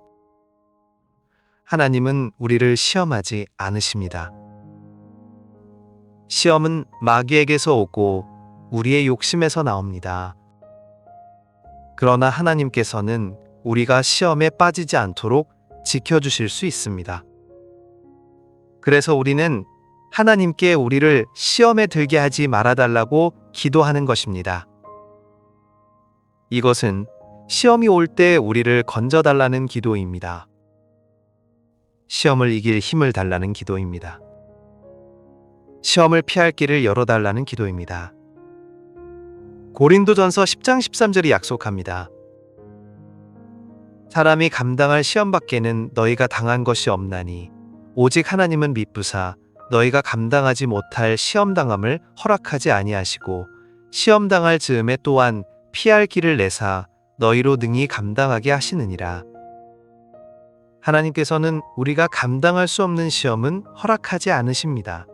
하나님은 우리를 시험하지 않으십니다. 시험은 마귀에게서 오고 우리의 욕심에서 나옵니다. 그러나 하나님께서는 우리가 시험에 빠지지 않도록 지켜주실 수 있습니다. 그래서 우리는 하나님께 우리를 시험에 들게 하지 말아달라고 기도하는 것입니다. 이것은 시험이 올 때 우리를 건져달라는 기도입니다. 시험을 이길 힘을 달라는 기도입니다. 시험을 피할 길을 열어달라는 기도입니다. 고린도전서 10장 13절이 약속합니다. 사람이 감당할 시험 밖에는 너희가 당한 것이 없나니 오직 하나님은 미쁘사 너희가 감당하지 못할 시험당함을 허락하지 아니하시고 시험당할 즈음에 또한 피할 길을 내사 너희로 능히 감당하게 하시느니라. 하나님께서는 우리가 감당할 수 없는 시험은 허락하지 않으십니다.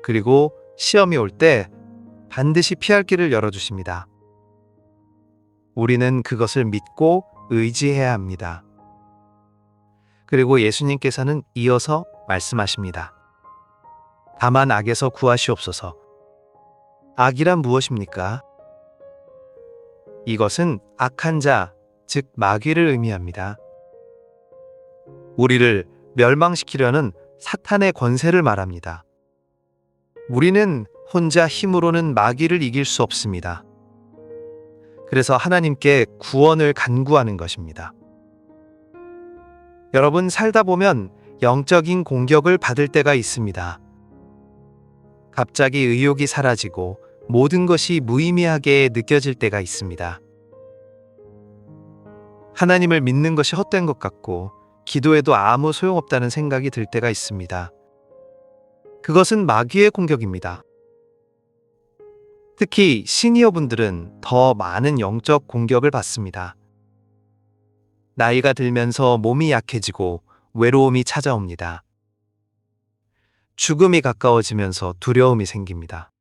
그리고 시험이 올 때 반드시 피할 길을 열어주십니다. 우리는 그것을 믿고 의지해야 합니다. 그리고 예수님께서는 이어서 말씀하십니다. 다만 악에서 구하시옵소서. 악이란 무엇입니까? 이것은 악한 자, 즉 마귀를 의미합니다. 우리를 멸망시키려는 사탄의 권세를 말합니다. 우리는 혼자 힘으로는 마귀를 이길 수 없습니다. 그래서 하나님께 구원을 간구하는 것입니다. 여러분, 살다 보면 영적인 공격을 받을 때가 있습니다. 갑자기 의욕이 사라지고 모든 것이 무의미하게 느껴질 때가 있습니다. 하나님을 믿는 것이 헛된 것 같고 기도해도 아무 소용없다는 생각이 들 때가 있습니다. 그것은 마귀의 공격입니다. 특히 시니어분들은 더 많은 영적 공격을 받습니다. 나이가 들면서 몸이 약해지고 외로움이 찾아옵니다. 죽음이 가까워지면서 두려움이 생깁니다.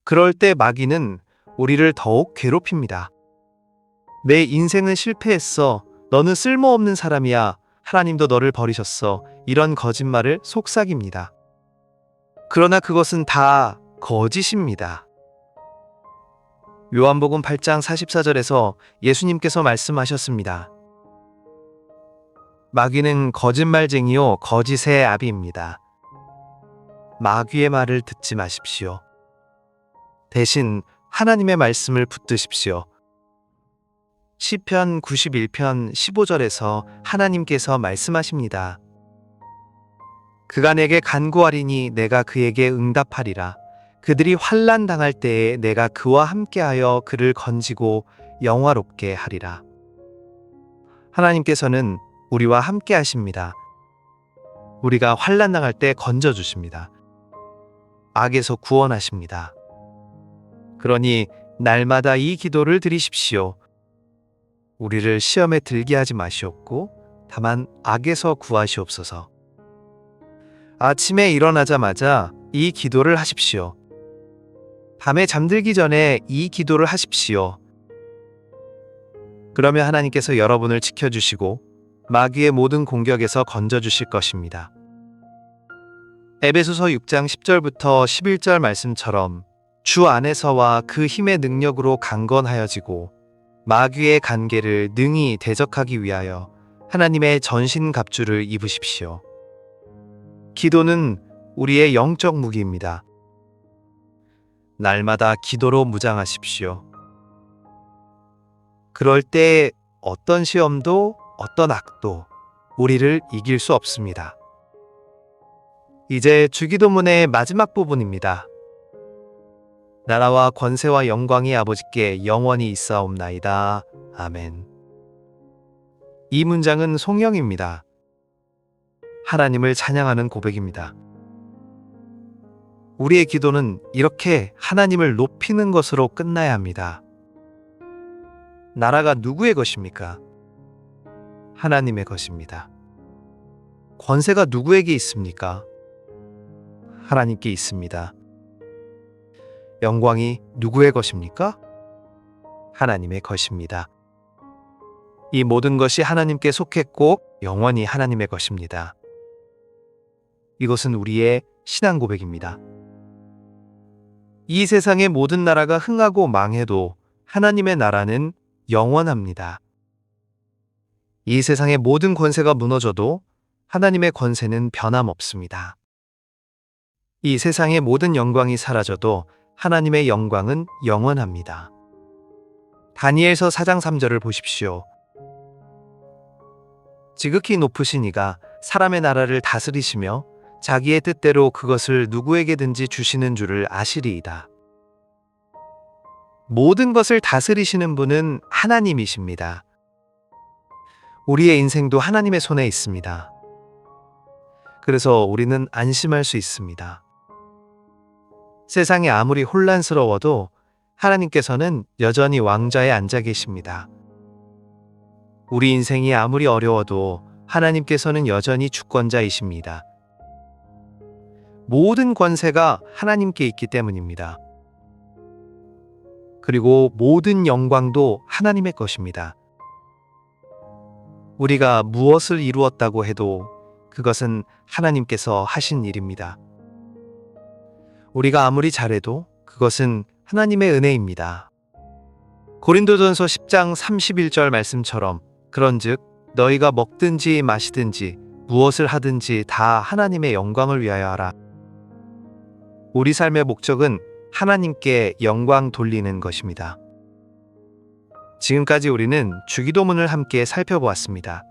그럴 때 마귀는 우리를 더욱 괴롭힙니다. 내 인생은 실패했어. 너는 쓸모없는 사람이야. 하나님도 너를 버리셨어. 이런 거짓말을 속삭입니다. 그러나 그것은 다 거짓입니다. 요한복음 8장 44절에서 예수님께서 말씀하셨습니다. 마귀는 거짓말쟁이요 거짓의 아비입니다. 마귀의 말을 듣지 마십시오. 대신 하나님의 말씀을 붙드십시오. 시편 91편 15절에서 하나님께서 말씀하십니다. 그가 내게 간구하리니 내가 그에게 응답하리라. 그들이 환난 당할 때에 내가 그와 함께하여 그를 건지고 영화롭게 하리라. 하나님께서는 우리와 함께 하십니다. 우리가 환난 당할 때 건져 주십니다. 악에서 구원하십니다. 그러니 날마다 이 기도를 드리십시오. 우리를 시험에 들게 하지 마시옵고 다만 악에서 구하시옵소서. 아침에 일어나자마자 이 기도를 하십시오. 밤에 잠들기 전에 이 기도를 하십시오. 그러면 하나님께서 여러분을 지켜주시고 마귀의 모든 공격에서 건져주실 것입니다. 에베소서 6장 10절부터 11절 말씀처럼 주 안에서와 그 힘의 능력으로 강건하여지고 마귀의 간계를 능히 대적하기 위하여 하나님의 전신갑주를 입으십시오. 기도는 우리의 영적 무기입니다. 날마다 기도로 무장하십시오. 그럴 때 어떤 시험도 어떤 악도 우리를 이길 수 없습니다. 이제 주기도문의 마지막 부분입니다. 나라와 권세와 영광이 아버지께 영원히 있사옵나이다. 아멘. 이 문장은 송영입니다. 하나님을 찬양하는 고백입니다. 우리의 기도는 이렇게 하나님을 높이는 것으로 끝나야 합니다. 나라가 누구의 것입니까? 하나님의 것입니다. 권세가 누구에게 있습니까? 하나님께 있습니다. 영광이 누구의 것입니까? 하나님의 것입니다. 이 모든 것이 하나님께 속했고 영원히 하나님의 것입니다. 이것은 우리의 신앙 고백입니다. 이 세상의 모든 나라가 흥하고 망해도 하나님의 나라는 영원합니다. 이 세상의 모든 권세가 무너져도 하나님의 권세는 변함없습니다. 이 세상의 모든 영광이 사라져도 하나님의 영광은 영원합니다. 다니엘서 4장 3절을 보십시오. 지극히 높으신 이가 사람의 나라를 다스리시며 자기의 뜻대로 그것을 누구에게든지 주시는 줄을 아시리이다. 모든 것을 다스리시는 분은 하나님이십니다. 우리의 인생도 하나님의 손에 있습니다. 그래서 우리는 안심할 수 있습니다. 세상이 아무리 혼란스러워도 하나님께서는 여전히 왕좌에 앉아 계십니다. 우리 인생이 아무리 어려워도 하나님께서는 여전히 주권자이십니다. 모든 권세가 하나님께 있기 때문입니다. 그리고 모든 영광도 하나님의 것입니다. 우리가 무엇을 이루었다고 해도 그것은 하나님께서 하신 일입니다. 우리가 아무리 잘해도 그것은 하나님의 은혜입니다. 고린도전서 10장 31절 말씀처럼 그런즉 너희가 먹든지 마시든지 무엇을 하든지 다 하나님의 영광을 위하여 하라. 우리 삶의 목적은 하나님께 영광 돌리는 것입니다. 지금까지 우리는 주기도문을 함께 살펴보았습니다.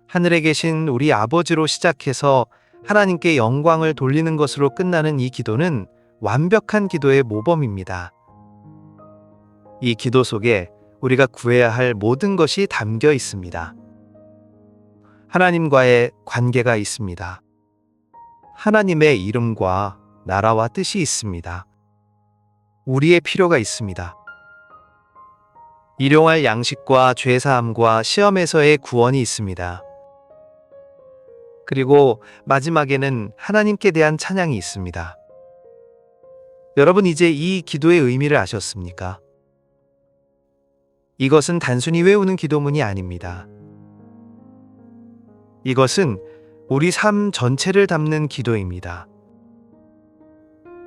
하늘에 계신 우리 아버지로 시작해서 하나님께 영광을 돌리는 것으로 끝나는 이 기도는 완벽한 기도의 모범입니다. 이 기도 속에 우리가 구해야 할 모든 것이 담겨 있습니다. 하나님과의 관계가 있습니다. 하나님의 이름과 나라와 뜻이 있습니다. 우리의 필요가 있습니다. 일용할 양식과 죄사함과 시험에서의 구원이 있습니다. 그리고 마지막에는 하나님께 대한 찬양이 있습니다. 여러분 이제 이 기도의 의미를 아셨습니까? 이것은 단순히 외우는 기도문이 아닙니다. 이것은 우리 삶 전체를 담는 기도입니다.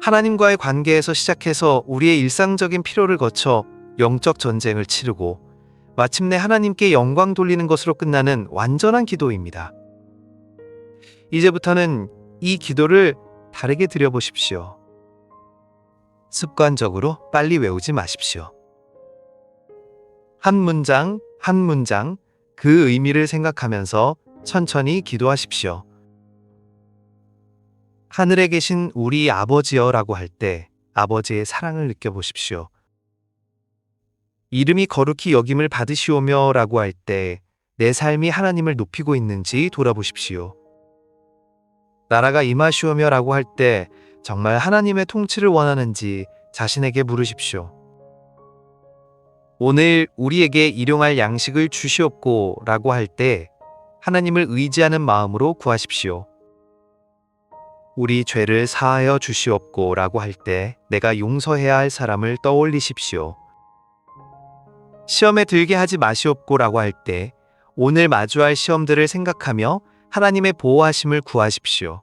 하나님과의 관계에서 시작해서 우리의 일상적인 필요를 거쳐 영적 전쟁을 치르고 마침내 하나님께 영광 돌리는 것으로 끝나는 완전한 기도입니다. 이제부터는 이 기도를 다르게 드려보십시오. 습관적으로 빨리 외우지 마십시오. 한 문장, 한 문장 그 의미를 생각하면서 천천히 기도하십시오. 하늘에 계신 우리 아버지여라고 할 때 아버지의 사랑을 느껴보십시오. 이름이 거룩히 여김을 받으시오며 라고 할 때 내 삶이 하나님을 높이고 있는지 돌아보십시오. 나라가 임하시오며 라고 할 때 정말 하나님의 통치를 원하는지 자신에게 물으십시오. 오늘 우리에게 일용할 양식을 주시옵고 라고 할 때 하나님을 의지하는 마음으로 구하십시오. 우리 죄를 사하여 주시옵고 라고 할 때 내가 용서해야 할 사람을 떠올리십시오. 시험에 들게 하지 마시옵고 라고 할 때 오늘 마주할 시험들을 생각하며 하나님의 보호하심을 구하십시오.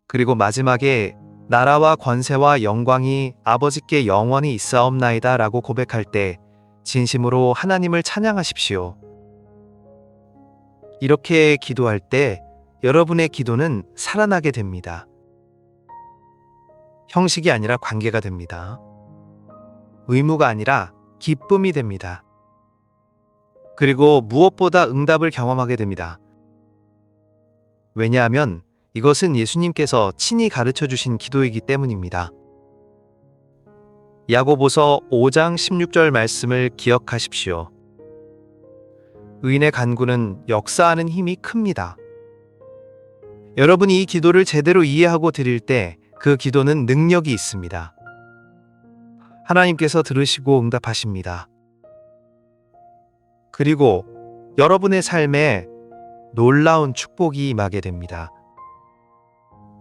그리고 마지막에 나라와 권세와 영광이 아버지께 영원히 있사옵나이다 라고 고백할 때 진심으로 하나님을 찬양하십시오. 이렇게 기도할 때 여러분의 기도는 살아나게 됩니다. 형식이 아니라 관계가 됩니다. 의무가 아니라 기쁨이 됩니다. 그리고 무엇보다 응답을 경험하게 됩니다. 왜냐하면 이것은 예수님께서 친히 가르쳐 주신 기도이기 때문입니다. 야고보서 5장 16절 말씀을 기억하십시오. 의인의 간구는 역사하는 힘이 큽니다. 여러분이 이 기도를 제대로 이해하고 드릴 때 그 기도는 능력이 있습니다. 하나님께서 들으시고 응답하십니다. 그리고 여러분의 삶에 놀라운 축복이 임하게 됩니다.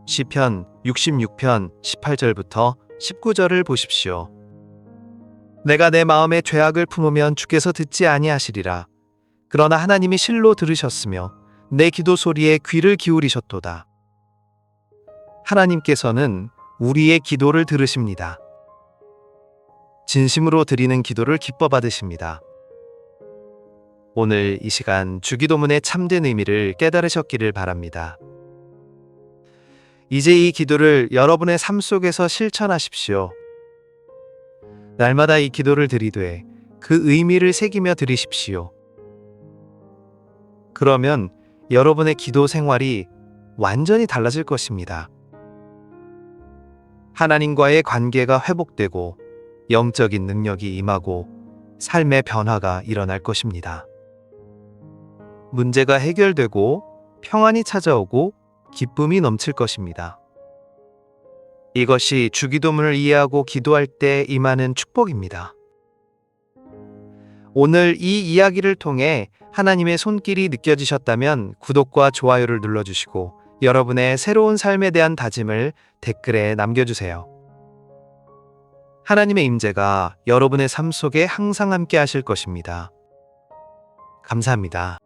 시편 66편 18절부터 19절을 보십시오. 내가 내 마음에 죄악을 품으면 주께서 듣지 아니하시리라. 그러나 하나님이 실로 들으셨으며 내 기도 소리에 귀를 기울이셨도다. 하나님께서는 우리의 기도를 들으십니다. 진심으로 드리는 기도를 기뻐 받으십니다. 오늘 이 시간 주기도문의 참된 의미를 깨달으셨기를 바랍니다. 이제 이 기도를 여러분의 삶 속에서 실천하십시오. 날마다 이 기도를 드리되 그 의미를 새기며 드리십시오. 그러면 여러분의 기도 생활이 완전히 달라질 것입니다. 하나님과의 관계가 회복되고 영적인 능력이 임하고 삶의 변화가 일어날 것입니다. 문제가 해결되고 평안이 찾아오고 기쁨이 넘칠 것입니다. 이것이 주기도문을 이해하고 기도할 때 임하는 축복입니다. 오늘 이 이야기를 통해 하나님의 손길이 느껴지셨다면 구독과 좋아요를 눌러주시고 여러분의 새로운 삶에 대한 다짐을 댓글에 남겨주세요. 하나님의 임재가 여러분의 삶 속에 항상 함께 하실 것입니다. 감사합니다.